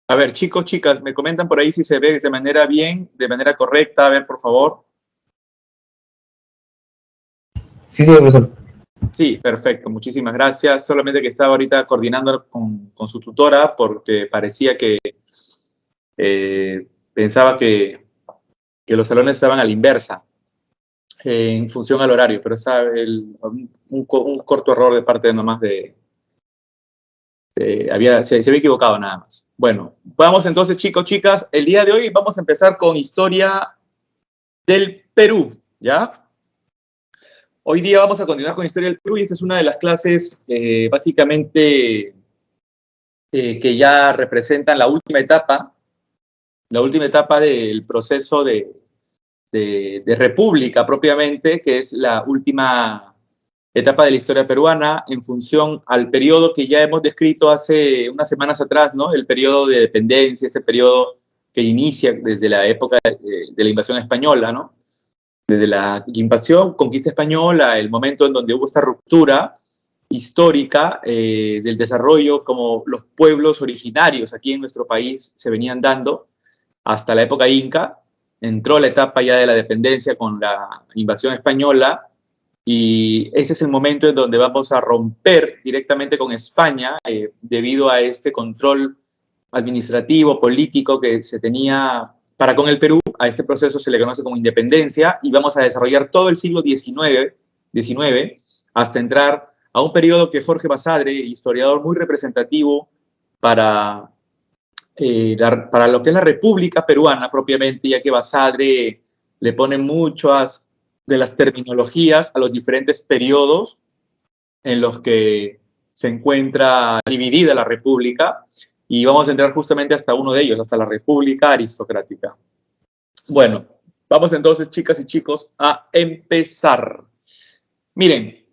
A ver, chicos, chicas, me comentan por ahí si se ve de manera bien, de manera correcta. A ver, por favor. Sí, sí, profesor. Sí, perfecto. Muchísimas gracias. Solamente que estaba ahorita coordinando con su tutora porque parecía que pensaba que los salones estaban a la inversa en función al horario, pero un corto error de parte de nomás se había equivocado nada más. Bueno, vamos entonces, chicos, chicas. El día de hoy vamos a empezar con historia del Perú, ¿ya? Hoy día vamos a continuar con historia del Perú y esta es una de las clases básicamente que ya representan la última etapa del proceso de república propiamente, que es la última etapa de la historia peruana en función al periodo que ya hemos descrito hace unas semanas atrás, ¿no? El periodo de dependencia, este periodo que inicia desde la época de la invasión española, ¿no? Desde la invasión, conquista española, el momento en donde hubo esta ruptura histórica del desarrollo como los pueblos originarios aquí en nuestro país se venían dando hasta la época inca, entró la etapa ya de la dependencia con la invasión española y ese es el momento en donde vamos a romper directamente con España debido a este control administrativo, político que se tenía para con el Perú. A este proceso se le conoce como independencia y vamos a desarrollar todo el siglo XIX hasta entrar a un periodo que Jorge Basadre, historiador muy representativo para lo que es la República Peruana propiamente, ya que Basadre le pone muchas de las terminologías a los diferentes periodos en los que se encuentra dividida la República, y vamos a entrar justamente hasta uno de ellos, hasta la República Aristocrática. Bueno, vamos entonces, chicas y chicos, a empezar. Miren,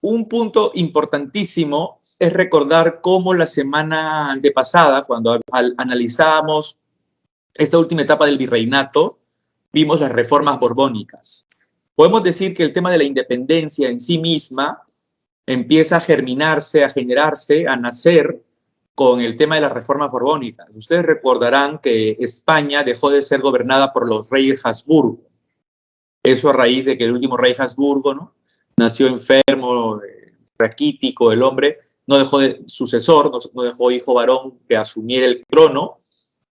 un punto importantísimo es recordar cómo la semana antepasada, cuando analizábamos esta última etapa del virreinato, vimos las reformas borbónicas. Podemos decir que el tema de la independencia en sí misma empieza a germinarse, a generarse, a nacer con el tema de las reformas borbónicas. Ustedes recordarán que España dejó de ser gobernada por los reyes Habsburgo. Eso a raíz de que el último rey Habsburgo, ¿no?, nació enfermo, raquítico, el hombre, no dejó sucesor, no dejó hijo varón que asumiera el trono,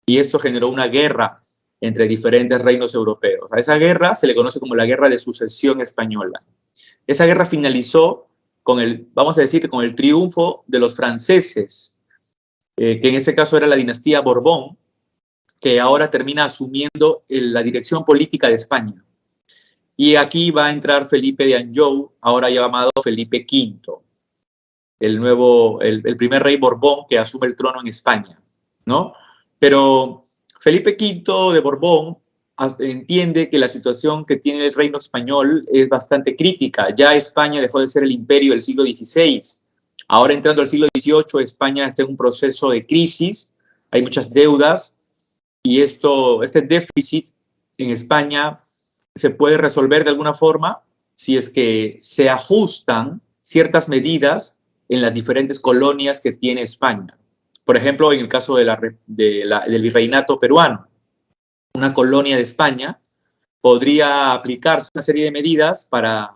y esto generó una guerra entre diferentes reinos europeos. A esa guerra se le conoce como la Guerra de Sucesión Española. Esa guerra finalizó con vamos a decir, con el triunfo de los franceses, que en este caso era la dinastía Borbón, que ahora termina asumiendo la dirección política de España. Y aquí va a entrar Felipe de Anjou, ahora llamado Felipe V, el primer rey Borbón que asume el trono en España, ¿no? Pero Felipe V de Borbón entiende que la situación que tiene el reino español es bastante crítica. Ya España dejó de ser el imperio del siglo XVI. Ahora, entrando al siglo XVIII, España está en un proceso de crisis, hay muchas deudas, y este déficit en España se puede resolver de alguna forma si es que se ajustan ciertas medidas en las diferentes colonias que tiene España. Por ejemplo, en el caso del virreinato peruano, una colonia de España podría aplicarse una serie de medidas para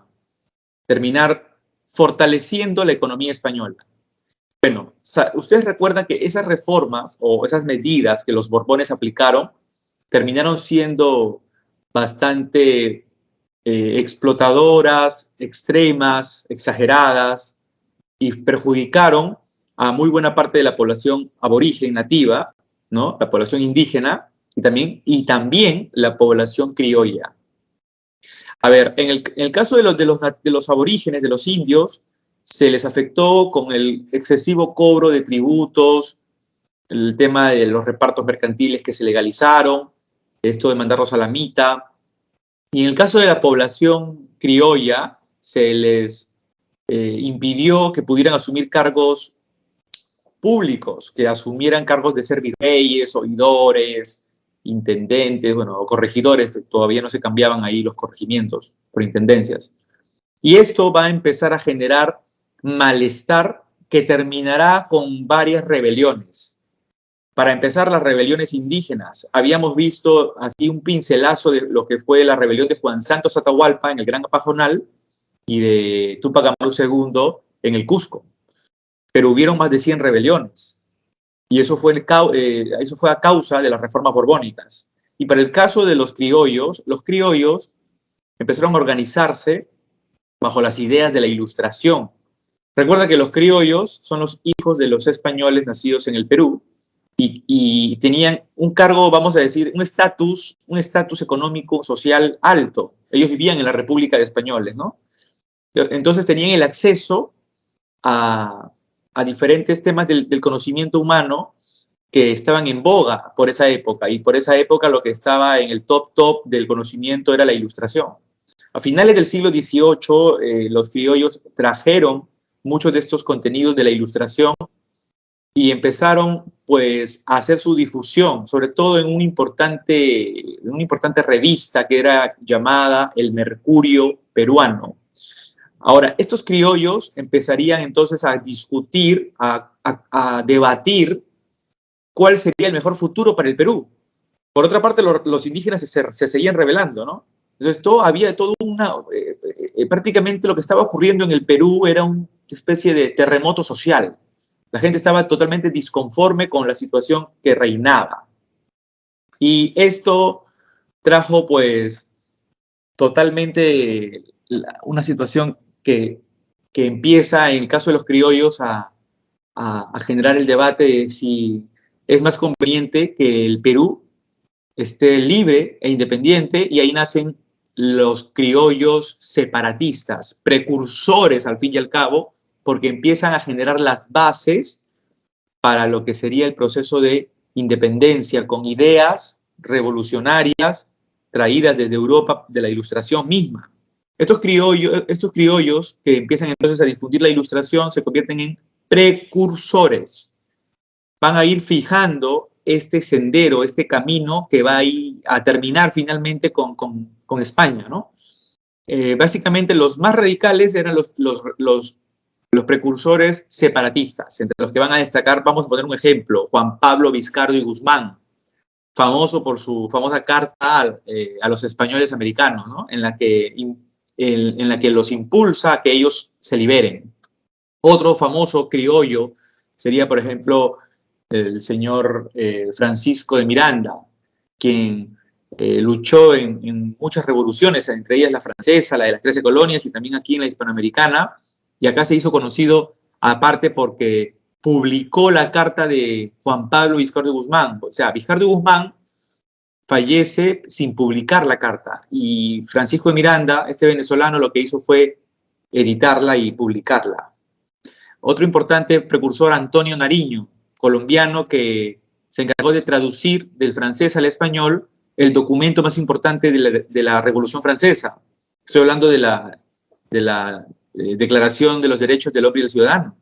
terminar fortaleciendo la economía española. Bueno, ustedes recuerdan que esas reformas o esas medidas que los Borbones aplicaron terminaron siendo bastante explotadoras, extremas, exageradas, y perjudicaron a muy buena parte de la población aborigen nativa, ¿no?, la población indígena, y también la población criolla. A ver, en el caso de los aborígenes, de los indios, se les afectó con el excesivo cobro de tributos, el tema de los repartos mercantiles que se legalizaron, esto de mandarlos a la mita. Y en el caso de la población criolla, se les impidió que pudieran asumir cargos públicos, que asumieran cargos de ser virreyes, oidores, intendentes, bueno, o corregidores. Todavía no se cambiaban ahí los corregimientos por intendencias. Y esto va a empezar a generar malestar que terminará con varias rebeliones. Para empezar, las rebeliones indígenas. Habíamos visto así un pincelazo de lo que fue la rebelión de Juan Santos Atahualpa en el Gran Pajonal y de Túpac Amaru II en el Cusco. Pero hubieron más de 100 rebeliones. Y eso fue a causa de las reformas borbónicas. Y para el caso de los criollos empezaron a organizarse bajo las ideas de la Ilustración. Recuerda que los criollos son los hijos de los españoles nacidos en el Perú y tenían un cargo, vamos a decir, un estatus económico, social alto. Ellos vivían en la República de Españoles, ¿no? Entonces tenían el acceso a diferentes temas del conocimiento humano que estaban en boga por esa época, y por esa época lo que estaba en el top del conocimiento era la Ilustración. A finales del siglo XVIII, los criollos trajeron muchos de estos contenidos de la Ilustración y empezaron pues a hacer su difusión, sobre todo en una importante revista que era llamada El Mercurio Peruano. Ahora, estos criollos empezarían entonces a discutir, a debatir cuál sería el mejor futuro para el Perú. Por otra parte, los indígenas se seguían rebelando, ¿no? Entonces, prácticamente lo que estaba ocurriendo en el Perú era una especie de terremoto social. La gente estaba totalmente disconforme con la situación que reinaba. Y esto trajo, pues, totalmente una situación que empieza, en el caso de los criollos, a generar el debate de si es más conveniente que el Perú esté libre e independiente, y ahí nacen los criollos separatistas, precursores al fin y al cabo, porque empiezan a generar las bases para lo que sería el proceso de independencia, con ideas revolucionarias traídas desde Europa, de la Ilustración misma. Estos criollos que empiezan entonces a difundir la Ilustración se convierten en precursores. Van a ir fijando este sendero, este camino que va a terminar finalmente con España, ¿no? Básicamente los más radicales eran los precursores separatistas, entre los que van a destacar, vamos a poner un ejemplo, Juan Pablo Vizcardo y Guzmán, famoso por su famosa carta a los españoles americanos, ¿no? en la que los impulsa a que ellos se liberen. Otro famoso criollo sería, por ejemplo, el señor Francisco de Miranda, quien luchó en muchas revoluciones, entre ellas la francesa, la de las 13 colonias, y también aquí en la hispanoamericana, y acá se hizo conocido aparte porque publicó la carta de Juan Pablo Vizcardo Guzmán. O sea, Vizcardo Guzmán fallece sin publicar la carta, y Francisco de Miranda, este venezolano, lo que hizo fue editarla y publicarla. Otro importante precursor, Antonio Nariño, colombiano, que se encargó de traducir del francés al español el documento más importante de la Revolución Francesa. Estoy hablando de la Declaración de los Derechos del Hombre y del Ciudadano.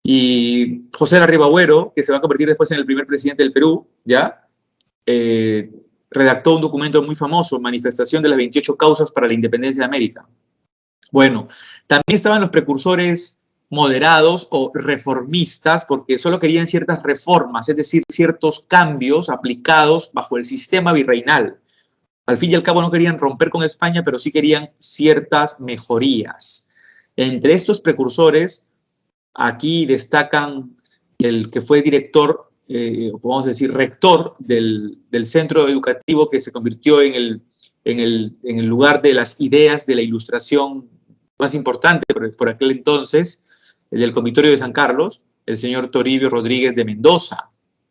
Y José Larribagüero, que se va a convertir después en el primer presidente del Perú, ¿ya? Redactó un documento muy famoso, Manifestación de las 28 Causas para la Independencia de América. Bueno, también estaban los precursores moderados o reformistas, porque solo querían ciertas reformas, es decir, ciertos cambios aplicados bajo el sistema virreinal. Al fin y al cabo no querían romper con España, pero sí querían ciertas mejorías. Entre estos precursores, aquí destacan el que fue director, podemos decir rector del centro educativo que se convirtió en el lugar de las ideas de la Ilustración más importante por aquel entonces, del Comitorio de San Carlos, el señor Toribio Rodríguez de Mendoza,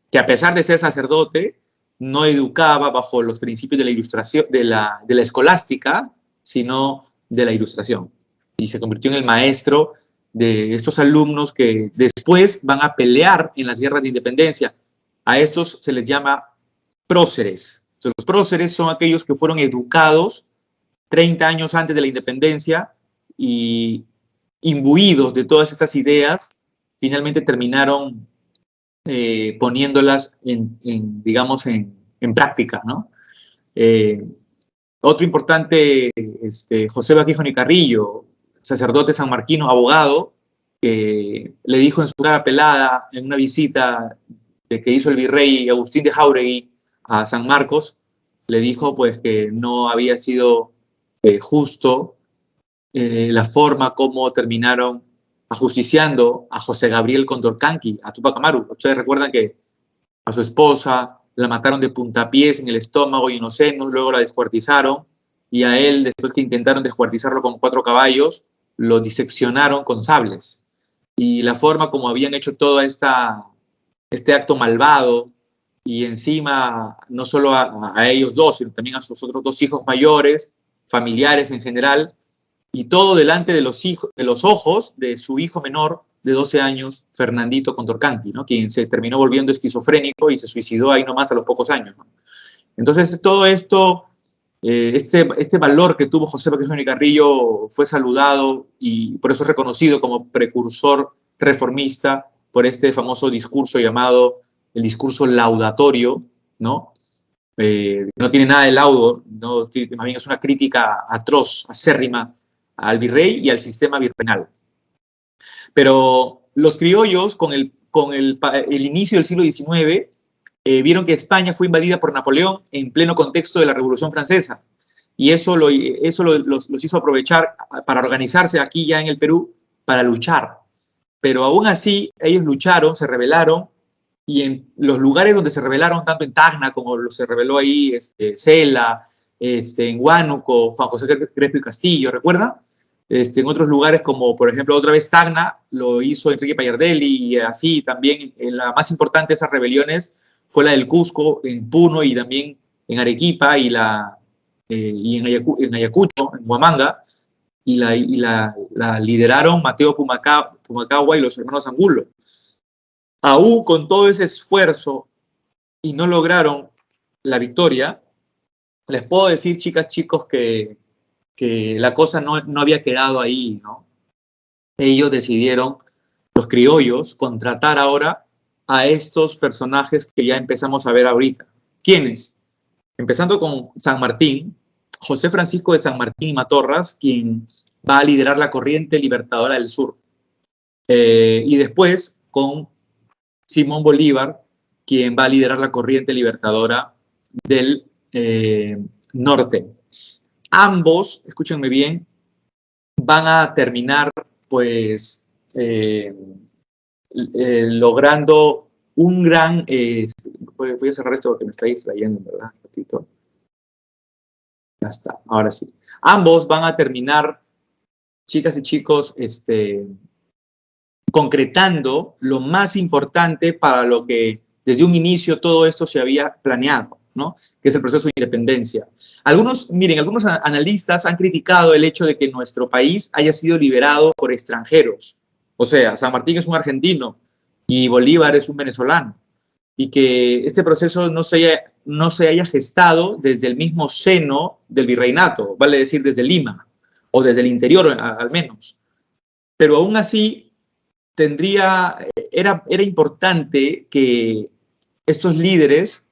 que a pesar de ser sacerdote, no educaba bajo los principios de la Ilustración, de la escolástica, sino de la Ilustración. Y se convirtió en el maestro de estos alumnos que después van a pelear en las guerras de independencia. A estos se les llama próceres. Entonces, los próceres son aquellos que fueron educados 30 años antes de la independencia y imbuidos de todas estas ideas, finalmente terminaron poniéndolas digamos, en práctica, ¿no? Otro importante, José Baquijo Nicarrillo, sacerdote sanmarquino, abogado, que le dijo en su cara pelada, en una visita, que hizo el virrey Agustín de Jáuregui a San Marcos, le dijo pues que no había sido justo la forma como terminaron ajusticiando a José Gabriel Condorcanqui, a Túpac Amaru. Ustedes recuerdan que a su esposa la mataron de puntapiés en el estómago y en los senos, luego la descuartizaron, y a él, después que intentaron descuartizarlo con 4 caballos, lo diseccionaron con sables. Y la forma como habían hecho todo este acto malvado, y encima no solo a ellos dos, sino también a sus otros 2 hijos mayores, familiares en general, y todo delante de los ojos de su hijo menor de 12 años, Fernandito Condorcanqui, ¿no? Quien se terminó volviendo esquizofrénico y se suicidó ahí nomás a los pocos años, ¿no? Entonces, todo esto, este valor que tuvo José Baquesloni Carrillo fue saludado y por eso es reconocido como precursor reformista por este famoso discurso llamado el discurso laudatorio, ¿no? No tiene nada de laudo, ¿no? Más bien es una crítica atroz, acérrima al virrey y al sistema virpenal. Pero los criollos, con el inicio del siglo XIX, vieron que España fue invadida por Napoleón en pleno contexto de la Revolución Francesa. Y eso los hizo aprovechar para organizarse aquí ya en el Perú, para luchar. Pero aún así, ellos lucharon, se rebelaron, y en los lugares donde se rebelaron, tanto en Tacna como se rebeló ahí Cela, en Huánuco, Juan José Crespo y Castillo, ¿recuerdan? En otros lugares como, por ejemplo, otra vez Tacna, lo hizo Enrique Payardelli, y así también la más importante de esas rebeliones fue la del Cusco, en Puno y también en Arequipa y en Ayacucho, en Huamanga, y la lideraron Mateo Pumacahua y los hermanos Angulo. Aún con todo ese esfuerzo y no lograron la victoria, les puedo decir, chicas, chicos, que la cosa no había quedado ahí, ¿no? Ellos decidieron, los criollos, contratar ahora a estos personajes que ya empezamos a ver ahorita. ¿Quiénes? Empezando con San Martín, José Francisco de San Martín y Matorras, quien va a liderar la corriente libertadora del sur. Y después con Simón Bolívar, quien va a liderar la corriente libertadora del norte. Ambos, escúchenme bien, van a terminar, pues, logrando un gran... voy a cerrar esto porque me está distrayendo, ¿verdad? Un ratito. Ya está, ahora sí. Ambos van a terminar, chicas y chicos, concretando lo más importante para lo que desde un inicio todo esto se había planeado, ¿no? Que es el proceso de independencia. Algunos analistas han criticado el hecho de que nuestro país haya sido liberado por extranjeros. O sea, San Martín es un argentino y Bolívar es un venezolano. Y que este proceso no se haya gestado desde el mismo seno del virreinato, vale decir desde Lima, o desde el interior al menos. Pero aún así, era importante que estos líderes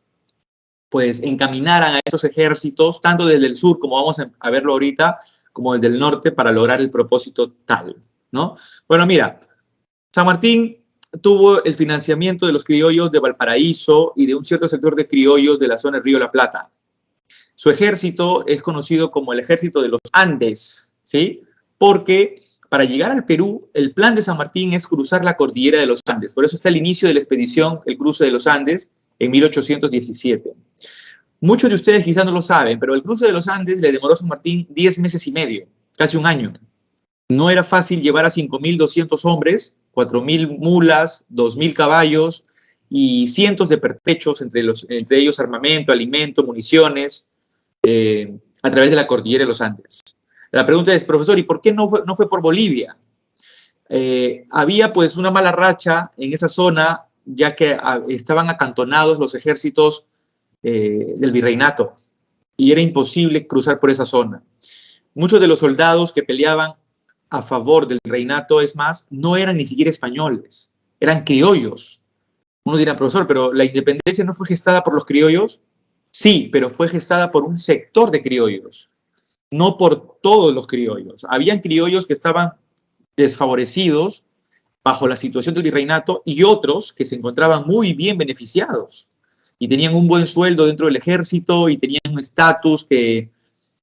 pues encaminaran a esos ejércitos, tanto desde el sur, como vamos a verlo ahorita, como desde el norte, para lograr el propósito tal, ¿no? Bueno, mira, San Martín tuvo el financiamiento de los criollos de Valparaíso y de un cierto sector de criollos de la zona del Río de la Plata. Su ejército es conocido como el Ejército de los Andes, ¿sí? Porque para llegar al Perú, el plan de San Martín es cruzar la cordillera de los Andes. Por eso está el inicio de la expedición, el cruce de los Andes, en 1817. Muchos de ustedes quizás no lo saben, pero el cruce de los Andes le demoró a San Martín 10 meses y medio, casi un año. No era fácil llevar a 5.200 hombres, 4.000 mulas, 2.000 caballos y cientos de pertrechos, entre ellos armamento, alimento, municiones, a través de la cordillera de los Andes. La pregunta es, profesor, ¿y por qué no fue por Bolivia? Había pues una mala racha en esa zona, ya que estaban acantonados los ejércitos del virreinato y era imposible cruzar por esa zona. Muchos de los soldados que peleaban a favor del virreinato, es más, no eran ni siquiera españoles, eran criollos. Uno dirá, profesor, ¿pero la independencia no fue gestada por los criollos? Sí, pero fue gestada por un sector de criollos, no por todos los criollos. Habían criollos que estaban desfavorecidos bajo la situación del virreinato, y otros que se encontraban muy bien beneficiados y tenían un buen sueldo dentro del ejército y tenían un estatus que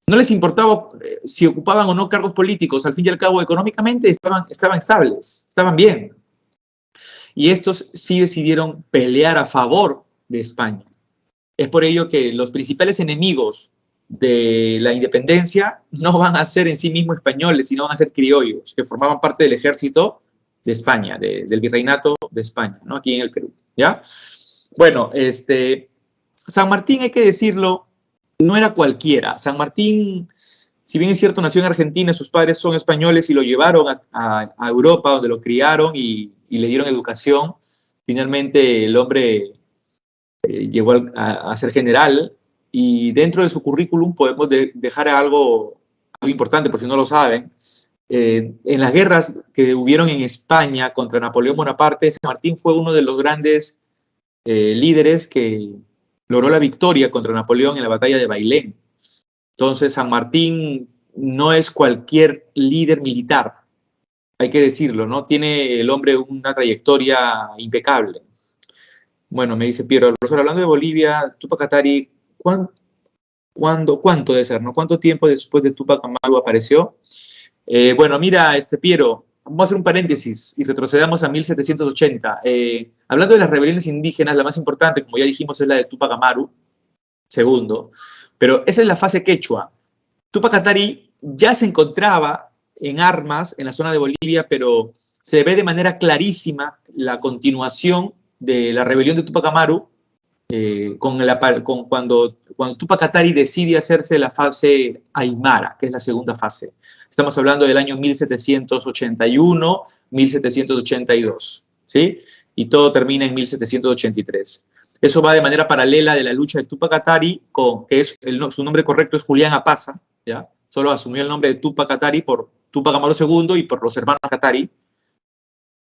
no les importaba si ocupaban o no cargos políticos. Al fin y al cabo, económicamente estaban estables, estaban bien. Y estos sí decidieron pelear a favor de España. Es por ello que los principales enemigos de la independencia no van a ser en sí mismos españoles, sino van a ser criollos, que formaban parte del ejército de España, del virreinato de España, ¿no? Aquí en el Perú, ¿ya? Bueno, San Martín, hay que decirlo, no era cualquiera. San Martín, si bien es cierto, nació en Argentina, sus padres son españoles y lo llevaron a Europa, donde lo criaron y le dieron educación. Finalmente, el hombre llegó a ser general, y dentro de su currículum podemos dejar algo importante, por si no lo saben. En las guerras que hubieron en España contra Napoleón Bonaparte, San Martín fue uno de los grandes líderes que logró la victoria contra Napoleón en la batalla de Bailén. Entonces, San Martín no es cualquier líder militar, hay que decirlo, ¿no? Tiene el hombre una trayectoria impecable. Bueno, me dice Piero, profesor, hablando de Bolivia, Túpac Katari, ¿cuánto debe ser, no? ¿Cuánto tiempo después de Túpac Amaru apareció? Bueno, mira, Piero, vamos a hacer un paréntesis y retrocedamos a 1780. Hablando de las rebeliones indígenas, la más importante, como ya dijimos, es la de Túpac Amaru, segundo, pero esa es la fase quechua. Túpac Katari ya se encontraba en armas en la zona de Bolivia, pero se ve de manera clarísima la continuación de la rebelión de Túpac Amaru cuando Túpac Katari decide hacerse la fase Aymara, que es la segunda fase. Estamos hablando del año 1781, 1782, ¿sí? Y todo termina en 1783. Eso va de manera paralela de la lucha de Túpac Katari, su nombre correcto es Julián Apaza, ¿ya? Solo asumió el nombre de Túpac Katari por Túpac Amaru II y por los hermanos Katari,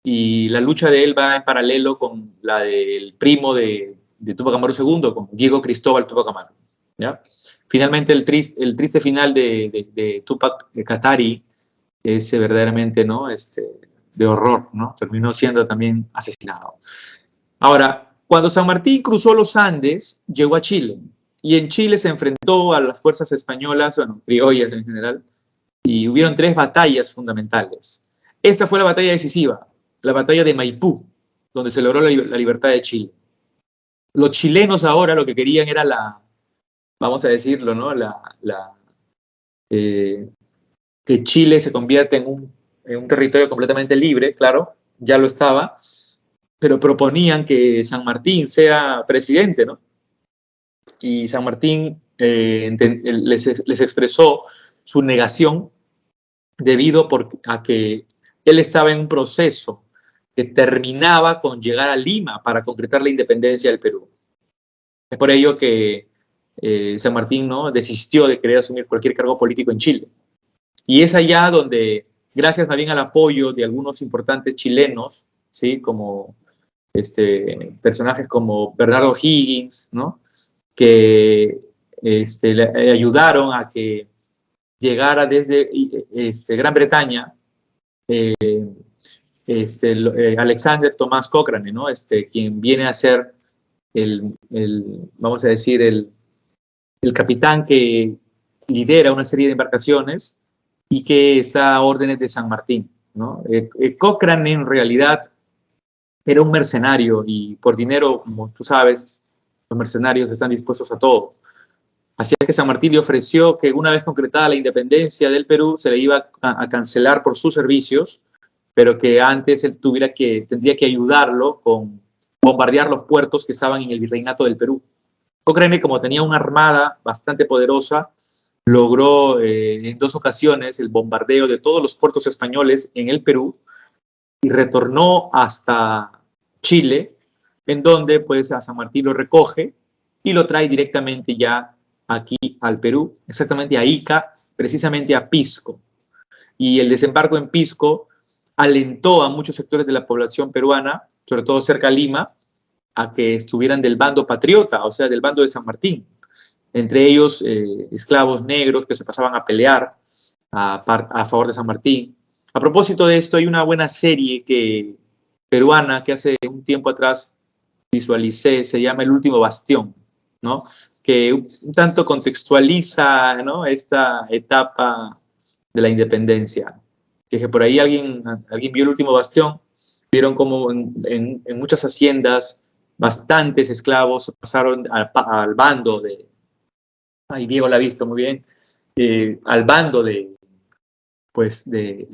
y la lucha de él va en paralelo con la del primo de Túpac Amaru II, con Diego Cristóbal Túpac Amaru, ¿ya? Finalmente, el triste final de Túpac Katari es verdaderamente, ¿no? De horror, ¿no? Terminó siendo también asesinado. Ahora, cuando San Martín cruzó los Andes, llegó a Chile, y en Chile se enfrentó a las fuerzas españolas, bueno, criollas en general, y hubieron 3 batallas fundamentales. Esta fue la batalla decisiva, la batalla de Maipú, donde se logró la libertad de Chile. Los chilenos ahora lo que querían era vamos a decirlo, ¿no? Que Chile se convierta en un territorio completamente libre, claro, ya lo estaba, pero proponían que San Martín sea presidente, ¿no? Y San Martín les expresó su negación debido a que él estaba en un proceso que terminaba con llegar a Lima para concretar la independencia del Perú. Es por ello que San Martín, ¿no?, desistió de querer asumir cualquier cargo político en Chile. Y es allá donde, gracias más bien al apoyo de algunos importantes chilenos, ¿sí?, como personajes como Bernardo Higgins, ¿no?, que le ayudaron a que llegara desde Gran Bretaña Alexander Tomás Cochrane, ¿no?, quien viene a ser vamos a decir, el capitán que lidera una serie de embarcaciones y que está a órdenes de San Martín, ¿no? Cochrane en realidad era un mercenario, y por dinero, como tú sabes, los mercenarios están dispuestos a todo. Así es que San Martín le ofreció que una vez concretada la independencia del Perú se le iba a cancelar por sus servicios, pero que antes él tendría que ayudarlo con bombardear los puertos que estaban en el virreinato del Perú. Cochrane, como tenía una armada bastante poderosa, logró en 2 ocasiones el bombardeo de todos los puertos españoles en el Perú y retornó hasta Chile, en donde pues a San Martín lo recoge y lo trae directamente ya aquí al Perú, exactamente a Ica, precisamente a Pisco. Y el desembarco en Pisco alentó a muchos sectores de la población peruana, sobre todo cerca a Lima, a que estuvieran del bando patriota, o sea, del bando de San Martín. Entre ellos, esclavos negros que se pasaban a pelear a favor de San Martín. A propósito de esto, hay una buena serie que peruana que hace un tiempo atrás visualicé, se llama El último bastión, ¿no? Que un tanto contextualiza, ¿no?, esta etapa de la independencia. Que por ahí alguien vio El último bastión, vieron como en muchas haciendas bastantes esclavos pasaron al bando de... Ay, Diego la ha visto muy bien. Al bando de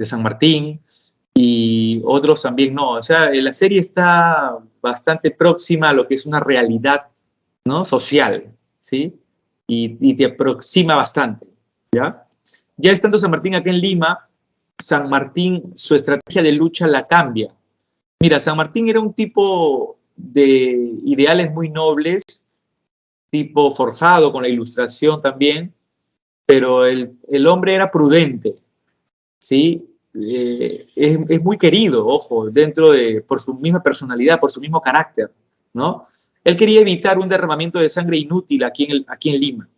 San Martín, y otros también no. O sea, la serie está bastante próxima a lo que es una realidad, ¿no?, social, ¿sí? Y te aproxima bastante, ¿ya? Ya estando San Martín acá en Lima, San Martín, su estrategia de lucha la cambia. Mira, San Martín era un tipo de ideales muy nobles, tipo forjado con la Ilustración también, pero el hombre era prudente, ¿sí? Es muy querido, ojo, por su misma personalidad, por su mismo carácter, ¿no? Él quería evitar un derramamiento de sangre inútil aquí en Lima.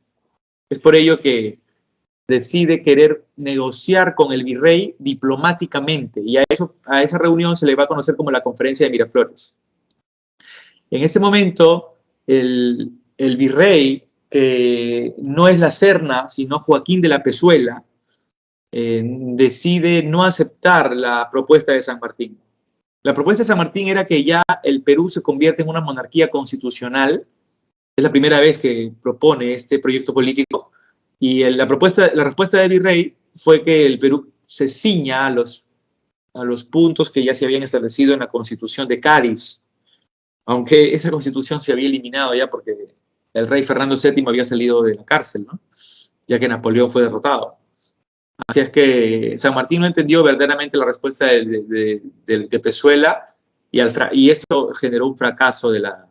Es por ello que decide querer negociar con el virrey diplomáticamente, y a esa reunión se le va a conocer como la Conferencia de Miraflores. En ese momento, el virrey, que no es la Serna, sino Joaquín de la Pezuela, decide no aceptar la propuesta de San Martín. La propuesta de San Martín era que ya el Perú se convierte en una monarquía constitucional. Es la primera vez que propone este proyecto político, y la respuesta del virrey fue que el Perú se ciña a los puntos que ya se habían establecido en la Constitución de Cádiz, aunque esa Constitución se había eliminado ya porque el rey Fernando VII había salido de la cárcel, ¿no?, ya que Napoleón fue derrotado. Así es que San Martín no entendió verdaderamente la respuesta de Pezuela, y esto generó un fracaso de la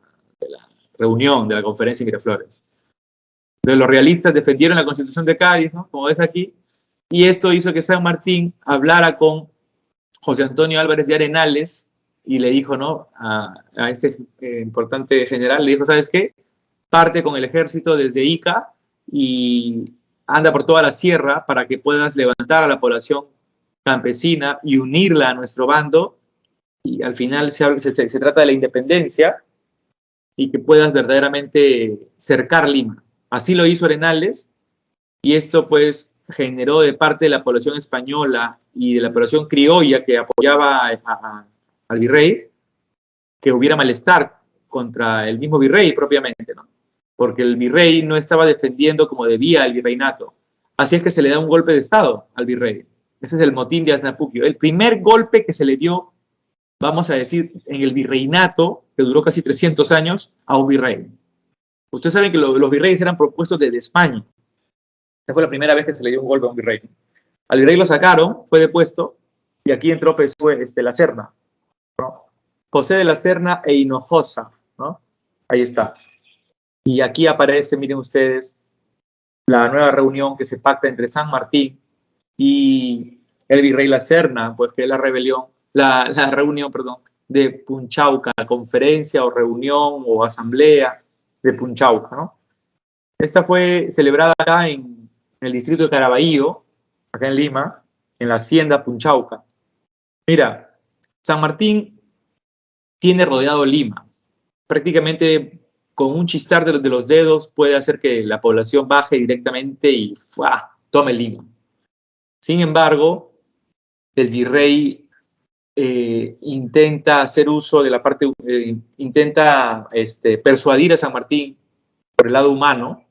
reunión, de la Conferencia de Miraflores. Entonces los realistas defendieron la Constitución de Cádiz, ¿no?, como ves aquí, y esto hizo que San Martín hablara con José Antonio Álvarez de Arenales y le dijo, ¿no?, a este importante general, le dijo, ¿sabes qué? Parte con el ejército desde Ica y anda por toda la sierra para que puedas levantar a la población campesina y unirla a nuestro bando, y al final se trata de la independencia, y que puedas verdaderamente cercar Lima. Así lo hizo Arenales, y esto pues generó de parte de la población española y de la población criolla que apoyaba al virrey, que hubiera malestar contra el mismo virrey propiamente, ¿no?, porque el virrey no estaba defendiendo como debía el virreinato. Así es que se le da un golpe de Estado al virrey. Ese es el motín de Asnapuquio. El primer golpe que se le dio, vamos a decir, en el virreinato, que duró casi 300 años, a un virrey. Ustedes saben que los virreyes eran propuestos desde España. Esta fue la primera vez que se le dio un golpe a un virrey. Al virrey lo sacaron, fue depuesto, y aquí entró la Serna, ¿no? José de la Serna e Hinojosa, ¿no? Ahí está. Y aquí aparece, miren ustedes, la nueva reunión que se pacta entre San Martín y el virrey La Serna, pues que es la reunión de Punchauca, la conferencia o reunión o asamblea de Punchauca, ¿no? Esta fue celebrada acá en el distrito de Caraballo, acá en Lima, en la hacienda Punchauca. Mira, San Martín tiene rodeado Lima. Prácticamente con un chistar de los dedos puede hacer que la población baje directamente y tome Lima. Sin embargo, el virrey intenta hacer uso de la parte, intenta persuadir a San Martín por el lado humano,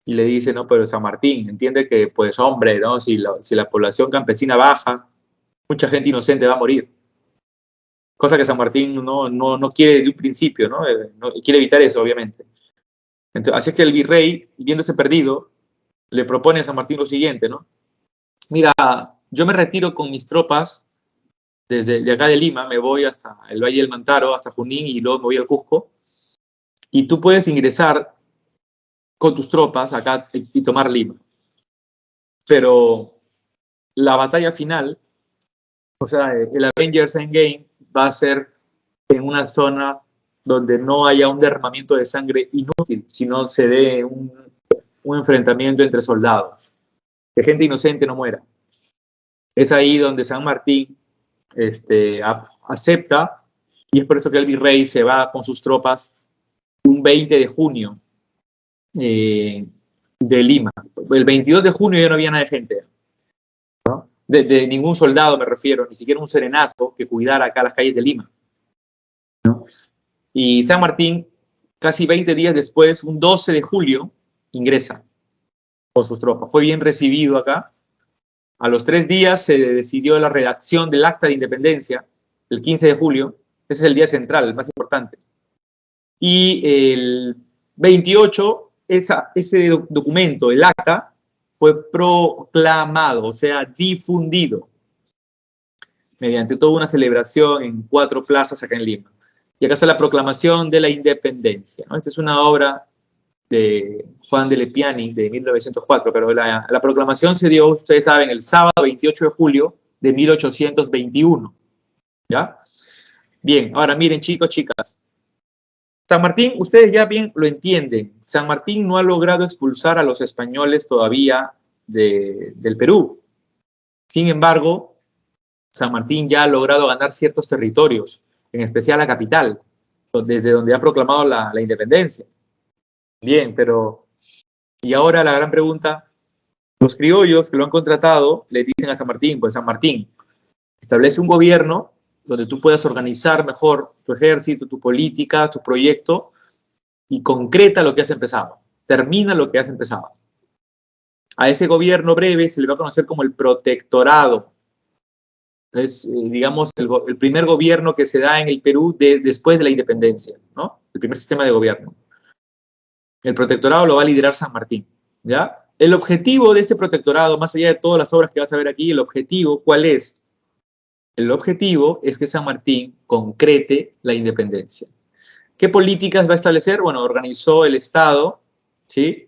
y le dice, no, pero San Martín, entiende que, pues hombre, ¿no?, si la población campesina baja, mucha gente inocente va a morir. Cosa que San Martín no quiere desde un principio, ¿no? Quiere evitar eso, obviamente. Entonces, así es que el virrey, viéndose perdido, le propone a San Martín lo siguiente, ¿no? Mira, yo me retiro con mis tropas de acá de Lima, me voy hasta el Valle del Mantaro, hasta Junín, y luego me voy al Cusco, y tú puedes ingresar con tus tropas acá y tomar Lima. Pero la batalla final, o sea, el Avengers Endgame, va a ser en una zona donde no haya un derramamiento de sangre inútil, sino se dé un enfrentamiento entre soldados, que gente inocente no muera. Es ahí donde San Martín acepta y es por eso que el virrey se va con sus tropas un 20 de junio de Lima. El 22 de junio ya no había nada de gente, ¿no? De ningún soldado me refiero, ni siquiera un serenazo que cuidara acá las calles de Lima, ¿no? Y San Martín, casi 20 días después, un 12 de julio, ingresa con sus tropas. Fue bien recibido acá. A los 3 días se decidió la redacción del Acta de Independencia, el 15 de julio. Ese es el día central, el más importante. Y el 28, ese documento, el acta, fue proclamado, o sea, difundido, mediante toda una celebración en 4 plazas acá en Lima. Y acá está la proclamación de la independencia, ¿no? Esta es una obra de Juan de Lepiani, de 1904, pero la proclamación se dio, ustedes saben, el sábado 28 de julio de 1821, ¿ya? Bien, ahora miren, chicos, chicas. San Martín, ustedes ya bien lo entienden, San Martín no ha logrado expulsar a los españoles todavía del Perú. Sin embargo, San Martín ya ha logrado ganar ciertos territorios, en especial la capital, desde donde ha proclamado la independencia. Bien, pero, y ahora la gran pregunta, los criollos que lo han contratado le dicen a San Martín, pues San Martín, establece un gobierno donde tú puedas organizar mejor tu ejército, tu política, tu proyecto, y concreta lo que has empezado, termina lo que has empezado. A ese gobierno breve se le va a conocer como el protectorado. Es, digamos, el primer gobierno que se da en el Perú después de la independencia, ¿no? El primer sistema de gobierno. El protectorado lo va a liderar San Martín, ¿ya? El objetivo de este protectorado, más allá de todas las obras que vas a ver aquí, el objetivo, ¿cuál es? El objetivo es que San Martín concrete la independencia. ¿Qué políticas va a establecer? Bueno, organizó el Estado, ¿sí?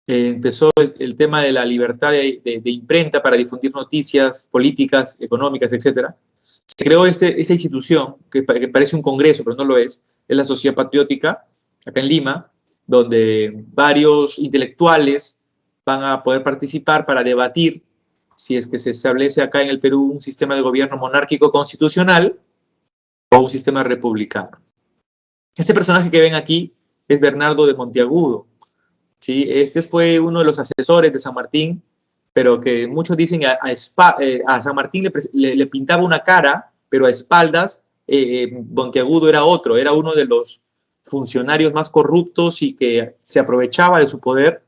Empezó el tema de la libertad de imprenta para difundir noticias políticas, económicas, etc. Se creó esta institución, que parece un congreso, pero no lo es la Sociedad Patriótica, acá en Lima, donde varios intelectuales van a poder participar para debatir si es que se establece acá en el Perú un sistema de gobierno monárquico constitucional o un sistema republicano. Este personaje que ven aquí es Bernardo de Monteagudo, ¿sí? Este fue uno de los asesores de San Martín, pero que muchos dicen a San Martín le pintaba una cara, pero a espaldas Monteagudo era otro, era uno de los funcionarios más corruptos y que se aprovechaba de su poder,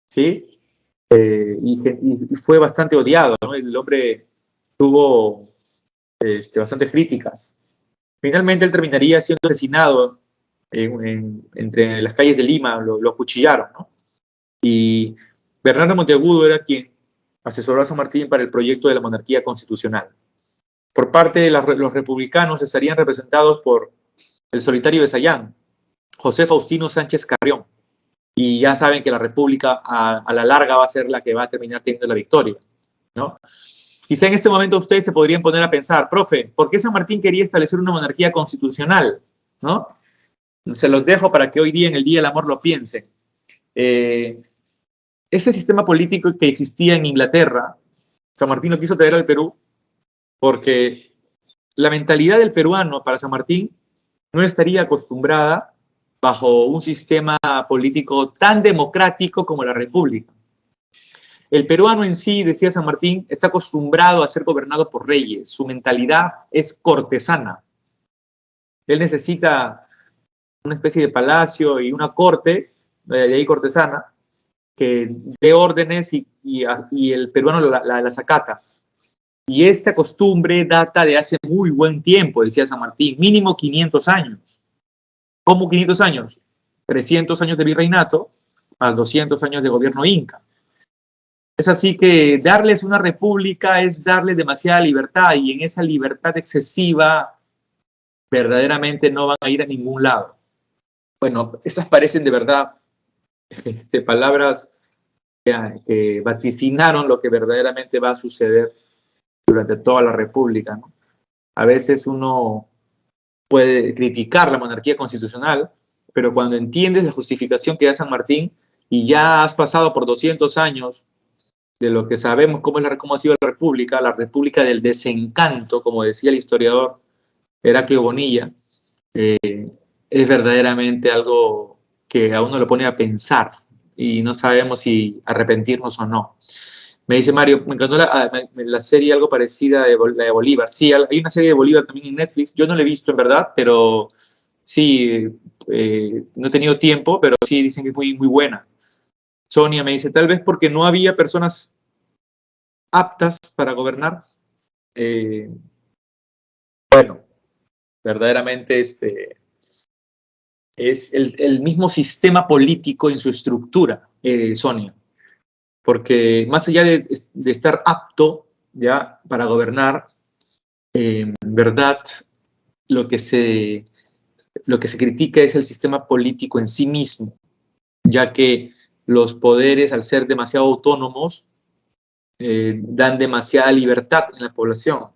¿sí? Y fue bastante odiado, ¿no? El hombre tuvo bastantes críticas. Finalmente él terminaría siendo asesinado entre las calles de Lima, lo acuchillaron, ¿no? Y Bernardo Monteagudo era quien asesoró a San Martín para el proyecto de la monarquía constitucional. Por parte de los republicanos estarían representados por el solitario de Sayán, José Faustino Sánchez Carrión. Y ya saben que la República a la larga va a ser la que va a terminar teniendo la victoria, ¿no? Quizá en este momento ustedes se podrían poner a pensar, profe, ¿por qué San Martín quería establecer una monarquía constitucional? ¿No? Se los dejo para que hoy día, en el Día del Amor, lo piensen. Ese sistema político que existía en Inglaterra, San Martín lo quiso traer al Perú porque la mentalidad del peruano para San Martín no estaría acostumbrada bajo un sistema político tan democrático como la República. El peruano en sí, decía San Martín, está acostumbrado a ser gobernado por reyes. Su mentalidad es cortesana. Él necesita una especie de palacio y una corte, de ahí cortesana, que dé órdenes y el peruano las acata. Y esta costumbre data de hace muy buen tiempo, decía San Martín, mínimo 500 años. ¿Cómo 500 años? 300 años de virreinato más 200 años de gobierno inca. Es así que darles una república es darles demasiada libertad, y en esa libertad excesiva verdaderamente no van a ir a ningún lado. Bueno, esas parecen de verdad palabras que vaticinaron lo que verdaderamente va a suceder durante toda la república, ¿no? A veces uno puede criticar la monarquía constitucional, pero cuando entiendes la justificación que da San Martín y ya has pasado por 200 años de lo que sabemos cómo ha sido la república del desencanto, como decía el historiador Heraclio Bonilla, es verdaderamente algo que a uno lo pone a pensar y no sabemos si arrepentirnos o no. Me dice Mario, me encantó la serie algo parecida la de Bolívar. Sí, hay una serie de Bolívar también en Netflix. Yo no la he visto en verdad, pero sí, no he tenido tiempo, pero sí dicen que es muy, muy buena. Sonia me dice, tal vez porque no había personas aptas para gobernar. Bueno, verdaderamente es el mismo sistema político en su estructura, Sonia. Porque más allá de estar apto ya para gobernar, en verdad lo que se critica es el sistema político en sí mismo, ya que los poderes, al ser demasiado autónomos, dan demasiada libertad en la población.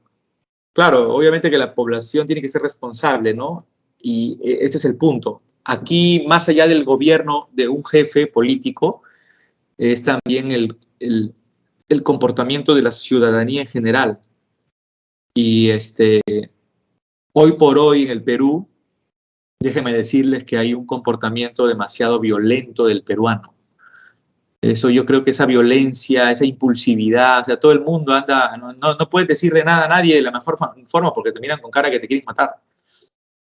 Claro, obviamente que la población tiene que ser responsable, ¿no? Y este es el punto. Aquí, más allá del gobierno de un jefe político, es también el comportamiento de la ciudadanía en general. Y hoy por hoy en el Perú, déjenme decirles que hay un comportamiento demasiado violento del peruano. Eso yo creo que esa violencia, esa impulsividad, o sea, todo el mundo anda, no puedes decirle nada a nadie de la mejor forma porque te miran con cara que te quieren matar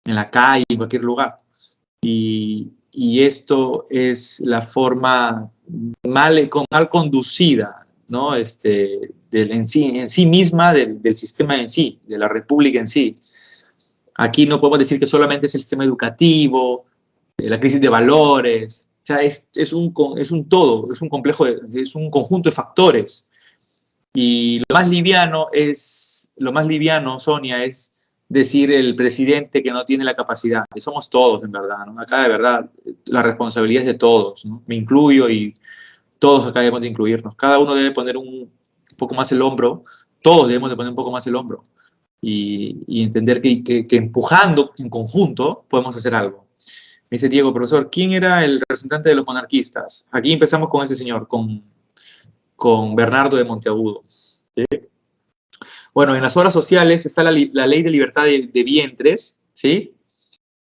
en la calle, en cualquier lugar. Y esto es la forma mal conducida, ¿no? En sí misma del sistema en sí, de la república en sí. Aquí no podemos decir que solamente es el sistema educativo, la crisis de valores, o sea, es un todo, es un complejo, es un conjunto de factores. Y lo más liviano, Sonia, es decir el presidente que no tiene la capacidad. Que somos todos, en verdad, ¿no? Acá, de verdad, la responsabilidad es de todos, ¿no? Me incluyo y todos acá debemos de incluirnos. Cada uno debe poner un poco más el hombro, todos debemos de poner un poco más el hombro y entender que empujando en conjunto podemos hacer algo. Me dice Diego, profesor, ¿quién era el representante de los monarquistas? Aquí empezamos con ese señor, con Bernardo de Monteagudo. ¿Sí? Bueno, en las obras sociales está la ley de libertad de vientres, ¿sí?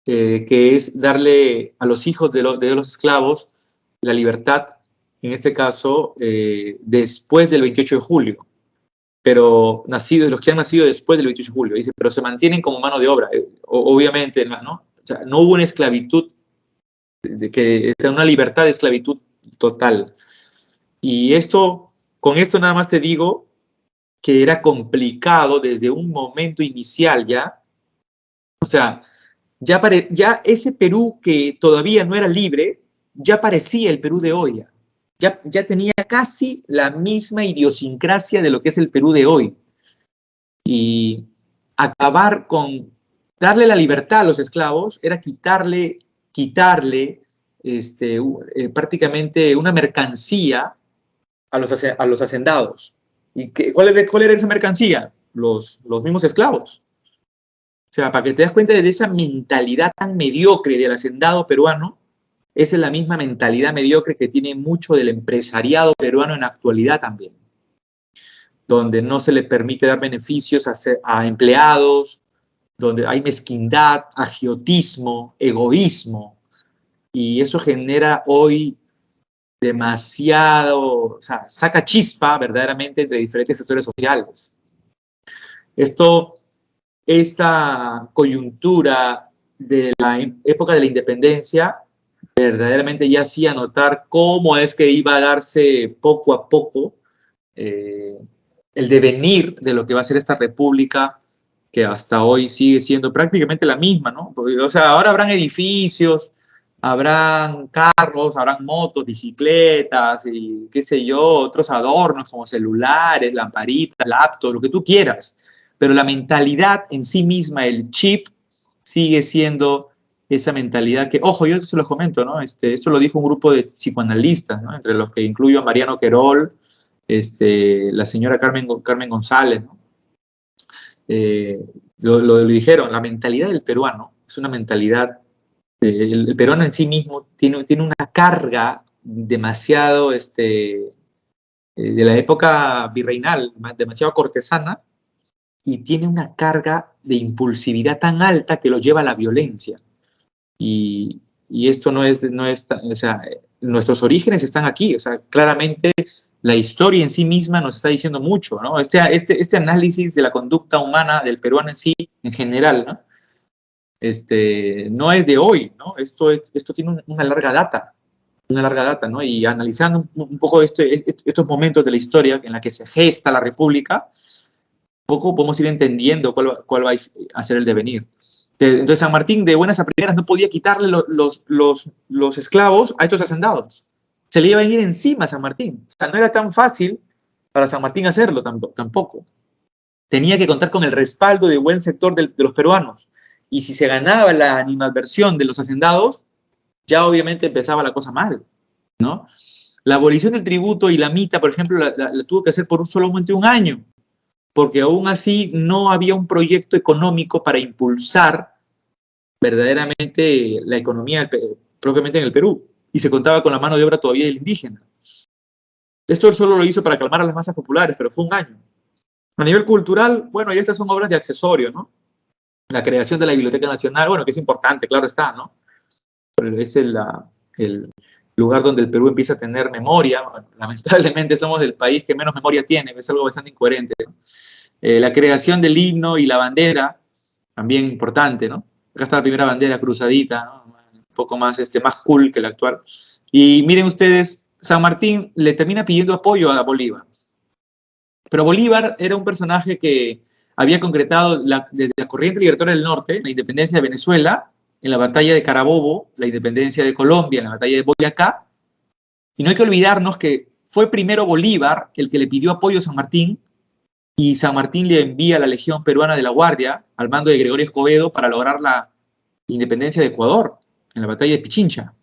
Que es darle a los hijos de los esclavos la libertad, en este caso, después del 28 de julio. Pero los que han nacido después del 28 de julio, dice, pero se mantienen como mano de obra, obviamente, ¿no? O sea, no hubo una esclavitud, una libertad de esclavitud total. Y con esto nada más te digo que era complicado desde un momento inicial ya. O sea, ya ese Perú que todavía no era libre, ya parecía el Perú de hoy. Ya tenía casi la misma idiosincrasia de lo que es el Perú de hoy. Y acabar con darle la libertad a los esclavos era quitarle prácticamente una mercancía a los hacendados. ¿Y cuál era esa mercancía? Los mismos esclavos. O sea, para que te das cuenta de esa mentalidad tan mediocre del hacendado peruano, esa es la misma mentalidad mediocre que tiene mucho del empresariado peruano en la actualidad también, donde no se le permite dar beneficios a empleados, donde hay mezquindad, agiotismo, egoísmo, y eso genera hoy demasiado, o sea, saca chispa verdaderamente entre diferentes sectores sociales. Esta coyuntura de la época de la independencia verdaderamente ya hacía notar cómo es que iba a darse poco a poco el devenir de lo que va a ser esta república que hasta hoy sigue siendo prácticamente la misma, ¿no? Porque, o sea, ahora habrán edificios, habrán carros, habrán motos, bicicletas y qué sé yo, otros adornos como celulares, lamparitas, laptops, lo que tú quieras. Pero la mentalidad en sí misma, el chip, sigue siendo esa mentalidad que, ojo, yo se los comento, ¿no? Esto lo dijo un grupo de psicoanalistas, ¿no? Entre los que incluyo a Mariano Querol, la señora Carmen González, ¿no? Lo dijeron, la mentalidad del peruano es una mentalidad, el peruano en sí mismo tiene una carga demasiado, de la época virreinal, demasiado cortesana, y tiene una carga de impulsividad tan alta que lo lleva a la violencia. Y esto no es, o sea, nuestros orígenes están aquí, o sea, claramente la historia en sí misma nos está diciendo mucho, ¿no? Este análisis de la conducta humana del peruano en sí, en general, ¿no? No es de hoy, ¿no? Esto tiene una larga data, ¿no? Y analizando un poco estos momentos de la historia en la que se gesta la República, poco podemos ir entendiendo cuál va a ser el devenir. Entonces San Martín, de buenas a primeras, no podía quitarle los esclavos a estos hacendados. Se le iba a venir encima a San Martín. O sea, no era tan fácil para San Martín hacerlo tampoco. Tenía que contar con el respaldo de buen sector de los peruanos. Y si se ganaba la animadversión de los hacendados, ya obviamente empezaba la cosa mal, ¿no? La abolición del tributo y la mita, por ejemplo, la tuvo que hacer por solamente un año, porque aún así no había un proyecto económico para impulsar verdaderamente la economía propiamente en el Perú, y se contaba con la mano de obra todavía del indígena. Esto solo lo hizo para calmar a las masas populares, pero fue un año. A nivel cultural, bueno, ya estas son obras de accesorio, ¿no? La creación de la Biblioteca Nacional, bueno, que es importante, claro está, ¿no? Pero es el lugar donde el Perú empieza a tener memoria. Bueno, lamentablemente somos el país que menos memoria tiene, es algo bastante incoherente, ¿no? La creación del himno y la bandera, también importante, ¿no? Acá está la primera bandera cruzadita, ¿no? Un poco más, más cool que la actual. Y miren ustedes, San Martín le termina pidiendo apoyo a Bolívar. Pero Bolívar era un personaje que había concretado desde la corriente libertaria del norte, la independencia de Venezuela, en la batalla de Carabobo, la independencia de Colombia, en la batalla de Boyacá. Y no hay que olvidarnos que fue primero Bolívar el que le pidió apoyo a San Martín, y San Martín le envía a la Legión Peruana de la Guardia al mando de Gregorio Escobedo para lograr la independencia de Ecuador, en la batalla de Pichincha.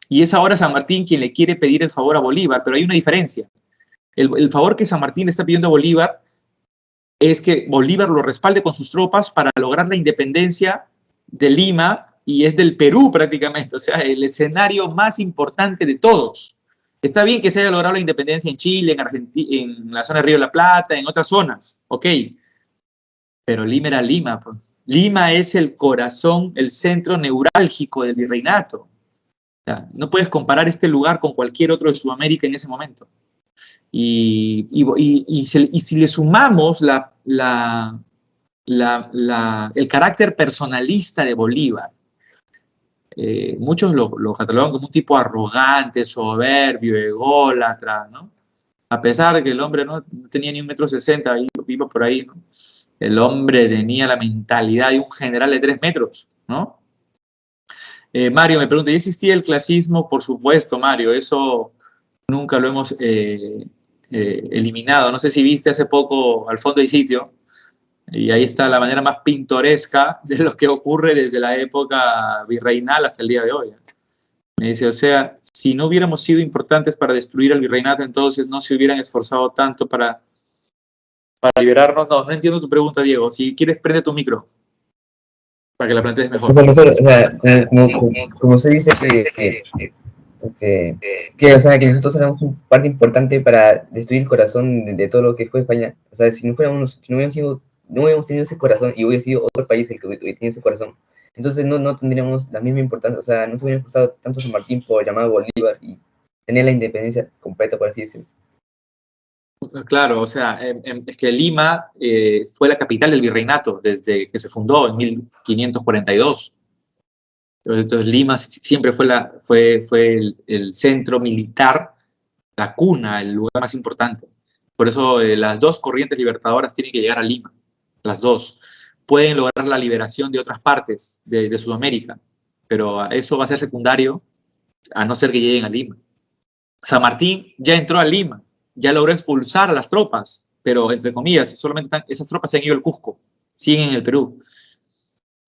Y es ahora San Martín quien le quiere pedir el favor a Bolívar, pero hay una diferencia. El favor que San Martín le está pidiendo a Bolívar es que Bolívar lo respalde con sus tropas para lograr la independencia de Lima, y es del Perú prácticamente, o sea, el escenario más importante de todos. Está bien que se haya logrado la independencia en Chile, en Argentina, en la zona del Río de la Plata, en otras zonas, ok, pero Lima era Lima, pues. Lima es el corazón, el centro neurálgico del virreinato. O sea, no puedes comparar este lugar con cualquier otro de Sudamérica en ese momento. Y si le sumamos el carácter personalista de Bolívar, muchos lo catalogan como un tipo arrogante, soberbio, ególatra, ¿no? A pesar de que el hombre no tenía ni 1,60 m, iba por ahí, ¿no? El hombre tenía la mentalidad de un general de 3 metros, ¿no? Mario me pregunta, ¿ya existía el clasismo? Por supuesto, Mario, eso nunca lo hemos eliminado. No sé si viste hace poco Al Fondo y Sitio, y ahí está la manera más pintoresca de lo que ocurre desde la época virreinal hasta el día de hoy. Me dice, o sea, si no hubiéramos sido importantes para destruir al virreinato, entonces no se hubieran esforzado tanto para liberarnos. No entiendo tu pregunta, Diego. Si quieres, prende tu micro para que la plantees mejor. O sea, como se dice o sea, que nosotros éramos un parte importante para destruir el corazón de todo lo que fue España. O sea, si no hubiéramos tenido ese corazón y hubiera sido otro país el que hubiera tenido ese corazón, entonces no tendríamos la misma importancia. O sea, no se hubiera esforzado tanto San Martín por llamar a Bolívar y tener la independencia completa, por así decirlo. Claro, o sea, es que Lima fue la capital del virreinato desde que se fundó en 1542. Entonces Lima siempre fue el centro militar, la cuna, el lugar más importante. Por eso las dos corrientes libertadoras tienen que llegar a Lima, las dos. Pueden lograr la liberación de otras partes de Sudamérica, pero eso va a ser secundario a no ser que lleguen a Lima. San Martín ya entró a Lima, ya logró expulsar a las tropas, pero entre comillas, solamente esas tropas se han ido al Cusco, siguen en el Perú.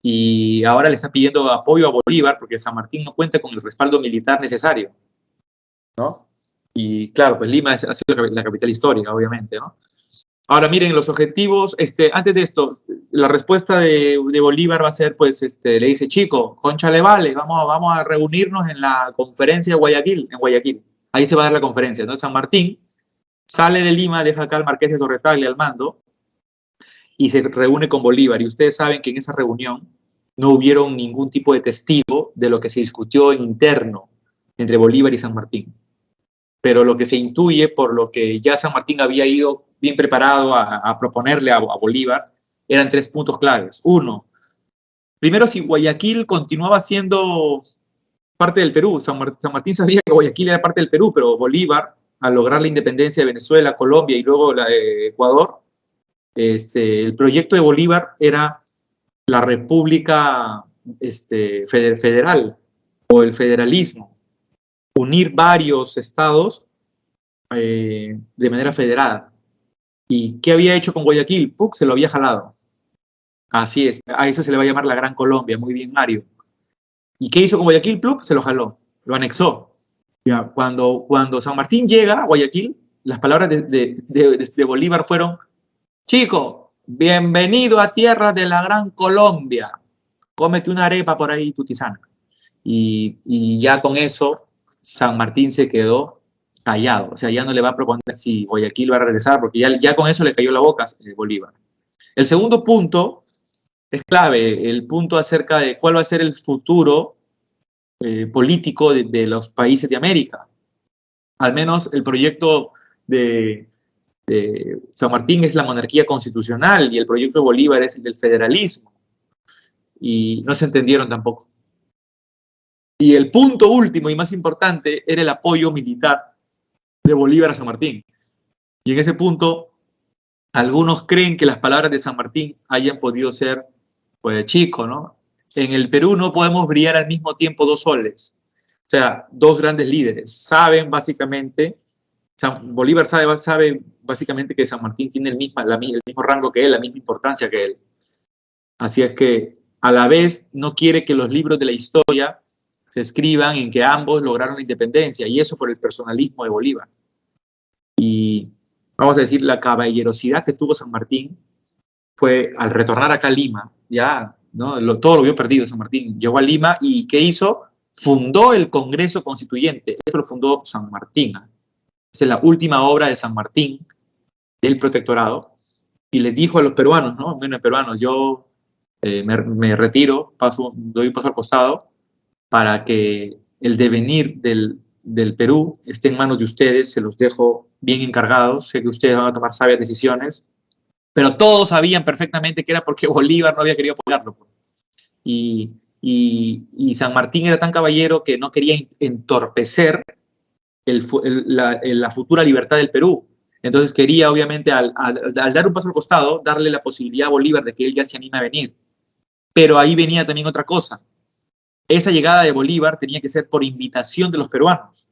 Y ahora le está pidiendo apoyo a Bolívar porque San Martín no cuenta con el respaldo militar necesario, ¿no? Y claro, pues Lima ha sido la capital histórica, obviamente, ¿no? Ahora miren los objetivos, antes de esto, la respuesta de Bolívar va a ser, pues, le dice, chico, concha le vale, vamos a reunirnos en la conferencia de Guayaquil, en Guayaquil. Ahí se va a dar la conferencia, ¿no? San Martín sale de Lima, deja acá al Marqués de Torre Tagle al mando, y se reúne con Bolívar. Y ustedes saben que en esa reunión no hubieron ningún tipo de testigo de lo que se discutió en interno entre Bolívar y San Martín. Pero lo que se intuye, por lo que ya San Martín había ido bien preparado a proponerle a Bolívar, eran 3 puntos claves. Uno, primero, si Guayaquil continuaba siendo parte del Perú. San Martín sabía que Guayaquil era parte del Perú, pero Bolívar, al lograr la independencia de Venezuela, Colombia y luego la de Ecuador, el proyecto de Bolívar era la República Federal o el federalismo, unir varios estados de manera federada. ¿Y qué había hecho con Guayaquil? ¡Puc! Se lo había jalado. Así es, a eso se le va a llamar la Gran Colombia, muy bien, Mario. ¿Y qué hizo con Guayaquil? ¡Plup! Se lo jaló, lo anexó. Ya, cuando San Martín llega a Guayaquil, las palabras de Bolívar fueron: chico, bienvenido a tierras de la Gran Colombia, cómete una arepa por ahí, tu tisana. Y ya con eso, San Martín se quedó callado, o sea, ya no le va a proponer si Guayaquil va a regresar, porque ya con eso le cayó la boca a Bolívar. El segundo punto es clave, el punto acerca de cuál va a ser el futuro político de los países de América. Al menos el proyecto de San Martín es la monarquía constitucional y el proyecto de Bolívar es el del federalismo. Y no se entendieron tampoco. Y el punto último y más importante era el apoyo militar de Bolívar a San Martín. Y en ese punto, algunos creen que las palabras de San Martín hayan podido ser, pues, chico, ¿no? En el Perú no podemos brillar al mismo tiempo 2 soles. O sea, 2 grandes líderes. Saben básicamente, Bolívar sabe básicamente que San Martín tiene el mismo rango que él, la misma importancia que él. Así es que, a la vez, no quiere que los libros de la historia se escriban en que ambos lograron la independencia, y eso por el personalismo de Bolívar. Y vamos a decir, la caballerosidad que tuvo San Martín fue al retornar acá a Lima, ya, ¿no? Todo lo vio perdido San Martín. Llegó a Lima y ¿qué hizo? Fundó el Congreso Constituyente. Eso lo fundó San Martín. Esa es la última obra de San Martín, del protectorado, y les dijo a los peruanos, ¿no? Bueno, peruanos, yo me retiro, doy un paso al costado para que el devenir del Perú esté en manos de ustedes, se los dejo bien encargados, sé que ustedes van a tomar sabias decisiones, pero todos sabían perfectamente que era porque Bolívar no había querido apoyarlo. Y San Martín era tan caballero que no quería entorpecer la futura libertad del Perú. Entonces quería, obviamente, al dar un paso al costado, darle la posibilidad a Bolívar de que él ya se anime a venir. Pero ahí venía también otra cosa. Esa llegada de Bolívar tenía que ser por invitación de los peruanos.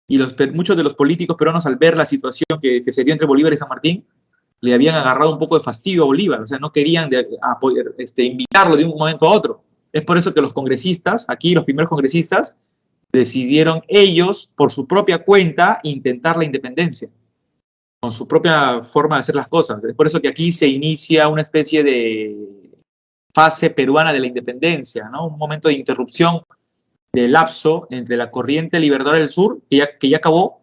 Y muchos de los políticos peruanos, al ver la situación que se dio entre Bolívar y San Martín, le habían agarrado un poco de fastidio a Bolívar. O sea, no querían invitarlo de un momento a otro. Es por eso que los congresistas, aquí los primeros congresistas, decidieron ellos, por su propia cuenta, intentar la independencia, con su propia forma de hacer las cosas. Es por eso que aquí se inicia una especie de fase peruana de la independencia, ¿no? Un momento de interrupción, de lapso entre la corriente libertadora del sur, que ya acabó,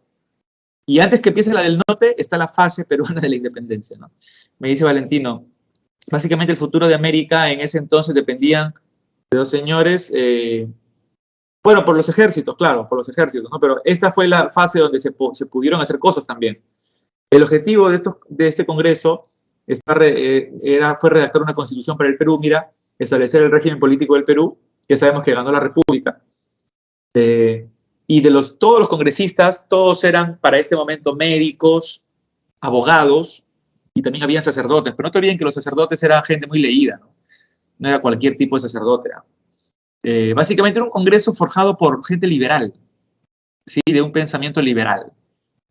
y antes que empiece la del norte, está la fase peruana de la independencia, ¿no? Me dice Valentino, básicamente el futuro de América en ese entonces dependían de 2 señores, bueno, por los ejércitos, claro, por los ejércitos, ¿no? Pero esta fue la fase donde se pudieron hacer cosas también. El objetivo de este Congreso fue redactar una constitución para el Perú, mira, establecer el régimen político del Perú, que sabemos que ganó la República. Y de todos los congresistas, todos eran para este momento médicos, abogados, y también habían sacerdotes, pero no te olviden que los sacerdotes eran gente muy leída, ¿no? No era cualquier tipo de sacerdote, ¿no? Básicamente era un congreso forjado por gente liberal, ¿sí? De un pensamiento liberal,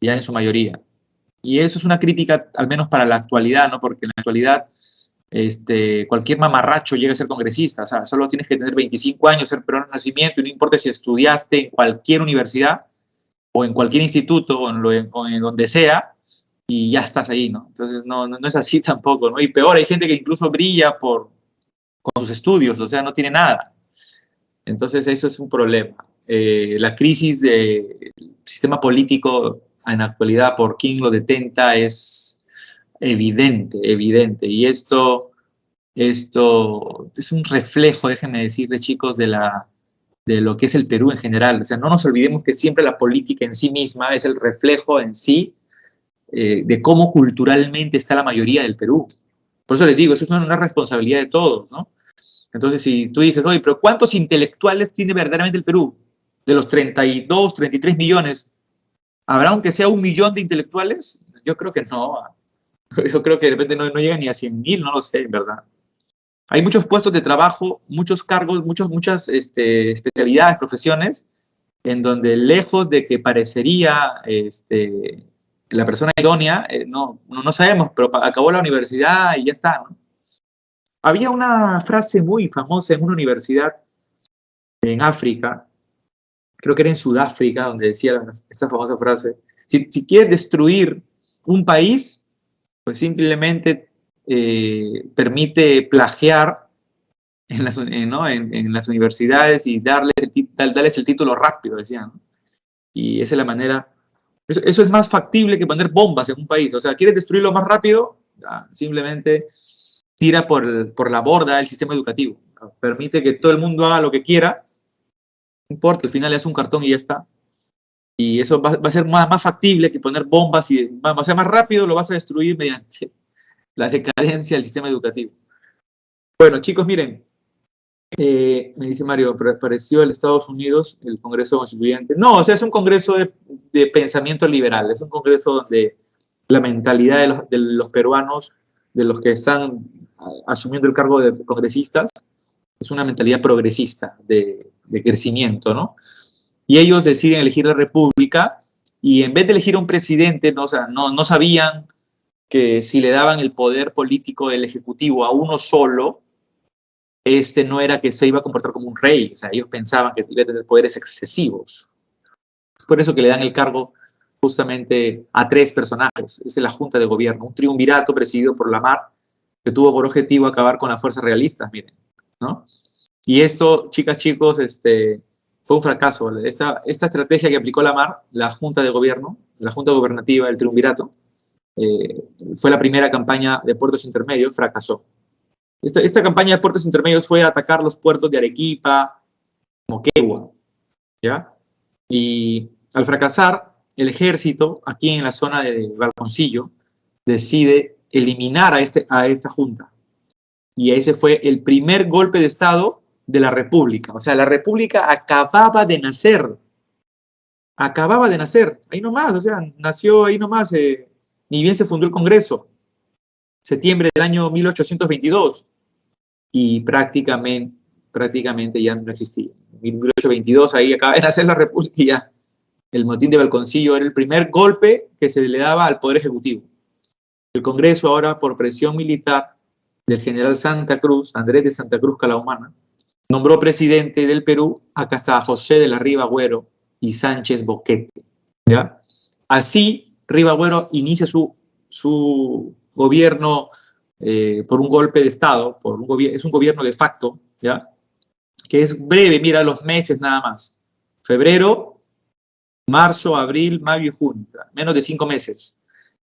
ya en su mayoría. Y eso es una crítica, al menos para la actualidad, ¿no? Porque en la actualidad cualquier mamarracho llega a ser congresista. O sea, solo tienes que tener 25 años, ser peruano de nacimiento, y no importa si estudiaste en cualquier universidad o en cualquier instituto o en donde sea, y ya estás ahí, ¿no? Entonces no es así tampoco, ¿no? Y peor, hay gente que incluso brilla con sus estudios, o sea, no tiene nada. Entonces eso es un problema. La crisis del sistema político en la actualidad, por quien lo detenta, es Evidente, evidente. Y esto es un reflejo, déjenme decirles, chicos, de lo que es el Perú en general. O sea, no nos olvidemos que siempre la política en sí misma es el reflejo en sí de cómo culturalmente está la mayoría del Perú. Por eso les digo, eso es una responsabilidad de todos, ¿no? Entonces, si tú dices, oye, pero ¿cuántos intelectuales tiene verdaderamente el Perú? De los 32, 33 millones, ¿habrá aunque sea 1 millón de intelectuales? Yo creo que no. Yo creo que de repente no llega ni a 100.000, no lo sé, ¿verdad? Hay muchos puestos de trabajo, muchos cargos, muchas especialidades, profesiones, en donde lejos de que parecería la persona idónea, no sabemos, pero acabó la universidad y ya está, ¿no? Había una frase muy famosa en una universidad en África, creo que era en Sudáfrica, donde decía esta famosa frase: si quieres destruir un país, pues simplemente permite plagiar en las universidades y darles el título rápido, decían, ¿no? Y esa es la manera. Eso es más factible que poner bombas en un país. O sea, ¿quieres destruirlo más rápido? Simplemente tira por la borda el sistema educativo. Permite que todo el mundo haga lo que quiera. No importa, al final le hace un cartón y ya está. Y eso va a ser más factible que poner bombas. O sea, más rápido lo vas a destruir mediante la decadencia del sistema educativo. Bueno, chicos, miren. Me dice Mario, ¿pareció el Estados Unidos el Congreso Constituyente? No, o sea, es un congreso de pensamiento liberal, es un congreso donde la mentalidad de los peruanos, de los que están asumiendo el cargo de congresistas, es una mentalidad progresista de crecimiento, ¿no? Y ellos deciden elegir la república y en vez de elegir un presidente, ¿no? O sea, no sabían que si le daban el poder político del ejecutivo a uno solo, no era que se iba a comportar como un rey. O sea, ellos pensaban que iba a tener poderes excesivos. Es por eso que le dan el cargo justamente a 3 personajes. Es la Junta de Gobierno, un triunvirato presidido por Lamar, que tuvo por objetivo acabar con las fuerzas realistas, miren, ¿no? Y esto, chicas, chicos, fue un fracaso. Esta estrategia que aplicó Lamar, la Junta de Gobierno, la Junta Gobernativa, el triunvirato, fue la primera campaña de puertos intermedios, fracasó. Esta campaña de puertos intermedios fue atacar los puertos de Arequipa, Moquegua, ¿ya? Y al fracasar, el ejército, aquí en la zona de Balconcillo, decide eliminar a esta junta. Y ese fue el primer golpe de Estado de la República. O sea, la República acababa de nacer. Acababa de nacer. Ahí nomás, o sea, nació ahí nomás. Ni bien se fundó el Congreso. Septiembre del año 1822, y prácticamente ya no existía. En 1822 ahí acaba de nacer la República y ya el motín de Balconcillo era el primer golpe que se le daba al Poder Ejecutivo. El Congreso ahora, por presión militar del general Santa Cruz, Andrés de Santa Cruz Calahumana, nombró presidente del Perú acá está José de la Riva Agüero y Sánchez Boquete, ¿ya? Así, Riva Agüero inicia su gobierno por un golpe de Estado, es un gobierno de facto, ¿ya? Que es breve, mira los meses nada más. Febrero, marzo, abril, mayo y junio, menos de 5 meses.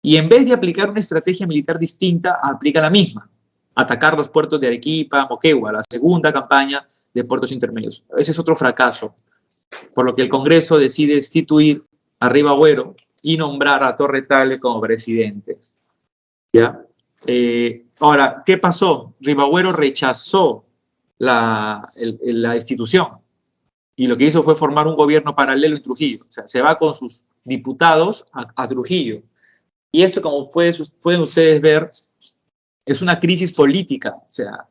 Y en vez de aplicar una estrategia militar distinta, aplica la misma. Atacar los puertos de Arequipa, Moquegua, la segunda campaña de puertos intermedios. Ese es otro fracaso, por lo que el Congreso decide destituir a Riva Agüero y nombrar a Torre Tagle como presidente, ¿ya? Ahora, ¿qué pasó? Riva Agüero rechazó la institución y lo que hizo fue formar un gobierno paralelo en Trujillo. O sea, se va con sus diputados a Trujillo. Y esto, como pueden ustedes ver, es una crisis política. O sea,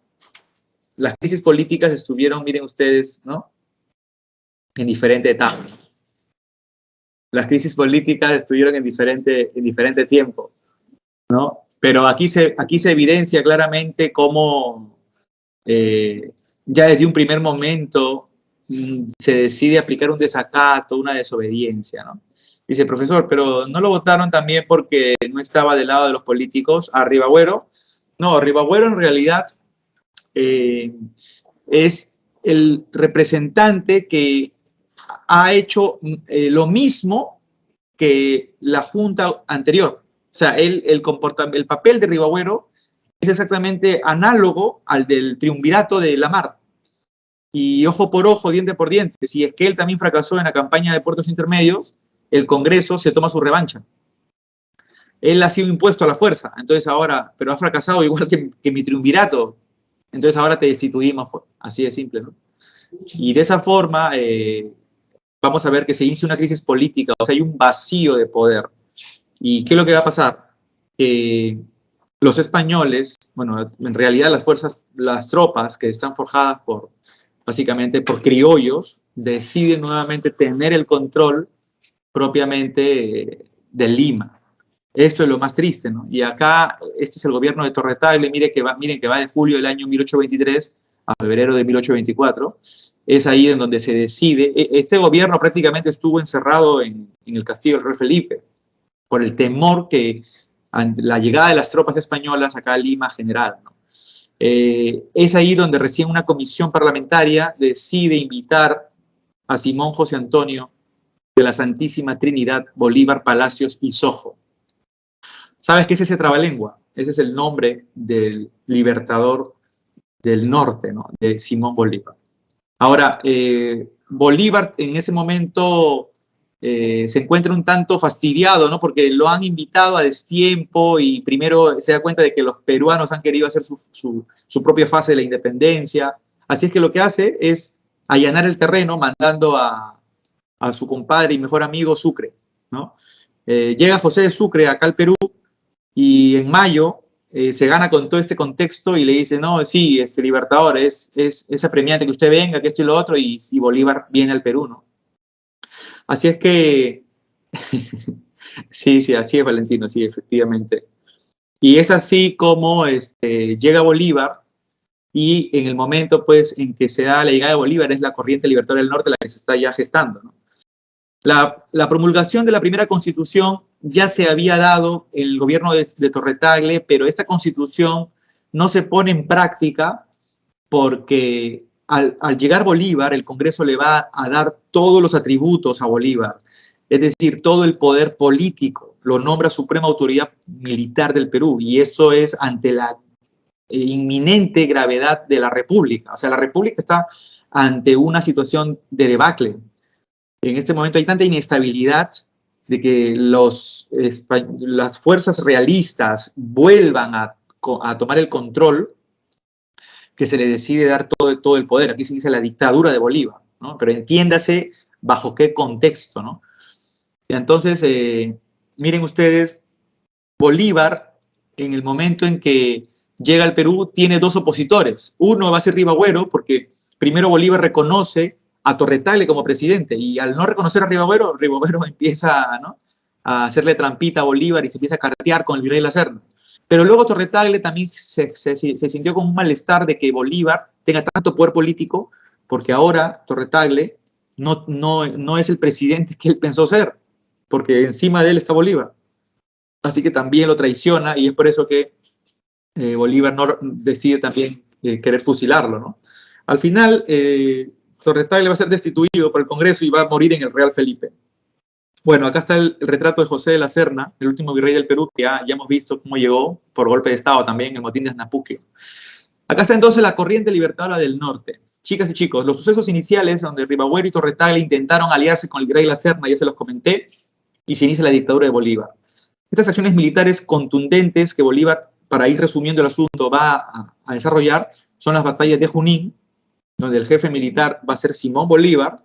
las crisis políticas estuvieron, miren ustedes, ¿no?, en diferente etapa. Las crisis políticas estuvieron en diferente tiempo, ¿no? Pero aquí se evidencia claramente cómo ya desde un primer momento se decide aplicar un desacato, una desobediencia, ¿no? Dice, profesor, pero ¿no lo votaron también porque no estaba del lado de los políticos a Riva Agüero? No, Riva Agüero en realidad es el representante que ha hecho lo mismo que la junta anterior. sea, el papel de Ribagüero es exactamente análogo al del triunvirato de Lamar. Y ojo por ojo, diente por diente, si es que él también fracasó en la campaña de puertos intermedios, el Congreso se toma su revancha. Él ha sido impuesto a la fuerza, entonces ahora, pero ha fracasado igual que mi triunvirato, entonces ahora te destituimos, así de simple, ¿no? Y de esa forma vamos a ver que se inicia una crisis política, o sea, hay un vacío de poder. ¿Y qué es lo que va a pasar? Los españoles, bueno, en realidad las tropas que están forjadas básicamente por criollos, deciden nuevamente tener el control propiamente de Lima. Esto es lo más triste, ¿no? Y acá, este es el gobierno de Torre Tagle, miren que va de julio del año 1823 a febrero de 1824, es ahí en donde se decide. Este gobierno prácticamente estuvo encerrado en el castillo del rey Felipe, por el temor que la llegada de las tropas españolas acá a Lima generara, ¿no? Es ahí donde recién una comisión parlamentaria decide invitar a Simón José Antonio de la Santísima Trinidad Bolívar Palacios y Sojo. ¿Sabes qué es ese trabalengua? Ese es el nombre del libertador del norte, ¿no? De Simón Bolívar. Ahora, Bolívar en ese momento se encuentra un tanto fastidiado, ¿no? Porque lo han invitado a destiempo y primero se da cuenta de que los peruanos han querido hacer su propia fase de la independencia. Así es que lo que hace es allanar el terreno mandando a su compadre y mejor amigo Sucre, ¿no? Llega José de Sucre acá al Perú y en mayo se gana con todo este contexto y le dice, no, sí, libertador, es apremiante que usted venga, que esto y lo otro, y Bolívar viene al Perú, ¿no? Así es que, sí, así es, Valentino, sí, efectivamente. Y es así como llega Bolívar, y en el momento, pues, en que se da la llegada de Bolívar, es la corriente libertadora del norte la que se está ya gestando, ¿no? La promulgación de la primera constitución ya se había dado en el gobierno de Torre Tagle, pero esta constitución no se pone en práctica porque al llegar Bolívar, el Congreso le va a dar todos los atributos a Bolívar, es decir, todo el poder político, lo nombra suprema autoridad militar del Perú, y eso es ante la inminente gravedad de la República. O sea, la República está ante una situación de debacle. En este momento hay tanta inestabilidad de que las fuerzas realistas vuelvan a tomar el control, que se le decide dar todo el poder. Aquí se dice la dictadura de Bolívar, ¿no? Pero entiéndase bajo qué contexto, ¿no? Y entonces, miren ustedes, Bolívar, en el momento en que llega al Perú, tiene dos opositores. Uno va a ser Ribagüero, porque primero Bolívar reconoce a Torre Tagle como presidente, y al no reconocer a Ribagüero empieza, ¿no?, a hacerle trampita a Bolívar y se empieza a cartear con el virrey La Serna. Pero luego Torre Tagle también se sintió con un malestar de que Bolívar tenga tanto poder político, porque ahora Torre Tagle no es el presidente que él pensó ser, porque encima de él está Bolívar. Así que también lo traiciona, y es por eso que Bolívar decide también querer fusilarlo, ¿no? Al final, Torre Tagle va a ser destituido por el Congreso y va a morir en el Real Felipe. Bueno, acá está el retrato de José de la Serna, el último virrey del Perú, que ya hemos visto cómo llegó por golpe de Estado también, el motín de Snapuque. Acá está entonces la corriente libertadora del norte. Chicas y chicos, los sucesos iniciales donde Ribagüero y Torre Tagle intentaron aliarse con el virrey La Serna, ya se los comenté, y se inicia la dictadura de Bolívar. Estas acciones militares contundentes que Bolívar, para ir resumiendo el asunto, va a desarrollar, son las batallas de Junín, donde el jefe militar va a ser Simón Bolívar,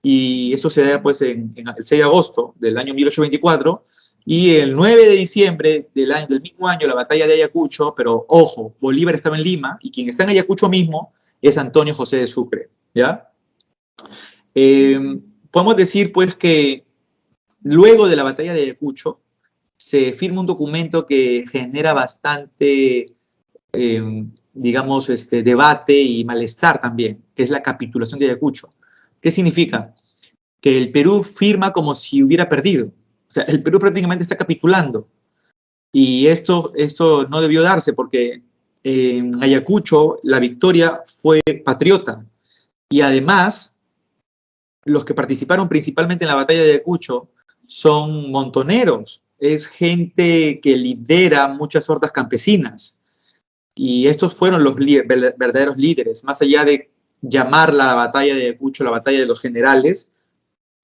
y eso se da pues el 6 de agosto del año 1824, y el 9 de diciembre del mismo año la batalla de Ayacucho, pero ojo, Bolívar estaba en Lima, y quien está en Ayacucho mismo es Antonio José de Sucre, ¿ya? Podemos decir pues que luego de la batalla de Ayacucho se firma un documento que genera bastante digamos, debate y malestar también, que es la capitulación de Ayacucho. ¿Qué significa? Que el Perú firma como si hubiera perdido. O sea, el Perú prácticamente está capitulando. Y esto no debió darse porque en Ayacucho la victoria fue patriota. Y además, los que participaron principalmente en la batalla de Ayacucho son montoneros, es gente que lidera muchas hordas campesinas. Y estos fueron los verdaderos líderes, más allá de llamarla la batalla de Ayacucho, la batalla de los generales,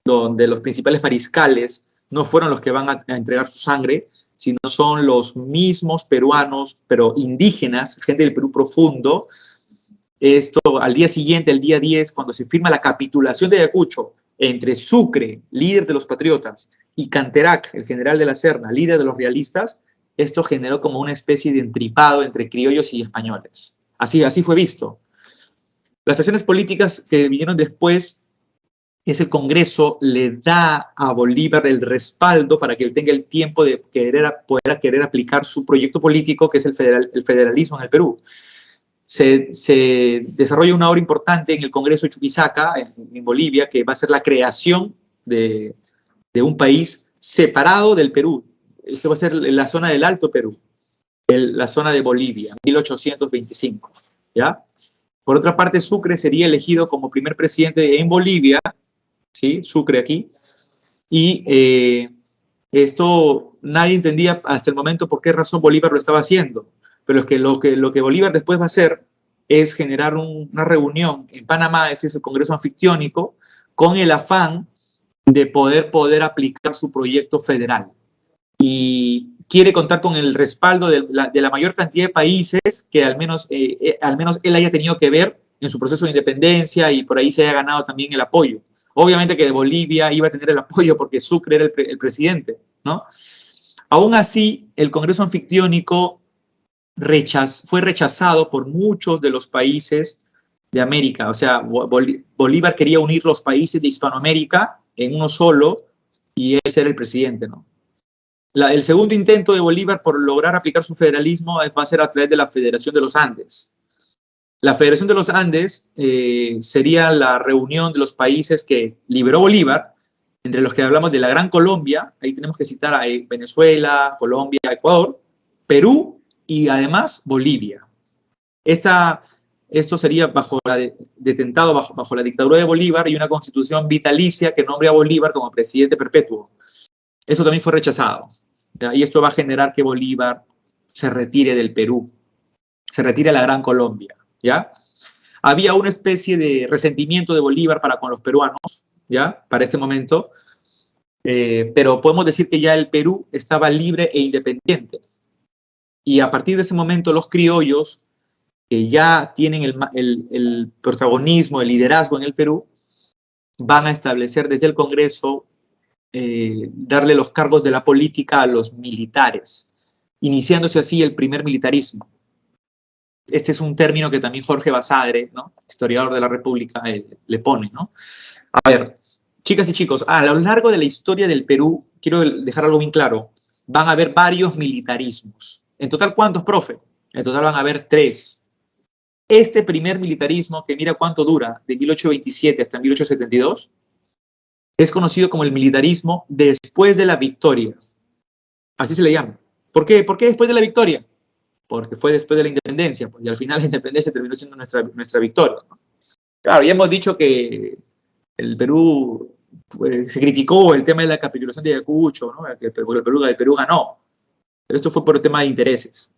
donde los principales mariscales no fueron los que van a entregar su sangre, sino son los mismos peruanos, pero indígenas, gente del Perú profundo. Esto al día siguiente, el día 10, cuando se firma la capitulación de Ayacucho entre Sucre, líder de los patriotas, y Canterac, el general de la Serna, líder de los realistas, esto generó como una especie de entripado entre criollos y españoles. Así fue visto. Las acciones políticas que vinieron después es el Congreso le da a Bolívar el respaldo para que él tenga el tiempo de poder querer aplicar su proyecto político, que es el federalismo en el Perú. Se desarrolla una obra importante en el Congreso de Chuquisaca, en Bolivia, que va a ser la creación de un país separado del Perú. Eso va a ser la zona del Alto Perú, la zona de Bolivia, 1825, ¿ya? Por otra parte, Sucre sería elegido como primer presidente en Bolivia, ¿sí? Sucre aquí, y esto nadie entendía hasta el momento por qué razón Bolívar lo estaba haciendo, pero es que lo que Bolívar después va a hacer es generar una reunión en Panamá, ese es el Congreso Anfictiónico, con el afán de poder aplicar su proyecto federal. Y quiere contar con el respaldo de la mayor cantidad de países que al menos él haya tenido que ver en su proceso de independencia y por ahí se haya ganado también el apoyo. Obviamente que de Bolivia iba a tener el apoyo porque Sucre era el presidente, ¿no? Aún así, el Congreso Anfictiónico fue rechazado por muchos de los países de América. O sea, Bolívar quería unir los países de Hispanoamérica en uno solo y ese era el presidente, ¿no? El segundo intento de Bolívar por lograr aplicar su federalismo va a ser a través de la Federación de los Andes. La Federación de los Andes sería la reunión de los países que liberó Bolívar, entre los que hablamos de la Gran Colombia, ahí tenemos que citar a Venezuela, Colombia, Ecuador, Perú y además Bolivia. Esto sería bajo la dictadura de Bolívar y una constitución vitalicia que nombra a Bolívar como presidente perpetuo. Eso también fue rechazado, ¿ya? Y esto va a generar que Bolívar se retire del Perú, se retire a la Gran Colombia, ¿ya? Había una especie de resentimiento de Bolívar para con los peruanos, ¿ya? Para este momento, pero podemos decir que ya el Perú estaba libre e independiente. Y a partir de ese momento los criollos, que ya tienen el protagonismo, el liderazgo en el Perú, van a establecer desde el Congreso darle los cargos de la política a los militares, iniciándose así el primer militarismo. Este es un término que también Jorge Basadre, ¿no?, historiador de la República, le pone, ¿no? A ver, chicas y chicos, a lo largo de la historia del Perú, quiero dejar algo bien claro, van a haber varios militarismos. ¿En total cuántos, profe? En total van a haber 3. Este primer militarismo, que mira cuánto dura, de 1827 hasta 1872, es conocido como el militarismo después de la victoria. Así se le llama. ¿Por qué? ¿Por qué después de la victoria? Porque fue después de la independencia, y al final la independencia terminó siendo nuestra victoria, ¿no? Claro, ya hemos dicho que el Perú, pues, se criticó el tema de la capitulación de Ayacucho, ¿no?, que el Perú ganó, pero esto fue por el tema de intereses,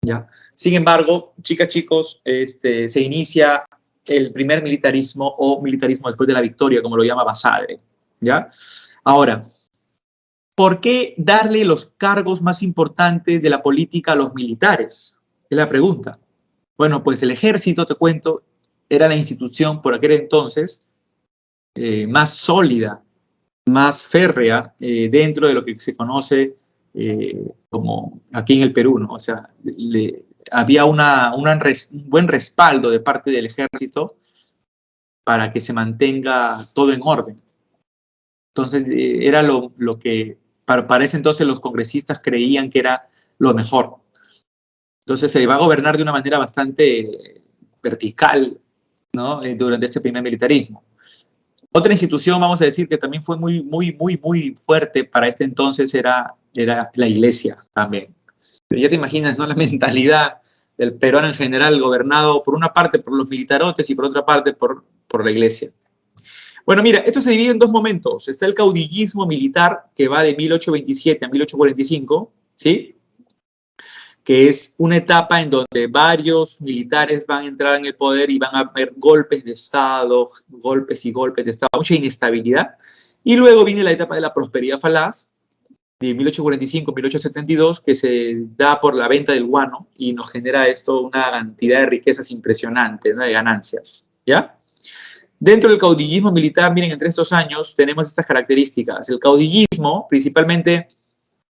¿ya? Sin embargo, chicas, chicos, se inicia el primer militarismo o militarismo después de la victoria, como lo llama Basadre, ¿ya? Ahora, ¿por qué darle los cargos más importantes de la política a los militares? Es la pregunta. Bueno, pues el ejército, te cuento, era la institución por aquel entonces más sólida, más férrea dentro de lo que se conoce como aquí en el Perú, ¿no? O sea, había un buen respaldo de parte del ejército para que se mantenga todo en orden. Entonces, era lo que para ese entonces los congresistas creían que era lo mejor. Entonces, se va a gobernar de una manera bastante vertical, ¿no?, durante este primer militarismo. Otra institución, vamos a decir, que también fue muy fuerte para este entonces era la iglesia también. Pero ya te imaginas, ¿no?, la mentalidad del peruano en general, gobernado por una parte por los militarotes y por otra parte por la iglesia. Bueno, mira, esto se divide en dos momentos. Está el caudillismo militar, que va de 1827 a 1845, ¿sí? Que es una etapa en donde varios militares van a entrar en el poder y van a haber golpes de Estado, golpes y golpes de Estado, mucha inestabilidad. Y luego viene la etapa de la prosperidad falaz, de 1845 a 1872, que se da por la venta del guano y nos genera esto una cantidad de riquezas impresionante, ¿no? De ganancias, ¿ya? Dentro del caudillismo militar, miren, entre estos años tenemos estas características. El caudillismo, principalmente,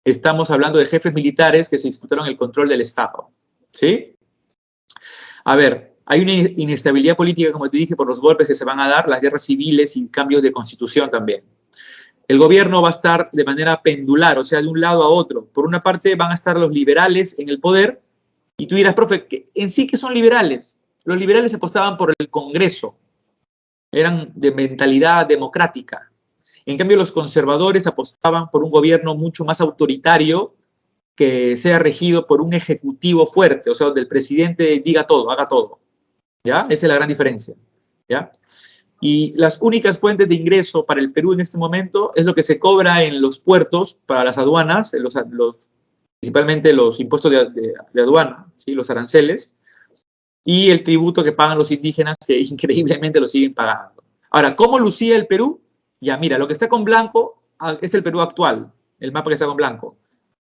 estamos hablando de jefes militares que se disputaron el control del Estado, ¿sí? A ver, hay una inestabilidad política, como te dije, por los golpes que se van a dar, las guerras civiles y cambios de constitución también. El gobierno va a estar de manera pendular, o sea, de un lado a otro. Por una parte van a estar los liberales en el poder, y tú dirás, profe, ¿en sí qué son liberales? Los liberales apostaban por el Congreso, eran de mentalidad democrática. En cambio, los conservadores apostaban por un gobierno mucho más autoritario que sea regido por un ejecutivo fuerte, o sea, donde el presidente diga todo, haga todo, ¿ya? Esa es la gran diferencia, ¿ya? Y las únicas fuentes de ingreso para el Perú en este momento es lo que se cobra en los puertos para las aduanas, principalmente los impuestos de aduana, ¿sí? Los aranceles, y el tributo que pagan los indígenas, que increíblemente lo siguen pagando. Ahora, ¿cómo lucía el Perú? Ya, mira, lo que está con blanco es el Perú actual, el mapa que está con blanco.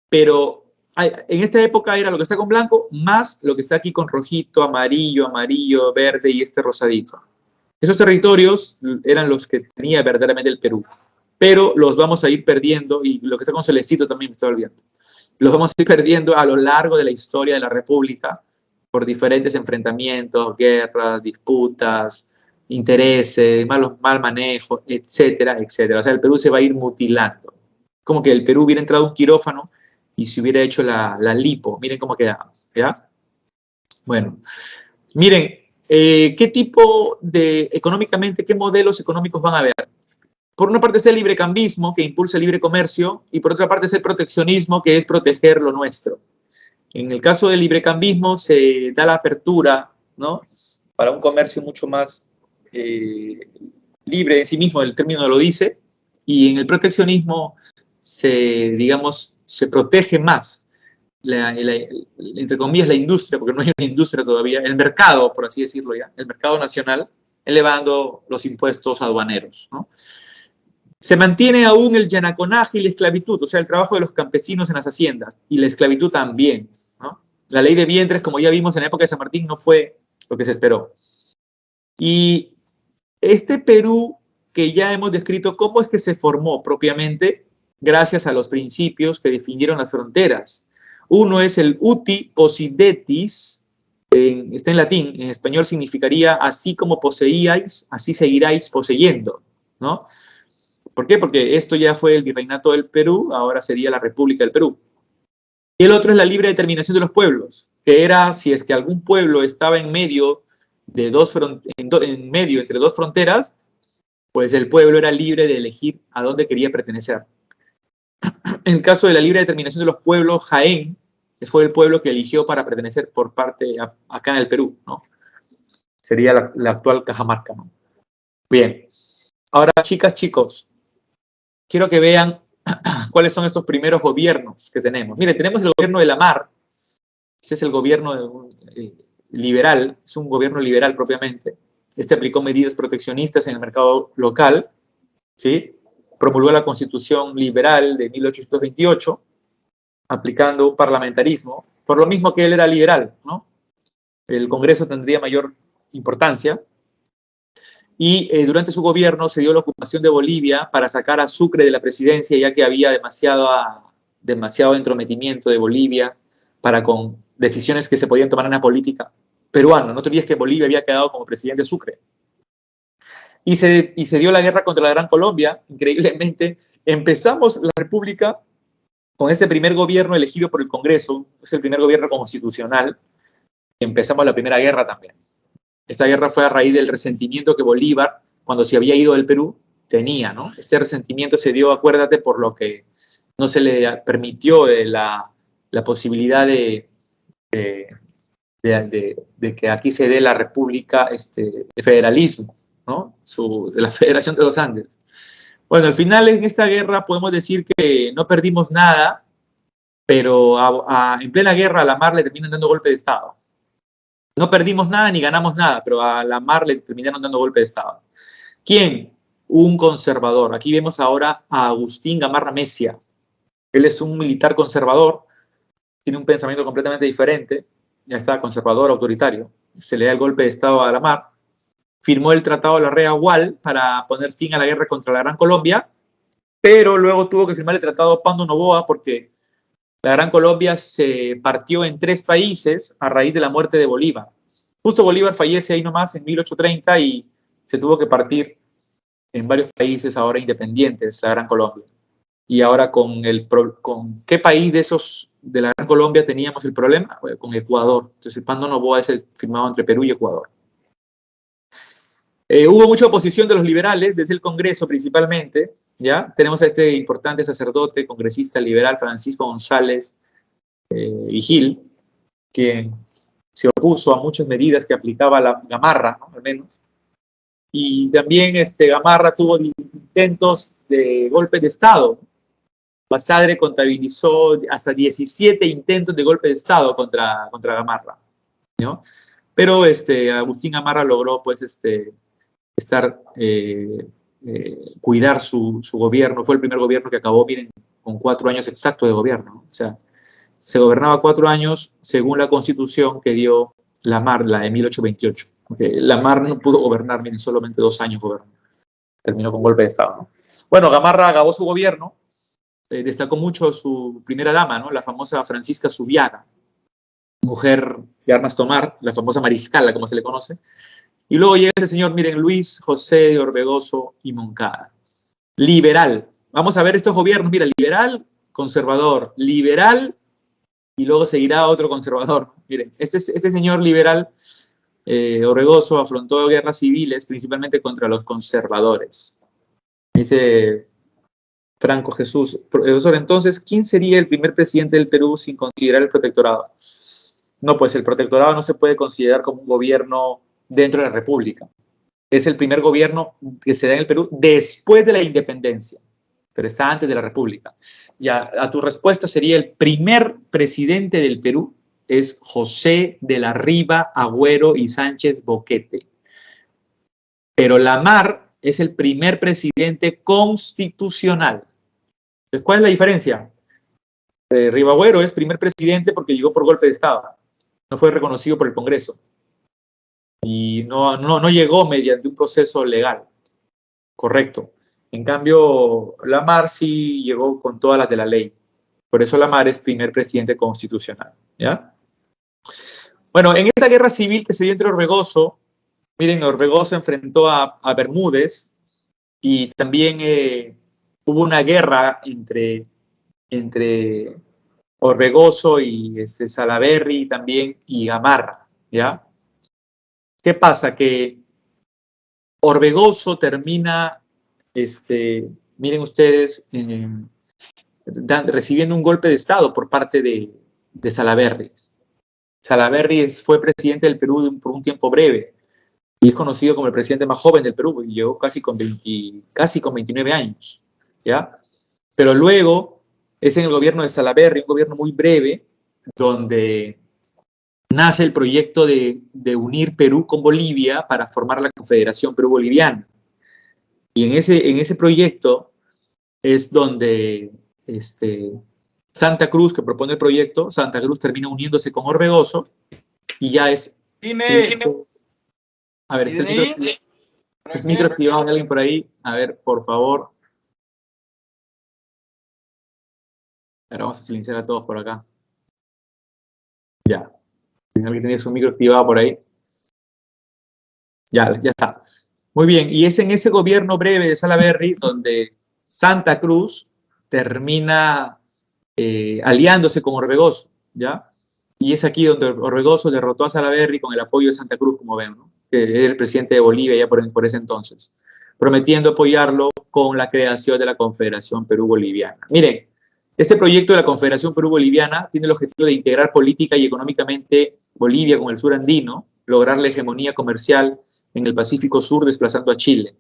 Pero en esta época era lo que está con blanco más lo que está aquí con rojito, amarillo, verde y este rosadito. Esos territorios eran los que tenía verdaderamente el Perú. Pero los vamos a ir perdiendo, y lo que está con celestito también me estoy olvidando. Los vamos a ir perdiendo a lo largo de la historia de la República por diferentes enfrentamientos, guerras, disputas, intereses, mal manejo, etcétera, etcétera. O sea, el Perú se va a ir mutilando. Como que el Perú hubiera entrado a un quirófano y se hubiera hecho la lipo. Miren cómo queda, ¿ya? Bueno, miren, ¿qué tipo de, económicamente, qué modelos económicos van a haber? Por una parte está el librecambismo, que impulsa el libre comercio, y por otra parte está el proteccionismo, que es proteger lo nuestro. En el caso del librecambismo se da la apertura, ¿no?, para un comercio mucho más libre en sí mismo, el término lo dice, y en el proteccionismo digamos, se protege más, entre comillas, la industria, porque no hay una industria todavía, el mercado, por así decirlo ya, el mercado nacional, elevando los impuestos aduaneros, ¿no? Se mantiene aún el yanaconaje y la esclavitud, o sea, el trabajo de los campesinos en las haciendas, y la esclavitud también, ¿no? La ley de vientres, como ya vimos en la época de San Martín, no fue lo que se esperó. Y este Perú que ya hemos descrito, ¿cómo es que se formó propiamente? Gracias a los principios que definieron las fronteras. Uno es el uti possidetis, está en latín, en español significaría así como poseíais, así seguiráis poseyendo, ¿no? ¿Por qué? Porque esto ya fue el virreinato del Perú, ahora sería la República del Perú. Y el otro es la libre determinación de los pueblos, que era si es que algún pueblo estaba en medio de entre dos fronteras, pues el pueblo era libre de elegir a dónde quería pertenecer. En el caso de la libre determinación de los pueblos, Jaén fue el pueblo que eligió para pertenecer por parte acá en el Perú, ¿no? Sería la actual Cajamarca, ¿no? Bien. Ahora, chicas, chicos, quiero que vean cuáles son estos primeros gobiernos que tenemos. Mire, tenemos el gobierno de la mar. Este es el gobierno liberal, es un gobierno liberal propiamente. Este aplicó medidas proteccionistas en el mercado local, ¿sí? Promulgó la Constitución Liberal de 1828, aplicando un parlamentarismo, por lo mismo que él era liberal, ¿no? El Congreso tendría mayor importancia. Y durante su gobierno se dio la ocupación de Bolivia para sacar a Sucre de la presidencia, ya que había demasiado entrometimiento de Bolivia con decisiones que se podían tomar en la política peruana. No te olvides que Bolivia había quedado como presidente Sucre. Y se dio la guerra contra la Gran Colombia, increíblemente. Empezamos la República con ese primer gobierno elegido por el Congreso, es el primer gobierno constitucional, y empezamos la Primera Guerra también. Esta guerra fue a raíz del resentimiento que Bolívar, cuando se había ido del Perú, tenía, ¿no? Este resentimiento se dio, acuérdate, por lo que no se le permitió la posibilidad de que aquí se dé la república de federalismo, ¿no? De la Federación de los Andes. Bueno, al final en esta guerra podemos decir que no perdimos nada, pero en plena guerra a la mar le terminan dando golpe de Estado. No perdimos nada ni ganamos nada, pero a la mar le terminaron dando golpe de Estado. ¿Quién? Un conservador. Aquí vemos ahora a Agustín Gamarra Messia. Él es un militar conservador, tiene un pensamiento completamente diferente, ya está, conservador, autoritario. Se le da el golpe de Estado a la mar. Firmó el Tratado de la Rea-Gual para poner fin a la guerra contra la Gran Colombia, pero luego tuvo que firmar el Tratado Pando Noboa porque la Gran Colombia se partió en 3 países a raíz de la muerte de Bolívar. Justo Bolívar fallece ahí nomás en 1830 y se tuvo que partir en varios países ahora independientes, la Gran Colombia. Y ahora con ¿qué país de esos de la Gran Colombia teníamos el problema? Bueno, con Ecuador. Entonces el Pando Noboa es el firmado entre Perú y Ecuador. Hubo mucha oposición de los liberales, desde el Congreso principalmente, ¿ya? Tenemos a este importante sacerdote, congresista liberal, Francisco González Vigil, que se opuso a muchas medidas que aplicaba la Gamarra, ¿no? Al menos. Y también Gamarra tuvo intentos de golpe de Estado. Basadre contabilizó hasta 17 intentos de golpe de Estado contra Gamarra, ¿no? Pero Agustín Gamarra logró, pues, cuidar su gobierno. Fue el primer gobierno que acabó, miren, con 4 años exactos de gobierno. O sea, se gobernaba 4 años según la constitución que dio la mar, la de 1828. Okay. La mar no pudo gobernar, miren, solamente 2 años gobernó. Terminó con golpe de Estado, ¿no? Bueno, Gamarra acabó su gobierno, destacó mucho su primera dama, ¿no? La famosa Francisca Zubiaga, mujer de armas tomar, la famosa mariscala, como se le conoce. Y luego llega este señor, miren, Luis José de Orbegoso y Moncada. Liberal. Vamos a ver estos gobiernos, mira, liberal, conservador, liberal, y luego seguirá otro conservador. Miren, este señor liberal, Orbegoso, afrontó guerras civiles, principalmente contra los conservadores. Dice Franco Jesús, profesor, entonces, ¿quién sería el primer presidente del Perú sin considerar el protectorado? No, pues el protectorado no se puede considerar como un gobierno dentro de la República. Es el primer gobierno que se da en el Perú después de la independencia, pero está antes de la República. Ya, a tu respuesta sería el primer presidente del Perú es José de la Riva, Agüero y Sánchez Boquete. Pero Lamar es el primer presidente constitucional. Entonces, ¿cuál es la diferencia? Rivagüero es primer presidente porque llegó por golpe de Estado. No fue reconocido por el Congreso. Y no llegó mediante un proceso legal. Correcto. En cambio, Lamar sí llegó con todas las de la ley. Por eso Lamar es primer presidente constitucional. ¿Ya? Bueno, en esta guerra civil que se dio entre Orbegoso, miren, Orbegoso enfrentó a Bermúdez y también hubo una guerra entre Orbegoso y Salaverry también y Gamarra, ¿ya? ¿Qué pasa? Que Orbegoso termina, miren ustedes, recibiendo un golpe de Estado por parte de Salaverry. Salaverry fue presidente del Perú por un tiempo breve y es conocido como el presidente más joven del Perú, y llegó casi con 29 años, ¿ya? Pero luego es en el gobierno de Salaverry, un gobierno muy breve, donde nace el proyecto de unir Perú con Bolivia para formar la Confederación Perú-Boliviana. Y en ese proyecto es donde Santa Cruz, que propone el proyecto, Santa Cruz termina uniéndose con Orbegoso y ya es... A ver, este micro activado de alguien por ahí. A ver, por favor. Ahora vamos a silenciar a todos por acá. Ya. Alguien tenía su micro activado por ahí. Ya está. Muy bien. Y es en ese gobierno breve de Salaverry donde Santa Cruz termina aliándose con Orbegoso, ¿ya? Y es aquí donde Orbegoso derrotó a Salaverry con el apoyo de Santa Cruz, como ven, ¿no? Que era el presidente de Bolivia ya por ese entonces, prometiendo apoyarlo con la creación de la Confederación Perú-Boliviana. Miren, este proyecto de la Confederación Perú-Boliviana tiene el objetivo de integrar política y económicamente Bolivia con el sur andino, lograr la hegemonía comercial en el Pacífico Sur, desplazando a Chile.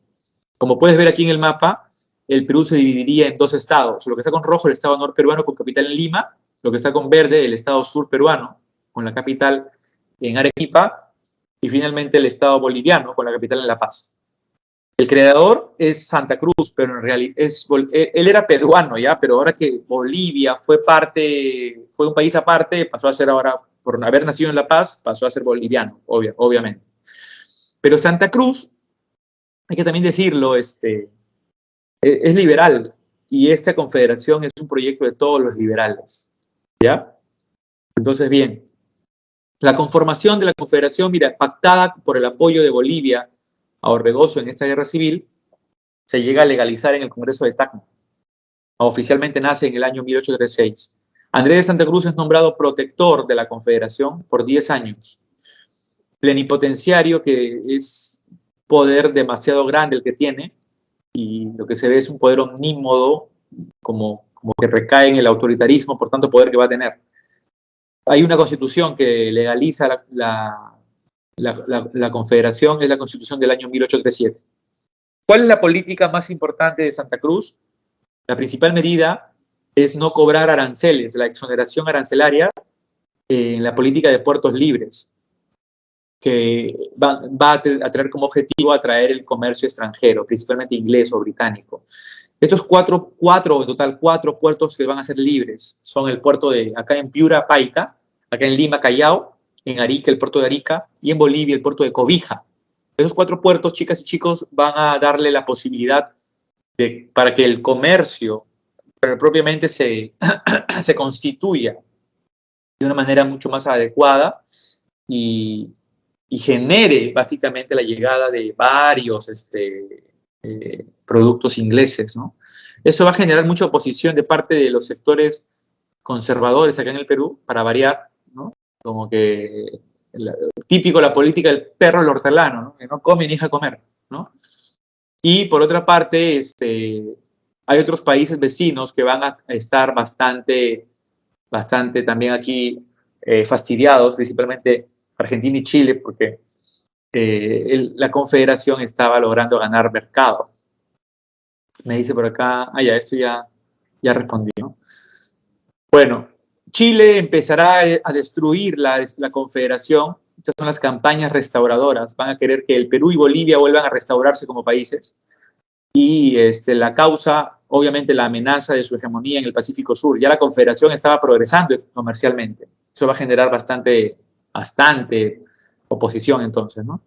Como puedes ver aquí en el mapa, el Perú se dividiría en dos estados. Lo que está con rojo, el estado norperuano con capital en Lima, lo que está con verde, el estado sur peruano, con la capital en Arequipa, y finalmente el estado boliviano, con la capital en La Paz. El creador es Santa Cruz, pero en realidad él era peruano ya, pero ahora que Bolivia fue un país aparte, pasó a ser ahora, por haber nacido en La Paz, pasó a ser boliviano, obviamente. Pero Santa Cruz, hay que también decirlo, es liberal, y esta confederación es un proyecto de todos los liberales, ¿ya? Entonces, bien, la conformación de la confederación, mira, pactada por el apoyo de Bolivia a Orbegoso en esta guerra civil, se llega a legalizar en el Congreso de Tacna. Oficialmente nace en el año 1836. Andrés de Santa Cruz es nombrado protector de la confederación por 10 años. Plenipotenciario, que es poder demasiado grande el que tiene, y lo que se ve es un poder omnímodo, como que recae en el autoritarismo, por tanto poder que va a tener. Hay una constitución que legaliza la confederación, es la constitución del año 1837. ¿Cuál es la política más importante de Santa Cruz? La principal medida es no cobrar aranceles, la exoneración arancelaria en la política de puertos libres, que va a traer como objetivo atraer el comercio extranjero, principalmente inglés o británico. Estos cuatro puertos que van a ser libres son el puerto de, acá en Piura, Paita, acá en Lima, Callao, en Arica, el puerto de Arica, y en Bolivia, el puerto de Cobija. Esos 4 puertos, chicas y chicos, van a darle la posibilidad para que el comercio propiamente se constituya de una manera mucho más adecuada y genere básicamente la llegada de varios productos ingleses, ¿no? Eso va a generar mucha oposición de parte de los sectores conservadores acá en el Perú, para variar, ¿no? Como que típico la política del perro el hortelano, ¿no? Que no come ni deja comer, ¿no? Y por otra parte, hay otros países vecinos que van a estar bastante también aquí fastidiados, principalmente Argentina y Chile, porque la confederación estaba logrando ganar mercado. Me dice por acá, ya, esto ya respondí, ¿no? Bueno, Chile empezará a destruir la confederación. Estas son las campañas restauradoras. Van a querer que el Perú y Bolivia vuelvan a restaurarse como países. Y la causa, obviamente, la amenaza de su hegemonía en el Pacífico Sur. Ya la confederación estaba progresando comercialmente. Eso va a generar bastante oposición entonces, ¿no?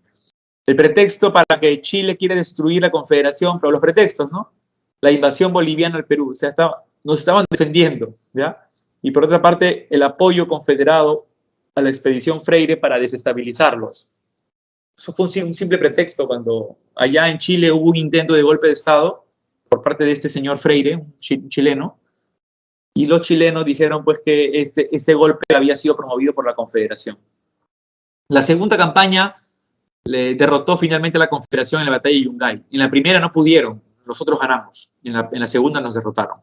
El pretexto para que Chile quiere destruir la confederación, pero los pretextos, ¿no? La invasión boliviana al Perú. O sea, nos estaban defendiendo, ¿ya? Y por otra parte, el apoyo confederado a la expedición Freire para desestabilizarlos. Eso fue un simple pretexto cuando allá en Chile hubo un intento de golpe de Estado por parte de este señor Freire, un chileno, y los chilenos dijeron pues que este golpe había sido promovido por la Confederación. La segunda campaña le derrotó finalmente a la Confederación en la batalla de Yungay. En la primera no pudieron, nosotros ganamos, en la segunda nos derrotaron.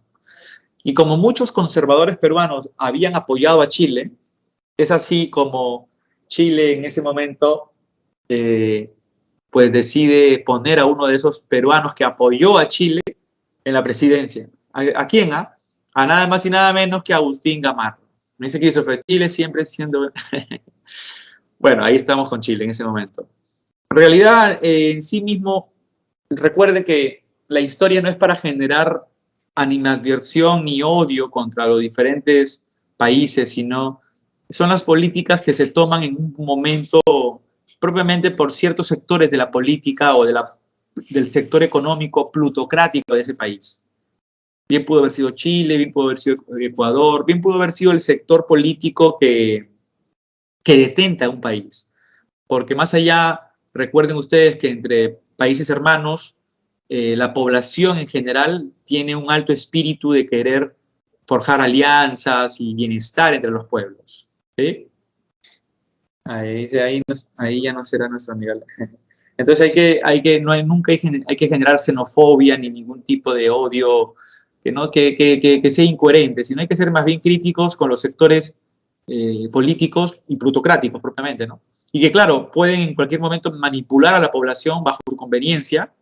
Y como muchos conservadores peruanos habían apoyado a Chile, es así como Chile en ese momento pues decide poner a uno de esos peruanos que apoyó a Chile en la presidencia. ¿A quién? A nada más y nada menos que a Agustín Gamarra. Me dice Christopher, Chile siempre siendo... Bueno, ahí estamos con Chile en ese momento. En realidad, en sí mismo, recuerde que la historia no es para generar animadversión ni odio contra los diferentes países, sino son las políticas que se toman en un momento propiamente por ciertos sectores de la política o del sector económico plutocrático de ese país. Bien pudo haber sido Chile, bien pudo haber sido Ecuador, bien pudo haber sido el sector político que detenta un país. Porque más allá, recuerden ustedes que entre países hermanos, la población en general tiene un alto espíritu de querer forjar alianzas y bienestar entre los pueblos, ¿sí? Ahí ya no será nuestra amiga. Entonces nunca hay que generar xenofobia ni ningún tipo de odio que sea incoherente, sino hay que ser más bien críticos con los sectores políticos y plutocráticos propiamente, ¿no? y que, claro, pueden en cualquier momento manipular a la población bajo su conveniencia,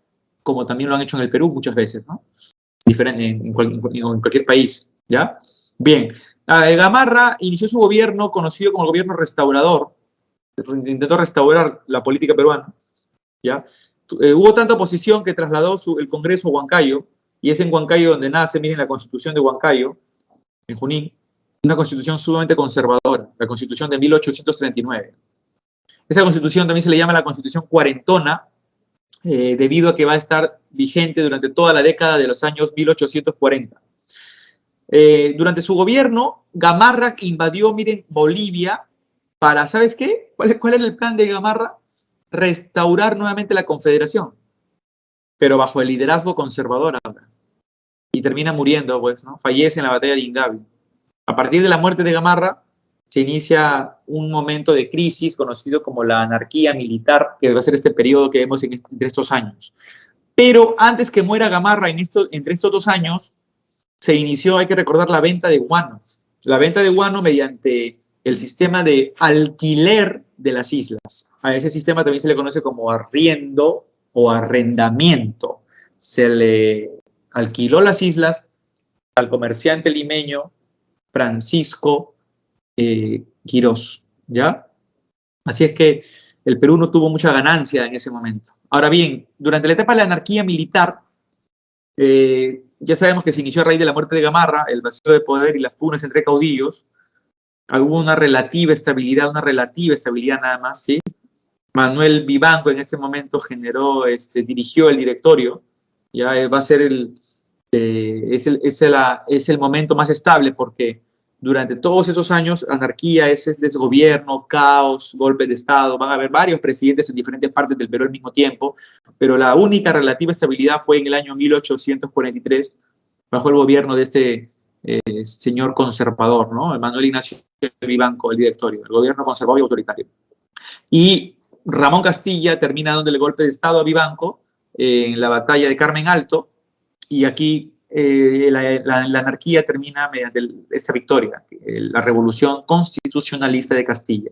como también lo han hecho en el Perú muchas veces, ¿no? En cualquier país, ¿ya? Bien, Gamarra inició su gobierno conocido como el gobierno restaurador, intentó restaurar la política peruana, ¿ya? Hubo tanta oposición que trasladó el Congreso a Huancayo, y es en Huancayo donde nace, miren, la Constitución de Huancayo, en Junín, una constitución sumamente conservadora, la Constitución de 1839. Esa constitución también se le llama la Constitución cuarentona, debido a que va a estar vigente durante toda la década de los años 1840. Durante su gobierno, Gamarra invadió, miren, Bolivia para, ¿sabes qué? ¿Cuál era el plan de Gamarra? Restaurar nuevamente la Confederación, pero bajo el liderazgo conservador ahora. Y termina muriendo, pues, ¿no? Fallece en la batalla de Ingavi. A partir de la muerte de Gamarra, se inicia un momento de crisis conocido como la anarquía militar, que va a ser este periodo que vemos entre estos años. Pero antes que muera Gamarra, entre estos 2 años, se inició, hay que recordar, la venta de guano. La venta de guano mediante el sistema de alquiler de las islas. A ese sistema también se le conoce como arriendo o arrendamiento. Se le alquiló las islas al comerciante limeño Francisco Quirós, ¿ya? Así es que el Perú no tuvo mucha ganancia en ese momento. Ahora bien, durante la etapa de la anarquía militar, ya sabemos que se inició a raíz de la muerte de Gamarra, el vacío de poder y las pugnas entre caudillos. Hubo una relativa estabilidad nada más, ¿sí? Manuel Vivanco en este momento dirigió el directorio, ya va a ser es el momento más estable, porque durante todos esos años, anarquía, es desgobierno, caos, golpe de Estado, van a haber varios presidentes en diferentes partes del Perú al mismo tiempo, pero la única relativa estabilidad fue en el año 1843, bajo el gobierno de este señor conservador, ¿no? Manuel Ignacio Vivanco, el directorio, el gobierno conservador y autoritario. Y Ramón Castilla termina dándole el golpe de Estado a Vivanco en la batalla de Carmen Alto, y aquí la anarquía termina mediante esta victoria, la revolución constitucionalista de Castilla.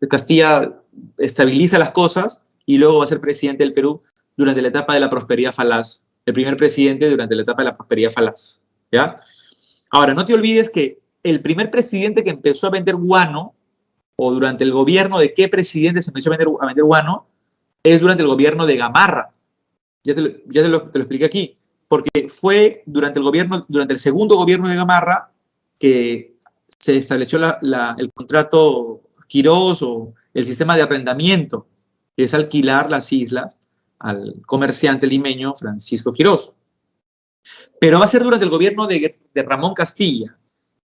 Castilla estabiliza las cosas y luego va a ser presidente del Perú durante la etapa de la prosperidad falaz, el primer presidente durante la etapa de la prosperidad falaz, ¿ya? Ahora, no te olvides que el primer presidente que empezó a vender guano, o durante el gobierno de qué presidente se empezó a vender guano, es durante el gobierno de Gamarra. Ya te lo expliqué aquí. Porque fue durante el segundo gobierno de Gamarra que se estableció el contrato Quirós o el sistema de arrendamiento, que es alquilar las islas al comerciante limeño Francisco Quirós. Pero va a ser durante el gobierno de Ramón Castilla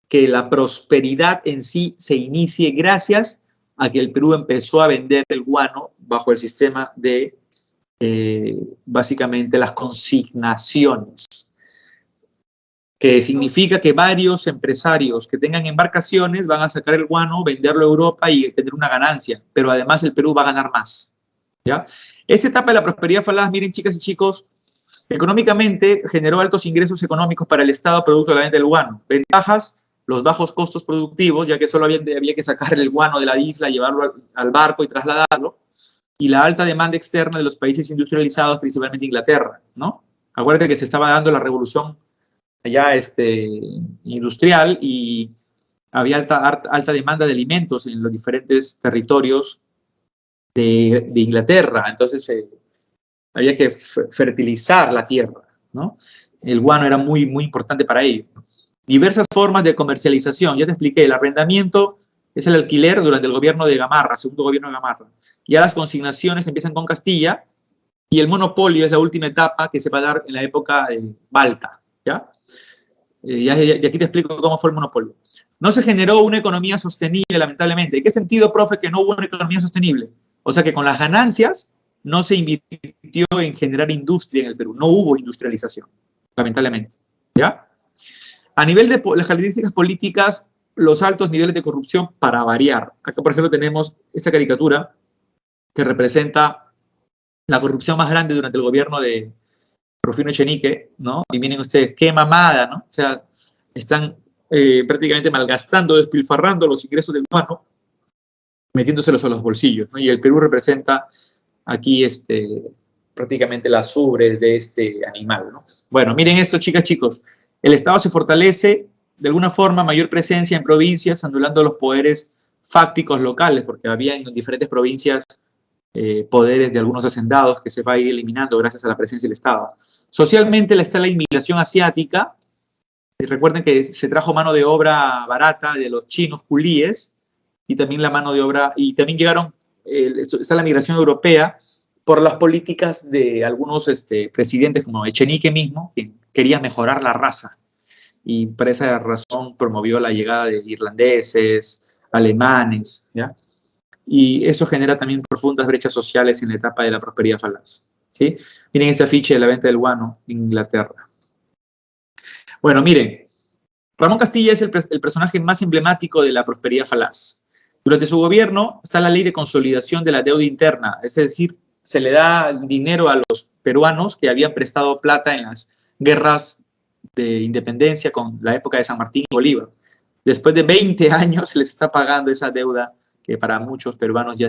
que la prosperidad en sí se inicie gracias a que el Perú empezó a vender el guano bajo el sistema de básicamente las consignaciones, que significa que varios empresarios que tengan embarcaciones van a sacar el guano, venderlo a Europa y tener una ganancia, pero además el Perú va a ganar más, ¿ya? Esta etapa de la prosperidad falaz, miren, chicas y chicos, económicamente generó altos ingresos económicos para el Estado producto de la venta del guano. Ventajas: los bajos costos productivos, ya que solo había que sacar el guano de la isla, llevarlo al barco y trasladarlo, y la alta demanda externa de los países industrializados, principalmente Inglaterra, ¿no? Acuérdate que se estaba dando la revolución allá industrial y había alta demanda de alimentos en los diferentes territorios de Inglaterra, entonces había que fertilizar la tierra, ¿no? El guano era muy, muy importante para ello. Diversas formas de comercialización, ya te expliqué, el arrendamiento es el alquiler durante el gobierno de Gamarra, segundo gobierno de Gamarra. Ya las consignaciones empiezan con Castilla y el monopolio es la última etapa que se va a dar en la época de Balta, ¿ya? Y aquí te explico cómo fue el monopolio. No se generó una economía sostenible, lamentablemente. ¿En qué sentido, profe, que no hubo una economía sostenible? O sea que con las ganancias no se invirtió en generar industria en el Perú. No hubo industrialización, lamentablemente, ¿ya? A nivel de las características políticas, los altos niveles de corrupción, para variar. Acá, por ejemplo, tenemos esta caricatura que representa la corrupción más grande durante el gobierno de Rufino Echenique, ¿no? Y miren ustedes, qué mamada, ¿no? O sea, están prácticamente malgastando, despilfarrando los ingresos del guano metiéndoselos a los bolsillos, ¿no? Y el Perú representa aquí prácticamente las ubres de este animal, ¿no? Bueno, miren esto, chicas, chicos. El Estado se fortalece, de alguna forma, mayor presencia en provincias, anulando los poderes fácticos locales, porque había en diferentes provincias poderes de algunos hacendados que se va a ir eliminando gracias a la presencia del Estado. Socialmente está la inmigración asiática. Recuerden que se trajo mano de obra barata de los chinos culíes, y también la mano de obra, y también llegaron, está la migración europea por las políticas de algunos presidentes como Echenique mismo, que quería mejorar la raza, y por esa razón promovió la llegada de irlandeses, alemanes, ¿ya? Y eso genera también profundas brechas sociales en la etapa de la prosperidad falaz, ¿sí? Miren ese afiche de la venta del guano en Inglaterra. Bueno, miren, Ramón Castilla es el personaje más emblemático de la prosperidad falaz. Durante su gobierno está la ley de consolidación de la deuda interna, es decir, se le da dinero a los peruanos que habían prestado plata en las guerras de independencia con la época de San Martín y Bolívar. Después de 20 años se les está pagando esa deuda que para muchos peruanos ya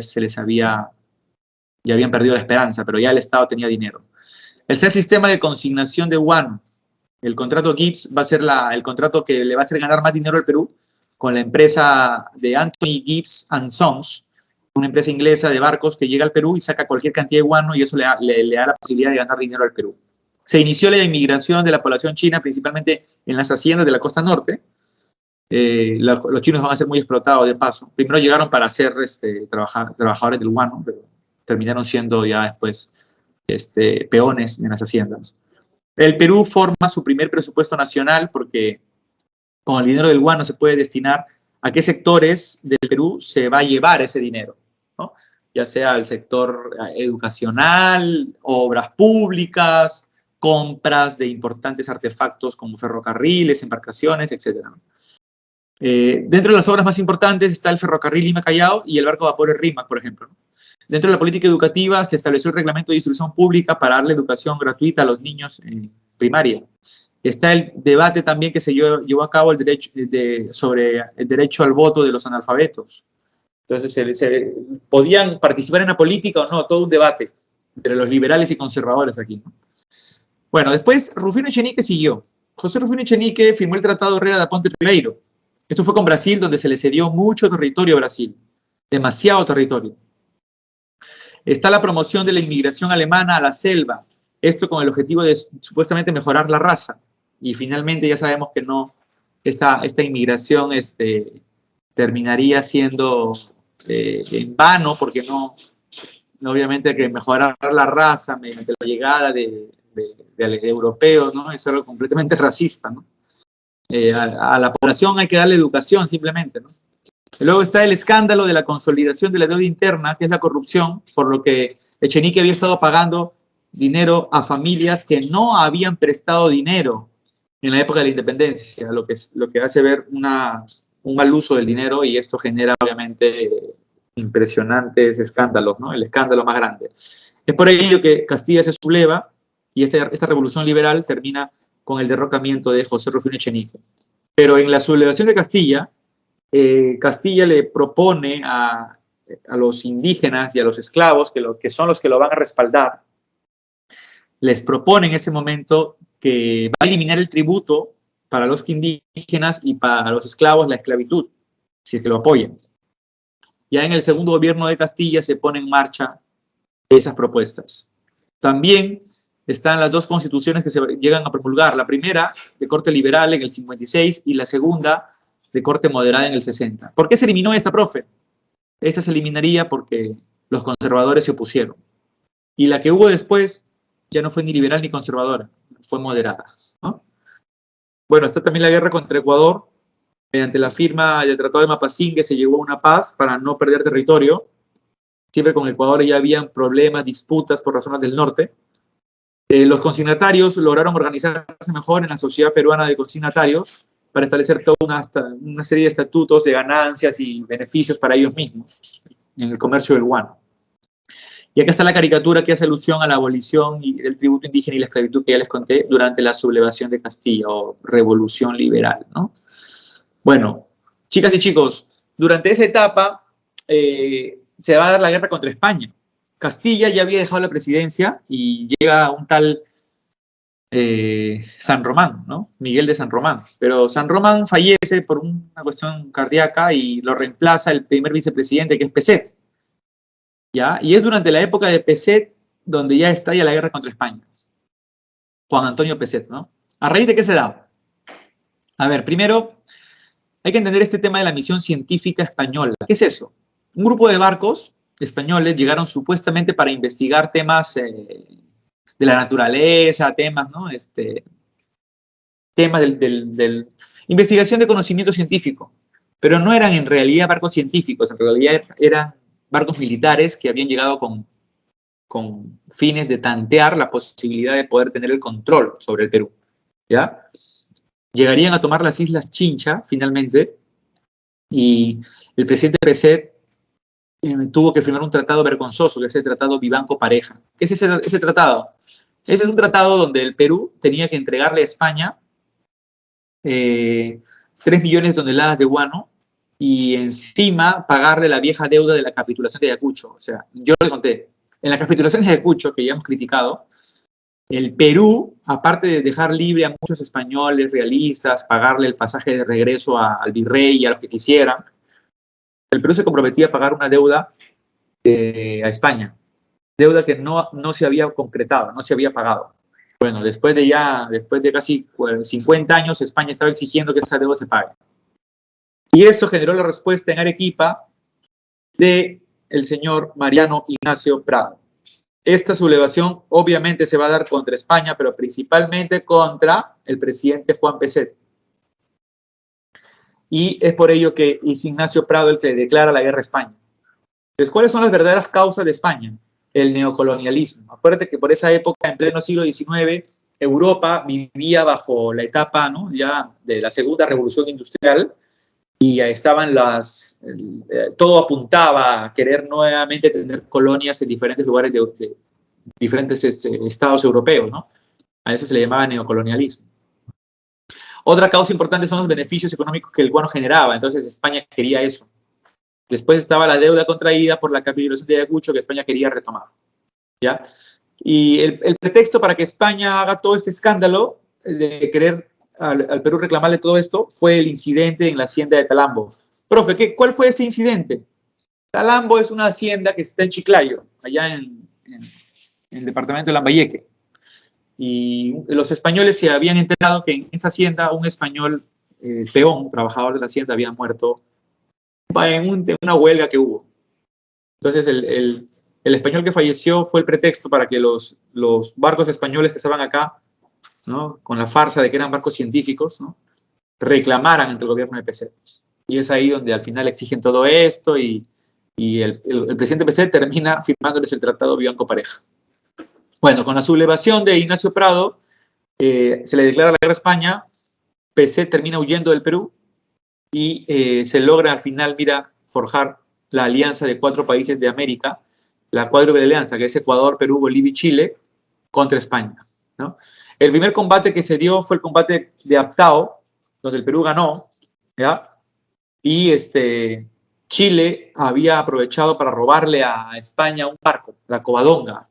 habían perdido la esperanza, pero ya el Estado tenía dinero. Está el sistema de consignación de guano. El contrato Gibbs va a ser el contrato que le va a hacer ganar más dinero al Perú, con la empresa de Anthony Gibbs and Sons, una empresa inglesa de barcos que llega al Perú y saca cualquier cantidad de guano, y eso le da la posibilidad de ganar dinero al Perú. Se inició la inmigración de la población china, principalmente en las haciendas de la costa norte. Los chinos van a ser muy explotados de paso. Primero llegaron para ser trabajadores del guano, pero terminaron siendo ya después peones en las haciendas. El Perú forma su primer presupuesto nacional porque con el dinero del guano se puede destinar a qué sectores del Perú se va a llevar ese dinero, ¿no? Ya sea el sector educacional, obras públicas, compras de importantes artefactos como ferrocarriles, embarcaciones, etc. Dentro de las obras más importantes está el ferrocarril Lima-Callao y el barco de vapores Rímac, por ejemplo, ¿no? Dentro de la política educativa se estableció el reglamento de instrucción pública para darle educación gratuita a los niños en primaria. Está el debate también que se llevó a cabo sobre el derecho al voto de los analfabetos. Entonces, ¿podían participar en la política o no? Todo un debate entre los liberales y conservadores aquí, ¿no? Bueno, después Rufino Echenique siguió. José Rufino Echenique firmó el Tratado Herrera da Ponte Primeiro. Esto fue con Brasil, donde se le cedió mucho territorio a Brasil, demasiado territorio. Está la promoción de la inmigración alemana a la selva, esto con el objetivo de supuestamente mejorar la raza. Y finalmente ya sabemos que no, esta inmigración terminaría siendo en vano, porque no obviamente que mejorar la raza mediante la llegada de europeos, ¿no? Es algo completamente racista, ¿no? A la población hay que darle educación simplemente, ¿no? Luego está el escándalo de la consolidación de la deuda interna, que es la corrupción, por lo que Echenique había estado pagando dinero a familias que no habían prestado dinero en la época de la independencia, lo que hace ver un mal uso del dinero, y esto genera obviamente impresionantes escándalos, ¿no? El escándalo más grande. Es por ello que Castilla se subleva y esta revolución liberal termina con el derrocamiento de José Rufino Echenique. Pero en la sublevación de Castilla, Castilla le propone a los indígenas y a los esclavos, que son los que lo van a respaldar, les propone en ese momento que va a eliminar el tributo para los indígenas y para los esclavos la esclavitud, si es que lo apoyan. Ya en el segundo gobierno de Castilla se ponen en marcha esas propuestas. También están las dos constituciones que se llegan a promulgar, la primera de corte liberal en el 56 y la segunda de corte moderada en el 60. ¿Por qué se eliminó esta, profe? Esta se eliminaría porque los conservadores se opusieron. Y la que hubo después ya no fue ni liberal ni conservadora, fue moderada, ¿no? Bueno, está también la guerra contra Ecuador. Mediante la firma del Tratado de Mapasingue se llegó a una paz para no perder territorio. Siempre con Ecuador ya habían problemas, disputas por razones del norte. Los consignatarios lograron organizarse mejor en la Sociedad Peruana de Consignatarios para establecer toda una serie de estatutos de ganancias y beneficios para ellos mismos en el comercio del guano. Y acá está la caricatura que hace alusión a la abolición del tributo indígena y la esclavitud que ya les conté durante la sublevación de Castilla o revolución liberal, ¿no? Bueno, chicas y chicos, durante esa etapa se va a dar la guerra contra España. Castilla ya había dejado la presidencia y llega un tal San Román, ¿no? Miguel de San Román. Pero San Román fallece por una cuestión cardíaca y lo reemplaza el primer vicepresidente, que es Peset. ¿Ya? Y es durante la época de Peset donde ya estalla la guerra contra España. Juan Antonio Peset, ¿no? ¿A raíz de qué se da? A ver, primero hay que entender este tema de la misión científica española. ¿Qué es eso? Un grupo de barcos españoles llegaron supuestamente para investigar temas de la naturaleza, temas, ¿no? Temas del investigación de conocimiento científico. Pero no eran en realidad barcos científicos, en realidad eran barcos militares que habían llegado con fines de tantear la posibilidad de poder tener el control sobre el Perú. ¿Ya? Llegarían a tomar las Islas Chincha, finalmente, y el presidente Peset tuvo que firmar un tratado vergonzoso, que es el Tratado Vivanco-Pareja. ¿Qué es ese tratado? Ese es un tratado donde el Perú tenía que entregarle a España 3 millones de toneladas de guano y encima pagarle la vieja deuda de la capitulación de Ayacucho. O sea, yo le conté, en la capitulación de Ayacucho, que ya hemos criticado, el Perú, aparte de dejar libre a muchos españoles realistas, pagarle el pasaje de regreso al virrey y a los que quisieran, el Perú se comprometía a pagar una deuda a España, deuda que no se había concretado, no se había pagado. Bueno, después de casi 50 años, España estaba exigiendo que esa deuda se pague. Y eso generó la respuesta en Arequipa del señor Mariano Ignacio Prado. Esta sublevación obviamente se va a dar contra España, pero principalmente contra el presidente Juan Peset. Y es por ello que es Ignacio Prado el que le declara la guerra a España. Entonces, ¿cuáles son las verdaderas causas de España? El neocolonialismo. Acuérdate que por esa época, en pleno siglo XIX, Europa vivía bajo la etapa, ¿no?, ya de la segunda revolución industrial, y ya estaban todo apuntaba a querer nuevamente tener colonias en diferentes lugares de diferentes estados europeos, ¿no? A eso se le llamaba neocolonialismo. Otra causa importante son los beneficios económicos que el guano generaba. Entonces España quería eso. Después estaba la deuda contraída por la capitulación de Ayacucho que España quería retomar, ¿ya? Y el pretexto para que España haga todo este escándalo de querer al Perú reclamarle todo esto fue el incidente en la hacienda de Talambo. Profe, ¿cuál fue ese incidente? Talambo es una hacienda que está en Chiclayo, allá en el departamento de Lambayeque. Y los españoles se habían enterado que en esa hacienda un español peón, trabajador de la hacienda, había muerto en una huelga que hubo. Entonces el español que falleció fue el pretexto para que los barcos españoles que estaban acá, ¿no?, con la farsa de que eran barcos científicos, ¿no?, reclamaran ante el gobierno de Peset. Y es ahí donde al final exigen todo esto y el presidente Peset termina firmándoles el Tratado Vivanco-Pareja. Bueno, con la sublevación de Ignacio Prado, se le declara la guerra a España, Peset termina huyendo del Perú y se logra al final, forjar la alianza de 4 países de América, la cuádruple alianza, que es Ecuador, Perú, Bolivia y Chile, contra España, ¿no? El primer combate que se dio fue el combate de Aptao, donde el Perú ganó, ¿ya? Y Chile había aprovechado para robarle a España un barco, la Covadonga.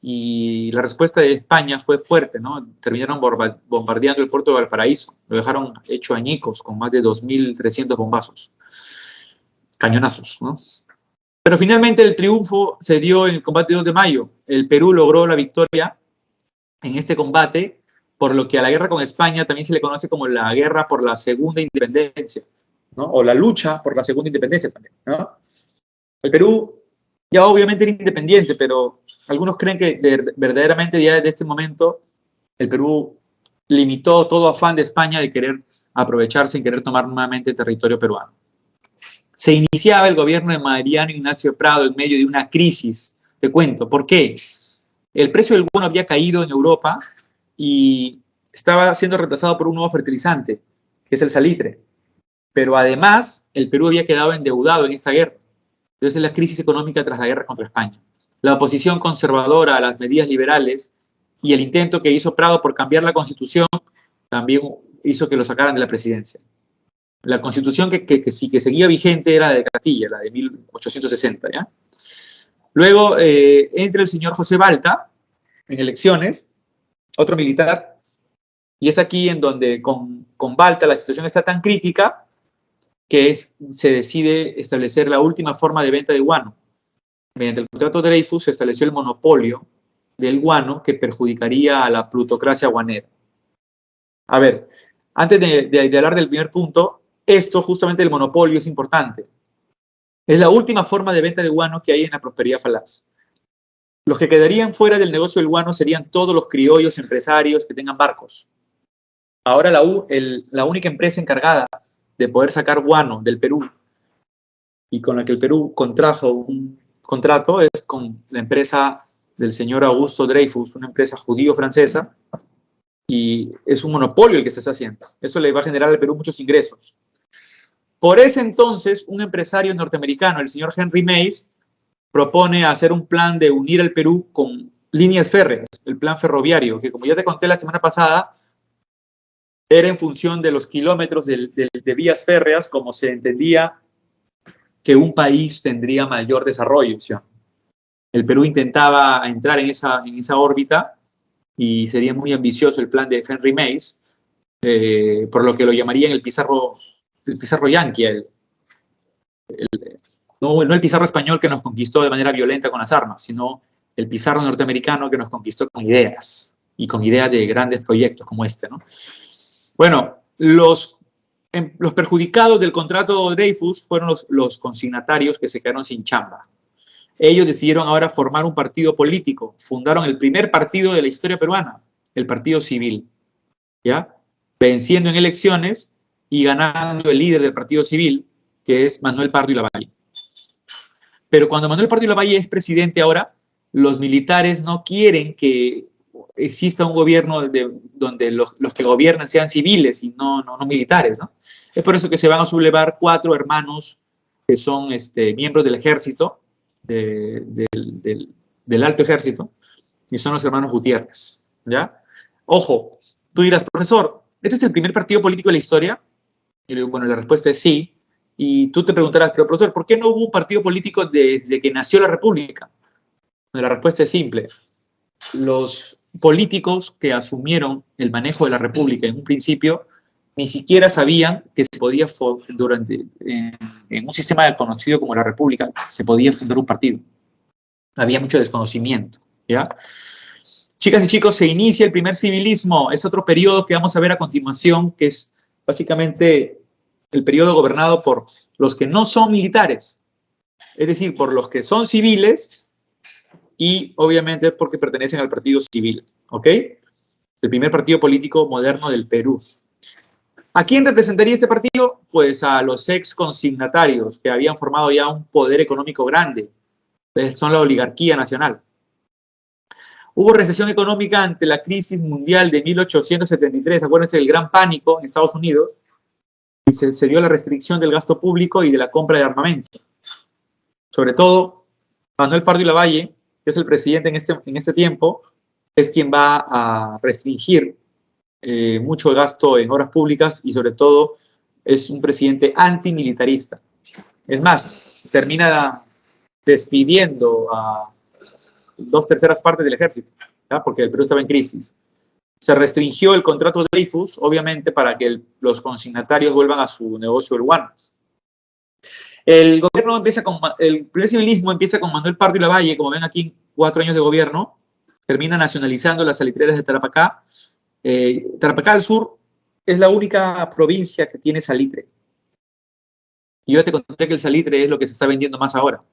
Y la respuesta de España fue fuerte, ¿no? Terminaron bombardeando el puerto de Valparaíso. Lo dejaron hecho añicos con más de 2.300 bombazos, cañonazos, ¿no? Pero finalmente el triunfo se dio en el combate 2 de mayo. El Perú logró la victoria en este combate, por lo que a la guerra con España también se le conoce como la guerra por la segunda independencia, ¿no? O la lucha por la segunda independencia también, ¿no? El Perú ya obviamente era independiente, pero algunos creen que verdaderamente ya desde este momento el Perú limitó todo afán de España de querer aprovecharse y querer tomar nuevamente territorio peruano. Se iniciaba el gobierno de Mariano Ignacio Prado en medio de una crisis. Te cuento, ¿por qué? El precio del guano había caído en Europa y estaba siendo reemplazado por un nuevo fertilizante, que es el salitre. Pero además, el Perú había quedado endeudado en esta guerra. Entonces, la crisis económica tras la guerra contra España. La oposición conservadora a las medidas liberales y el intento que hizo Prado por cambiar la Constitución también hizo que lo sacaran de la presidencia. La constitución que seguía vigente era la de Castilla, la de 1860, ¿ya? Luego entra el señor José Balta en elecciones, otro militar, y es aquí en donde con Balta la situación está tan crítica que se decide establecer la última forma de venta de guano. Mediante el contrato Dreyfus se estableció el monopolio del guano que perjudicaría a la plutocracia guanera. A ver, antes de hablar del primer punto, esto justamente del monopolio es importante. Es la última forma de venta de guano que hay en la prosperidad falaz. Los que quedarían fuera del negocio del guano serían todos los criollos empresarios que tengan barcos. Ahora la única empresa encargada de poder sacar guano del Perú y con la que el Perú contrajo un contrato es con la empresa del señor Augusto Dreyfus, una empresa judío-francesa, y es un monopolio el que se está haciendo. Eso le va a generar al Perú muchos ingresos. Por ese entonces, un empresario norteamericano, el señor Henry Mays, propone hacer un plan de unir al Perú con líneas férreas, el plan ferroviario, que como ya te conté la semana pasada, era en función de los kilómetros de vías férreas, como se entendía que un país tendría mayor desarrollo. ¿Sí? El Perú intentaba entrar en esa órbita y sería muy ambicioso el plan de Henry Mays, por lo que lo llamarían el Pizarro yanqui, no el Pizarro español que nos conquistó de manera violenta con las armas, sino el Pizarro norteamericano que nos conquistó con ideas, y con ideas de grandes proyectos como este, ¿no? Bueno, los perjudicados del contrato Dreyfus fueron los consignatarios que se quedaron sin chamba. Ellos decidieron ahora formar un partido político. Fundaron el primer partido de la historia peruana, el Partido Civil, ¿ya? Venciendo en elecciones y ganando el líder del Partido Civil, que es Manuel Pardo y Lavalle. Pero cuando Manuel Pardo y Lavalle es presidente ahora, los militares no quieren que exista un gobierno donde los que gobiernan sean civiles y no militares, ¿no? Es por eso que se van a sublevar 4 hermanos que son miembros del ejército, del alto ejército, y son los hermanos Gutiérrez, ¿ya? Ojo, tú dirás, profesor, ¿este es el primer partido político de la historia? Y bueno, la respuesta es sí. Y tú te preguntarás, pero profesor, ¿por qué no hubo un partido político desde que nació la República? Bueno, la respuesta es simple. Los políticos que asumieron el manejo de la República en un principio ni siquiera sabían que se podía, en un sistema conocido como la República, se podía fundar un partido. Había mucho desconocimiento, ¿ya? Chicas y chicos, se inicia el primer civilismo. Es otro periodo que vamos a ver a continuación, que es básicamente el periodo gobernado por los que no son militares, es decir, por los que son civiles y obviamente porque pertenecen al partido civil, ¿ok? El primer partido político moderno del Perú. ¿A quién representaría este partido? Pues a los ex consignatarios que habían formado ya un poder económico grande. Son la oligarquía nacional. Hubo recesión económica ante la crisis mundial de 1873, acuérdense del gran pánico en Estados Unidos, y se dio la restricción del gasto público y de la compra de armamento. Sobre todo, Manuel Pardo y Lavalle, que es el presidente en este tiempo, es quien va a restringir mucho gasto en obras públicas y sobre todo es un presidente antimilitarista. Es más, termina despidiendo a 2/3 partes del ejército, ¿ya? Porque el Perú estaba en crisis. Se restringió el contrato Dreyfus, obviamente, para que los consignatarios vuelvan a su negocio del guano. El gobierno el primer civilismo empieza con Manuel Pardo y Lavalle, como ven aquí, 4 años de gobierno, termina nacionalizando las salitreras de Tarapacá. Tarapacá al sur es la única provincia que tiene salitre. Y yo te conté que el salitre es lo que se está vendiendo más ahora.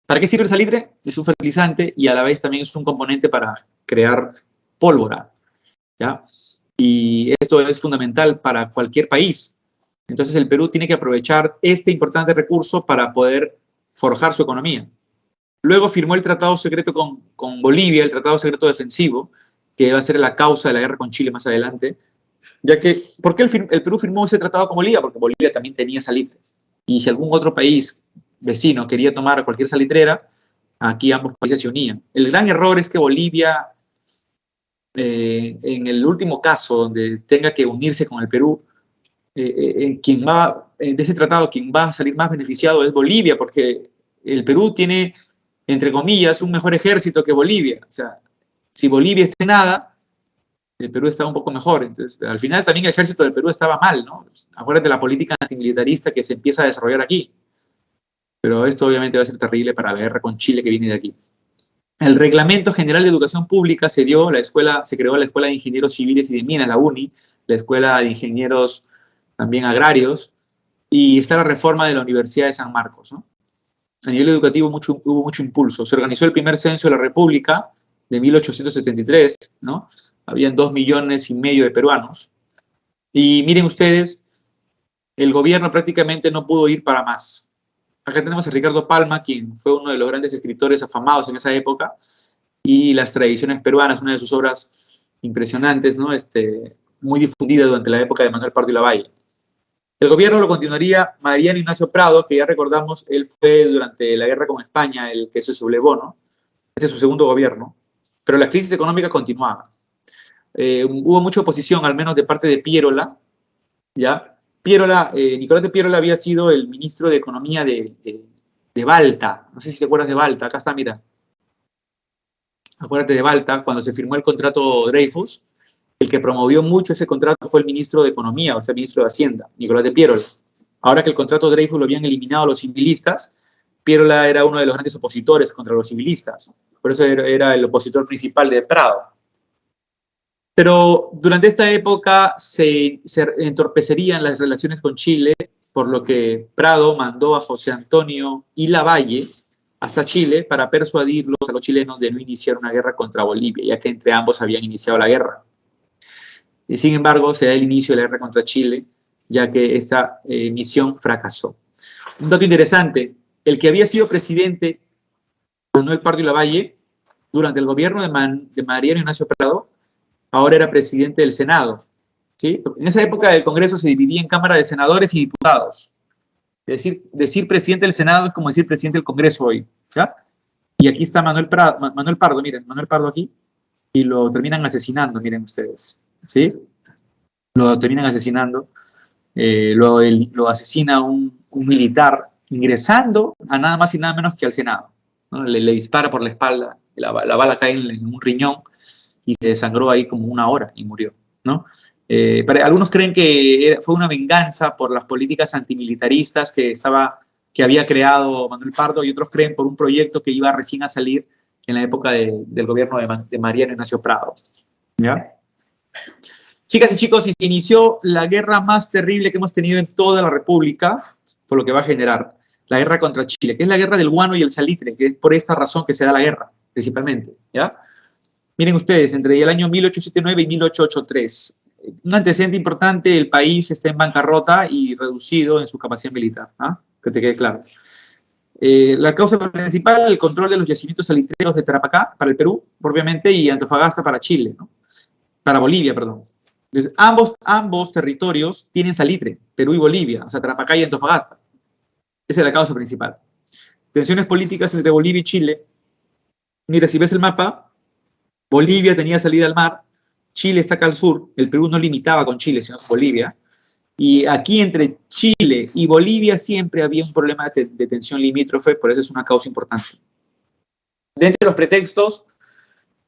¿Para qué sirve el salitre? Es un fertilizante y a la vez también es un componente para crear pólvora, ¿ya? Y esto es fundamental para cualquier país. Entonces el Perú tiene que aprovechar este importante recurso para poder forjar su economía. Luego firmó el tratado secreto con Bolivia, el tratado secreto defensivo, que va a ser la causa de la guerra con Chile más adelante. Ya que, ¿por qué el Perú firmó ese tratado con Bolivia? Porque Bolivia también tenía salitre. Y si algún otro país vecino quería tomar cualquier salitrera, aquí ambos países se unían. El gran error es que Bolivia, en el último caso donde tenga que unirse con el Perú, quien va de ese tratado, quien va a salir más beneficiado es Bolivia, porque el Perú tiene, entre comillas, un mejor ejército que Bolivia. O sea, si Bolivia está en nada, el Perú está un poco mejor. Entonces, al final también el ejército del Perú estaba mal, ¿no? Acuérdate de la política antimilitarista que se empieza a desarrollar aquí. Pero esto obviamente va a ser terrible para la guerra con Chile que viene de aquí. El Reglamento General de Educación Pública se creó la Escuela de Ingenieros Civiles y de Minas, la UNI, la Escuela de Ingenieros también Agrarios, y está la reforma de la Universidad de San Marcos, ¿no? A nivel educativo hubo mucho impulso. Se organizó el primer censo de la República de 1873, ¿no? Habían 2,5 millones de peruanos. Y miren ustedes, el gobierno prácticamente no pudo ir para más. Acá tenemos a Ricardo Palma, quien fue uno de los grandes escritores afamados en esa época, y Las tradiciones peruanas, una de sus obras impresionantes, ¿no? Muy difundida durante la época de Manuel Pardo y Lavalle. El gobierno lo continuaría Mariano Ignacio Prado, que ya recordamos, él fue durante la guerra con España el que se sublevó, ¿no? Este es su segundo gobierno, pero la crisis económica continuaba. Hubo mucha oposición, al menos de parte de Pierola, ¿ya? Nicolás de Pierola había sido el ministro de Economía de Balta. No sé si te acuerdas de Balta. Acá está, mira. Acuérdate de Balta, cuando se firmó el contrato Dreyfus, el que promovió mucho ese contrato fue el ministro de Economía, o sea, el ministro de Hacienda, Nicolás de Pierola. Ahora que el contrato Dreyfus lo habían eliminado los civilistas, Pierola era uno de los grandes opositores contra los civilistas. Por eso era el opositor principal de Prado. Pero durante esta época se entorpecerían las relaciones con Chile, por lo que Prado mandó a José Antonio y Lavalle hasta Chile para persuadirlos a los chilenos de no iniciar una guerra contra Bolivia, ya que entre ambos habían iniciado la guerra. Y sin embargo, se da el inicio de la guerra contra Chile, ya que esta misión fracasó. Un dato interesante, el que había sido presidente, Manuel Pardo y Lavalle, durante el gobierno de Mariano Ignacio Prado, ahora era presidente del Senado, ¿sí? En esa época el Congreso se dividía en Cámara de Senadores y Diputados. Es decir presidente del Senado es como decir presidente del Congreso hoy, ¿ya? Y aquí está Manuel Pardo, miren, Manuel Pardo aquí, y lo terminan asesinando, miren ustedes, ¿sí? Lo terminan asesinando, lo asesina un militar ingresando a nada más y nada menos que al Senado, ¿no? Le dispara por la espalda, la bala cae en un riñón, y se desangró ahí como 1 hora y murió, ¿no? Algunos creen que fue una venganza por las políticas antimilitaristas que había creado Manuel Pardo, y otros creen por un proyecto que iba recién a salir en la época del gobierno de Mariano Ignacio Prado, ¿ya? Chicas y chicos, y se inició la guerra más terrible que hemos tenido en toda la República, por lo que va a generar la guerra contra Chile, que es la guerra del guano y el salitre, que es por esta razón que se da la guerra, principalmente, ¿ya? Miren ustedes, entre el año 1879 y 1883, un antecedente importante, el país está en bancarrota y reducido en su capacidad militar, ¿ah? Que te quede claro. La causa principal, el control de los yacimientos salitreros de Tarapacá para el Perú, propiamente, y Antofagasta para Chile, ¿no? Para Bolivia, perdón. Entonces, ambos territorios tienen salitre, Perú y Bolivia, o sea, Tarapacá y Antofagasta. Esa es la causa principal. Tensiones políticas entre Bolivia y Chile. Mira, si ves el mapa, Bolivia tenía salida al mar, Chile está acá al sur, el Perú no limitaba con Chile, sino con Bolivia, y aquí entre Chile y Bolivia siempre había un problema de tensión limítrofe, por eso es una causa importante. Dentro de los pretextos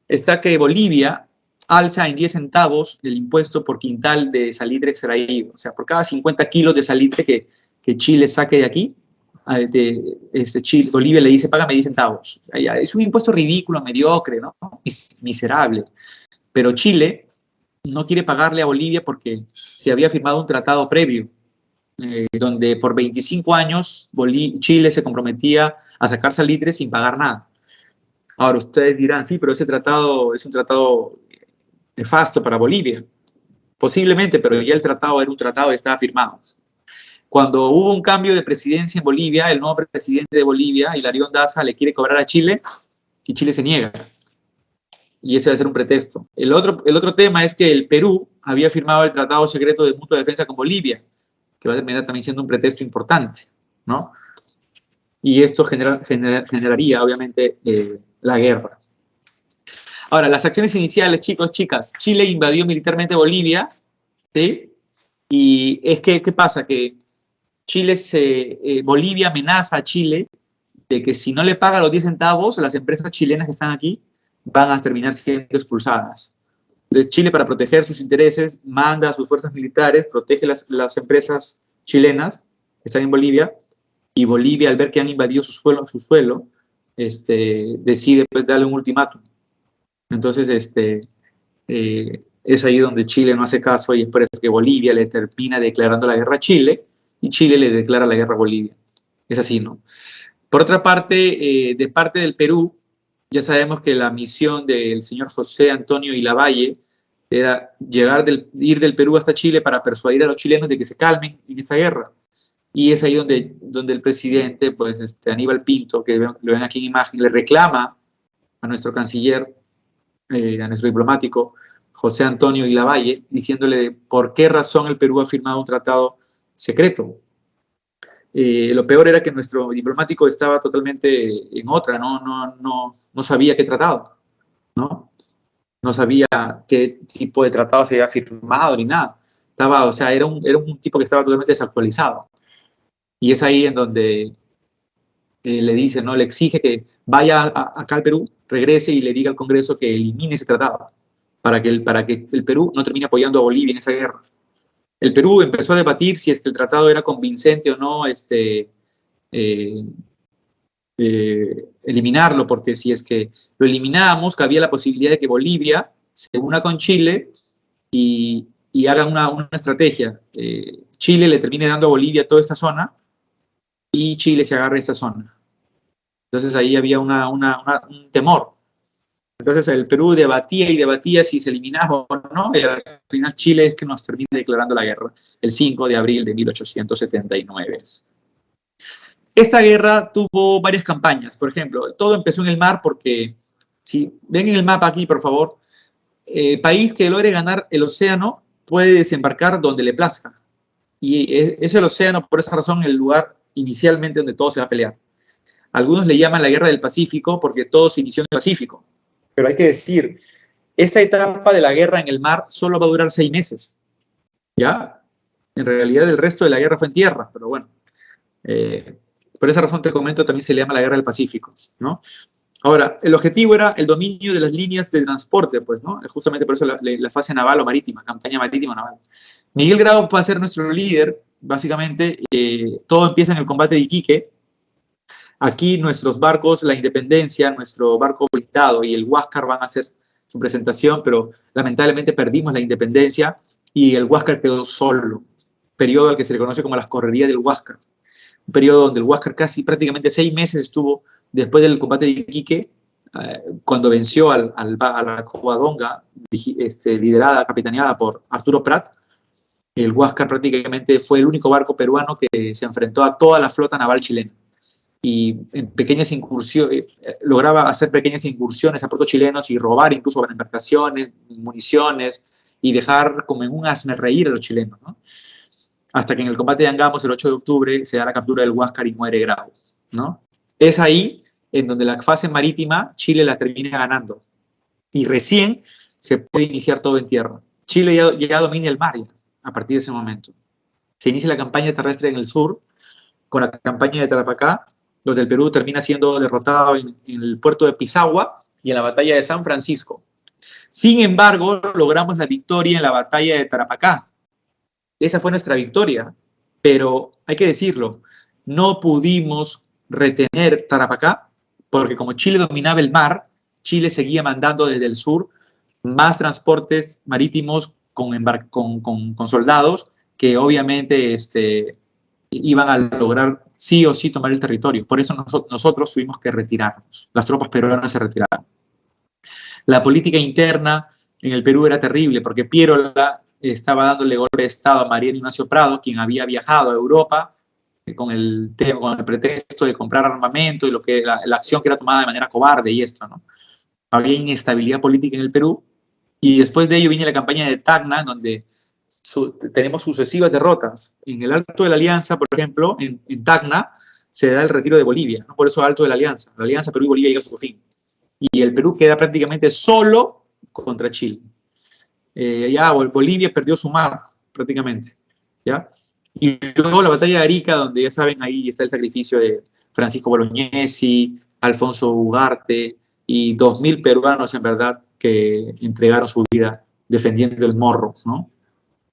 está que Bolivia alza en 10 centavos el impuesto por quintal de salitre extraído, o sea, por cada 50 kilos de salitre que Chile saque de aquí, Bolivia le dice, págame 10 centavos. Es un impuesto ridículo, mediocre, ¿no? Miserable. Pero Chile no quiere pagarle a Bolivia porque se había firmado un tratado previo, donde por 25 años Chile se comprometía a sacar salitre sin pagar nada. Ahora ustedes dirán, sí, pero ese tratado es un tratado nefasto para Bolivia. Posiblemente, pero ya el tratado era un tratado y estaba firmado. Cuando hubo un cambio de presidencia en Bolivia, el nuevo presidente de Bolivia, Hilarión Daza, le quiere cobrar a Chile y Chile se niega. Y ese va a ser un pretexto. El otro tema es que el Perú había firmado el Tratado Secreto de Mutua Defensa con Bolivia, que va a terminar también siendo un pretexto importante, ¿no? Y esto generaría, obviamente, la guerra. Ahora, las acciones iniciales, chicos, chicas. Chile invadió militarmente Bolivia, ¿sí? Y es que, ¿qué pasa? Que Bolivia amenaza a Chile de que si no le paga los 10 centavos, las empresas chilenas que están aquí van a terminar siendo expulsadas. Entonces Chile, para proteger sus intereses, manda a sus fuerzas militares, protege las empresas chilenas que están en Bolivia, y Bolivia, al ver que han invadido su suelo, decide pues darle un ultimátum. Entonces, es ahí donde Chile no hace caso, y es por eso que Bolivia le termina declarando la guerra a Chile, y Chile le declara la guerra a Bolivia. Es así, ¿no? Por otra parte, de parte del Perú, ya sabemos que la misión del señor José Antonio y Lavalle era ir del Perú hasta Chile para persuadir a los chilenos de que se calmen en esta guerra. Y es ahí donde el presidente, pues, Aníbal Pinto, que lo ven aquí en imagen, le reclama a nuestro canciller, a nuestro diplomático, José Antonio y Lavalle, diciéndole por qué razón el Perú ha firmado un tratado secreto. Lo peor era que nuestro diplomático estaba totalmente en otra, no sabía qué tratado, ¿no? No sabía qué tipo de tratado se había firmado ni nada. Era un tipo que estaba totalmente desactualizado. Y es ahí en donde le dice, ¿no? Le exige que vaya acá al Perú, regrese y le diga al Congreso que elimine ese tratado para que el Perú no termine apoyando a Bolivia en esa guerra. El Perú empezó a debatir si es que el tratado era convincente o no eliminarlo, porque si es que lo eliminábamos, cabía la posibilidad de que Bolivia se una con Chile y hagan una estrategia. Chile le termine dando a Bolivia toda esta zona y Chile se agarre esta zona. Entonces ahí había un temor. Entonces el Perú debatía y debatía si se eliminaba o no, y al final Chile es que nos termina declarando la guerra el 5 de abril de 1879. Esta guerra tuvo varias campañas. Por ejemplo, todo empezó en el mar porque, si ven en el mapa aquí, por favor, el país que logre ganar el océano puede desembarcar donde le plazca. Y es el océano, por esa razón, el lugar inicialmente donde todo se va a pelear. Algunos le llaman la Guerra del Pacífico porque todo se inició en el Pacífico. Pero hay que decir, esta etapa de la guerra en el mar solo va a durar 6 meses. ¿Ya? En realidad el resto de la guerra fue en tierra, pero bueno. Por esa razón te comento, también se le llama la Guerra del Pacífico, ¿no? Ahora, el objetivo era el dominio de las líneas de transporte, pues, ¿no? Justamente por eso la fase naval o marítima, campaña marítima o naval. Miguel Grau va a ser nuestro líder, básicamente. Todo empieza en el combate de Iquique. Aquí nuestros barcos, la Independencia, nuestro barco blindado y el Huáscar van a hacer su presentación, pero lamentablemente perdimos la Independencia y el Huáscar quedó solo. Periodo al que se le conoce como las correrías del Huáscar. Un periodo donde el Huáscar casi prácticamente 6 meses estuvo después del combate de Iquique, cuando venció a la Covadonga, liderada, capitaneada por Arturo Prat. El Huáscar prácticamente fue el único barco peruano que se enfrentó a toda la flota naval chilena. Y en pequeñas incursiones, lograba hacer pequeñas incursiones a puertos chilenos y robar incluso embarcaciones, municiones, y dejar como en un hazmerreír a los chilenos, ¿no? Hasta que en el combate de Angamos, el 8 de octubre, se da la captura del Huáscar y muere Grau, ¿no? Es ahí en donde la fase marítima Chile la termina ganando. Y recién se puede iniciar todo en tierra. Chile ya domina el mar a partir de ese momento. Se inicia la campaña terrestre en el sur, con la campaña de Tarapacá, donde el Perú termina siendo derrotado en el puerto de Pisagua y en la batalla de San Francisco. Sin embargo, logramos la victoria en la batalla de Tarapacá. Esa fue nuestra victoria, pero hay que decirlo, no pudimos retener Tarapacá porque como Chile dominaba el mar, Chile seguía mandando desde el sur más transportes marítimos con soldados que obviamente iban a lograr sí o sí tomar el territorio. Por eso nosotros tuvimos que retirarnos. Las tropas peruanas se retiraron. La política interna en el Perú era terrible porque Pierola estaba dándole golpe de Estado a Mariano Ignacio Prado, quien había viajado a Europa con el pretexto de comprar armamento y la acción que era tomada de manera cobarde y esto, ¿no? Había inestabilidad política en el Perú y después de ello viene la campaña de Tacna, donde tenemos sucesivas derrotas. En el Alto de la Alianza, por ejemplo, en Tacna, se da el retiro de Bolivia, ¿no? Por eso Alto de la Alianza. La Alianza Perú y Bolivia llega a su fin. Y el Perú queda prácticamente solo contra Chile. Ya Bolivia perdió su mar, prácticamente, ¿ya? Y luego la batalla de Arica, donde ya saben, ahí está el sacrificio de Francisco Bolognesi, Alfonso Ugarte y 2.000 peruanos, en verdad, que entregaron su vida defendiendo el Morro, ¿no?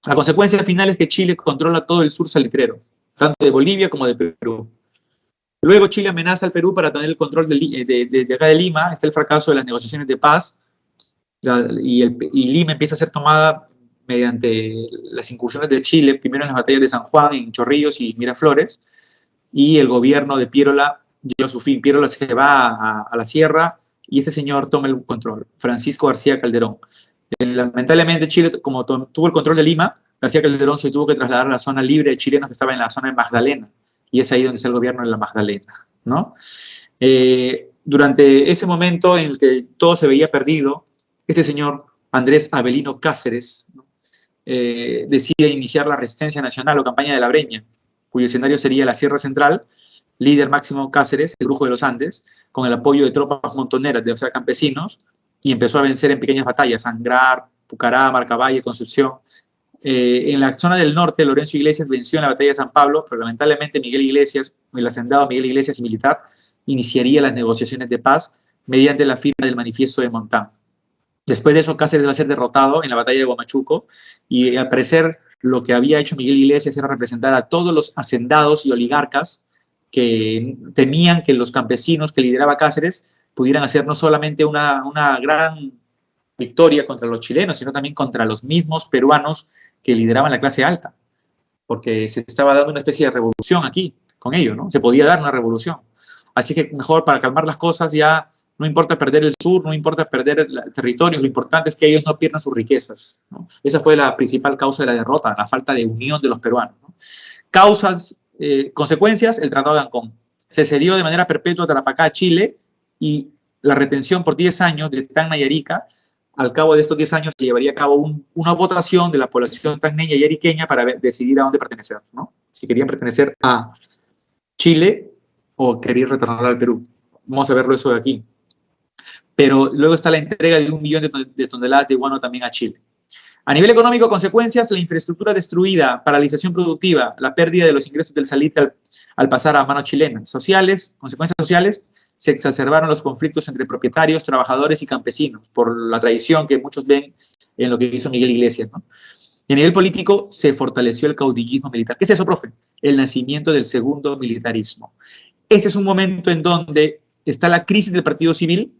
La consecuencia final es que Chile controla todo el sur salitrero, tanto de Bolivia como de Perú. Luego Chile amenaza al Perú para tener el control de acá de Lima. Está el fracaso de las negociaciones de paz y Lima empieza a ser tomada mediante las incursiones de Chile, primero en las batallas de San Juan, en Chorrillos y Miraflores, y el gobierno de Piérola llega a su fin. Piérola se va a la sierra y este señor toma el control, Francisco García Calderón. Lamentablemente Chile, como tuvo el control de Lima, García Calderón se tuvo que trasladar a la zona libre de chilenos que estaba en la zona de Magdalena, y es ahí donde está el gobierno de la Magdalena, ¿no? Durante ese momento en el que todo se veía perdido, este señor Andrés Avelino Cáceres, ¿no?, decide iniciar la resistencia nacional o campaña de la Breña, cuyo escenario sería la Sierra Central, líder Máximo Cáceres, el Brujo de los Andes, con el apoyo de tropas montoneras, o sea, campesinos, y empezó a vencer en pequeñas batallas, Sangrar, Pucará, Marcavalle, Concepción. En la zona del norte, Lorenzo Iglesias venció en la batalla de San Pablo, pero lamentablemente Miguel Iglesias, el hacendado Miguel Iglesias y militar, iniciaría las negociaciones de paz mediante la firma del manifiesto de Montán. Después de eso, Cáceres va a ser derrotado en la batalla de Huamachuco, y al parecer lo que había hecho Miguel Iglesias era representar a todos los hacendados y oligarcas que temían que los campesinos que lideraba Cáceres pudieran hacer no solamente una gran victoria contra los chilenos, sino también contra los mismos peruanos que lideraban la clase alta, porque se estaba dando una especie de revolución aquí con ello, ¿no? Se podía dar una revolución. Así que mejor, para calmar las cosas, ya no importa perder el sur, no importa perder territorios, lo importante es que ellos no pierdan sus riquezas, ¿no? Esa fue la principal causa de la derrota, la falta de unión de los peruanos, ¿no? Consecuencias, el Tratado de Ancón. Se cedió de manera perpetua Tarapacá a Chile, y la retención por 10 años de Tacna y Arica. Al cabo de estos 10 años se llevaría a cabo una votación de la población tacneña y ariqueña para decidir a dónde pertenecer, ¿no? Si querían pertenecer a Chile o querían retornar al Perú. Vamos a verlo eso de aquí. Pero luego está la entrega de 1 millón de toneladas de guano también a Chile. A nivel económico, consecuencias, la infraestructura destruida, paralización productiva, la pérdida de los ingresos del salitre al pasar a manos chilenas. Consecuencias sociales, se exacerbaron los conflictos entre propietarios, trabajadores y campesinos, por la tradición que muchos ven en lo que hizo Miguel Iglesias, ¿no? Y a nivel político, se fortaleció el caudillismo militar. ¿Qué es eso, profe? El nacimiento del segundo militarismo. Este es un momento en donde está la crisis del partido civil,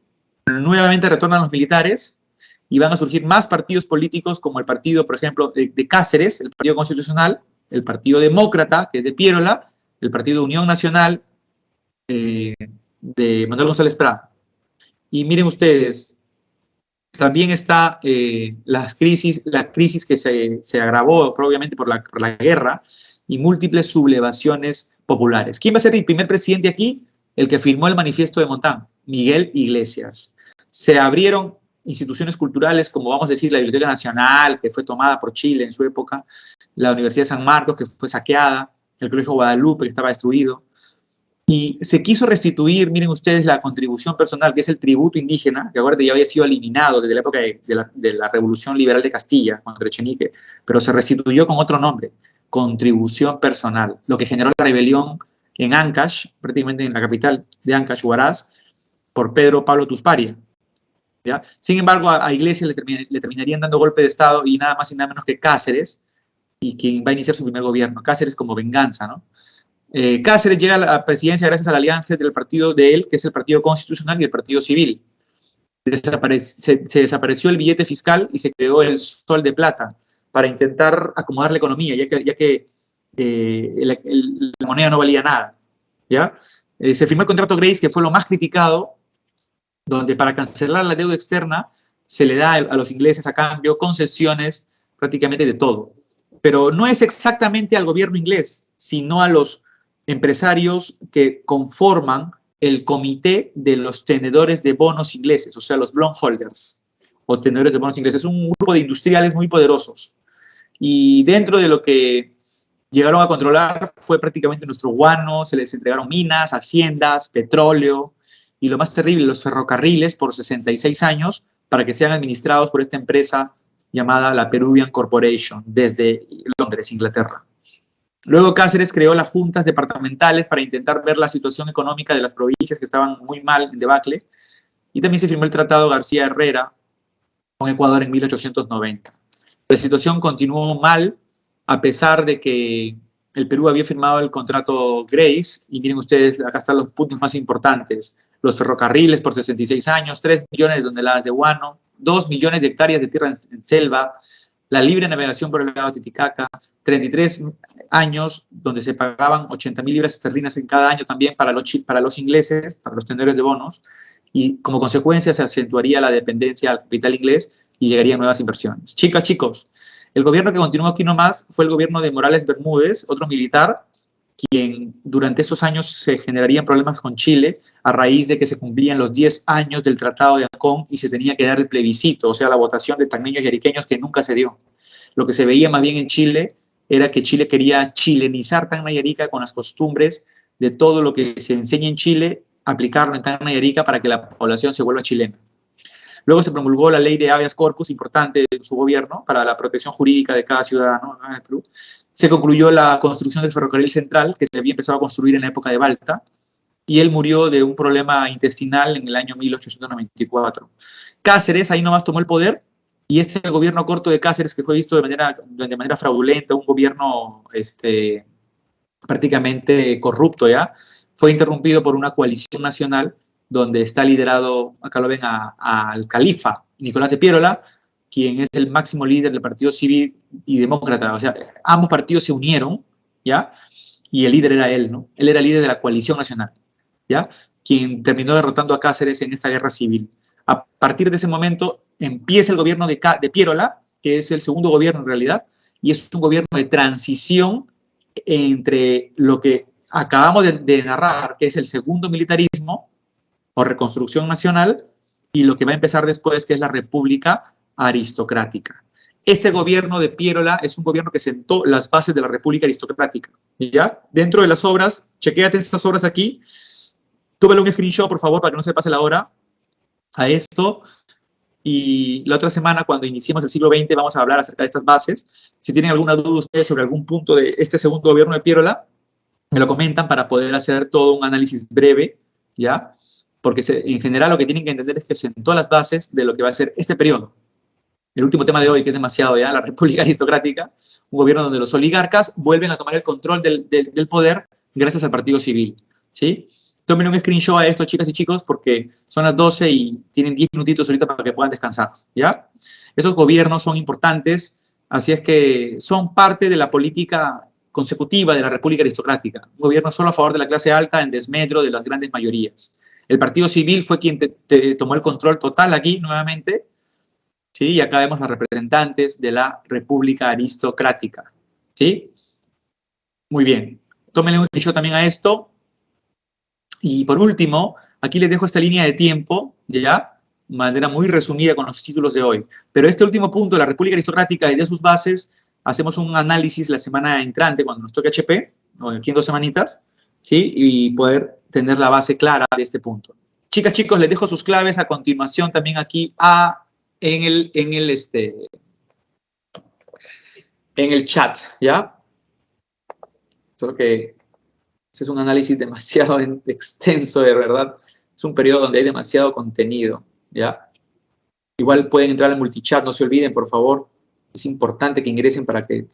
nuevamente retornan los militares y van a surgir más partidos políticos, como el partido, por ejemplo, de Cáceres, el Partido Constitucional, el Partido Demócrata, que es de Piérola, el Partido Unión Nacional, de Manuel González Prada. Y miren ustedes, también está la crisis que se agravó obviamente por la guerra y múltiples sublevaciones populares. ¿Quién va a ser el primer presidente aquí? El que firmó el manifiesto de Montán, Miguel Iglesias. Se abrieron instituciones culturales, como vamos a decir, la Biblioteca Nacional, que fue tomada por Chile en su época, la Universidad de San Marcos, que fue saqueada, el Colegio Guadalupe, que estaba destruido. Y se quiso restituir, miren ustedes, la contribución personal, que es el tributo indígena, que ahora ya había sido eliminado desde la época de la Revolución Liberal de Castilla, contra Echenique, pero se restituyó con otro nombre, contribución personal, lo que generó la rebelión en Ancash, prácticamente en la capital de Ancash, Huaraz, por Pedro Pablo Tusparia, ¿ya? Sin embargo, a Iglesias le terminarían dando golpe de Estado, y nada más y nada menos que Cáceres, y quien va a iniciar su primer gobierno. Cáceres como venganza, ¿no? Cáceres llega a la presidencia gracias a la alianza del partido de él, que es el Partido Constitucional y el Partido Civil. Se desapareció el billete fiscal y se creó el sol de plata para intentar acomodar la economía, ya que la moneda no valía nada, ¿ya? Se firmó el contrato Grace, que fue lo más criticado, donde para cancelar la deuda externa se le da a los ingleses a cambio concesiones prácticamente de todo. Pero no es exactamente al gobierno inglés, sino a los empresarios que conforman el comité de los tenedores de bonos ingleses, o sea, los bondholders, o tenedores de bonos ingleses. Es un grupo de industriales muy poderosos. Y dentro de lo que llegaron a controlar fue prácticamente nuestro guano, se les entregaron minas, haciendas, petróleo, y lo más terrible, los ferrocarriles por 66 años, para que sean administrados por esta empresa llamada la Peruvian Corporation, desde Londres, Inglaterra. Luego Cáceres creó las juntas departamentales para intentar ver la situación económica de las provincias que estaban muy mal, en debacle. Y también se firmó el Tratado García Herrera con Ecuador en 1890. La situación continuó mal, a pesar de que el Perú había firmado el contrato Grace, y miren ustedes, acá están los puntos más importantes: los ferrocarriles por 66 años, 3 millones de toneladas de guano, 2 millones de hectáreas de tierra en selva, la libre navegación por el lago Titicaca, 33 años donde se pagaban 80.000 libras esterlinas en cada año también para los ingleses, para los tenedores de bonos, y como consecuencia se acentuaría la dependencia al capital inglés y llegarían nuevas inversiones. Chicas, chicos, el gobierno que continuó aquí nomás fue el gobierno de Morales Bermúdez, otro militar, quien durante esos años se generarían problemas con Chile a raíz de que se cumplían los 10 años del Tratado de Ancón y se tenía que dar el plebiscito, o sea, la votación de tacneños y ariqueños, que nunca se dio. Lo que se veía más bien en Chile era que Chile quería chilenizar Tacna y Arica con las costumbres de todo lo que se enseña en Chile, aplicarlo en Tacna y Arica para que la población se vuelva chilena. Luego se promulgó la ley de habeas corpus, importante de su gobierno, para la protección jurídica de cada ciudadano en el Perú. Se concluyó la construcción del ferrocarril central, que se había empezado a construir en la época de Balta, y él murió de un problema intestinal en el año 1894. Cáceres ahí nomás tomó el poder, y este gobierno corto de Cáceres, que fue visto de manera fraudulenta, un gobierno prácticamente corrupto ya, fue interrumpido por una coalición nacional donde está liderado, acá lo ven, al califa Nicolás de Piérola, quien es el máximo líder del Partido Civil y Demócrata. O sea, ambos partidos se unieron, ¿ya? Y el líder era él, ¿no? Él era el líder de la coalición nacional, ¿ya? Quien terminó derrotando a Cáceres en esta guerra civil. A partir de ese momento empieza el gobierno de Piérola, que es el segundo gobierno en realidad, y es un gobierno de transición entre lo que acabamos de narrar, que es el segundo militarismo o reconstrucción nacional, y lo que va a empezar después, que es la república aristocrática. Este gobierno de Piérola es un gobierno que sentó las bases de la república aristocrática, ¿ya? Dentro de las obras, chequéate estas obras aquí, tómale un screenshot, por favor, para que no se pase la hora a esto, y la otra semana, cuando iniciemos el siglo XX, vamos a hablar acerca de estas bases. Si tienen alguna duda ustedes sobre algún punto de este segundo gobierno de Piérola, me lo comentan para poder hacer todo un análisis breve, ¿ya? Porque en general lo que tienen que entender es que sentó las bases de lo que va a ser este periodo. El último tema de hoy, que es demasiado ya, la república aristocrática, un gobierno donde los oligarcas vuelven a tomar el control del poder gracias al partido civil, ¿sí? Tomen un screenshot a esto, chicas y chicos, porque son las 12 y tienen 10 minutitos ahorita para que puedan descansar, ¿ya? Esos gobiernos son importantes, así es que son parte de la política consecutiva de la república aristocrática. Un gobierno solo a favor de la clase alta en desmedro de las grandes mayorías. El partido civil fue quien tomó el control total aquí nuevamente, ¿sí? Y acá vemos a representantes de la república aristocrática, ¿sí? Muy bien. Tómenle un screenshot también a esto. Y por último, aquí les dejo esta línea de tiempo, ¿ya? De manera muy resumida con los títulos de hoy. Pero este último punto, la república aristocrática y de sus bases, hacemos un análisis la semana entrante, cuando nos toque HP, o aquí en 2 semanitas, ¿sí? Y poder tener la base clara de este punto. Chicas, chicos, les dejo sus claves a continuación también aquí en el chat, ¿ya? Solo que este es un análisis demasiado extenso, de verdad. Es un periodo donde hay demasiado contenido, ¿ya? Igual pueden entrar al multichat, no se olviden, por favor. Es importante que ingresen para que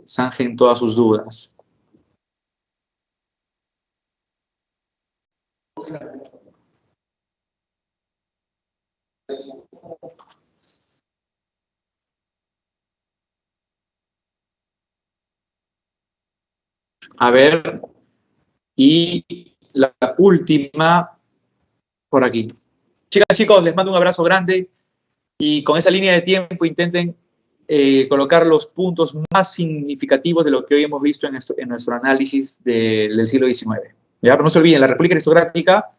zanjen todas sus dudas. A ver, y la última por aquí. Chicas, chicos, les mando un abrazo grande y con esa línea de tiempo intenten colocar los puntos más significativos de lo que hoy hemos visto en nuestro análisis del siglo XIX. ¿Ya? Pero no se olviden, la República Aristocrática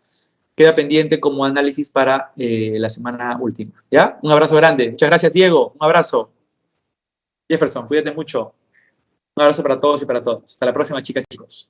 queda pendiente como análisis para la semana última. ¿Ya? Un abrazo grande. Muchas gracias, Diego. Un abrazo. Jefferson, cuídate mucho. Un abrazo para todos y para todas. Hasta la próxima, chicas y chicos.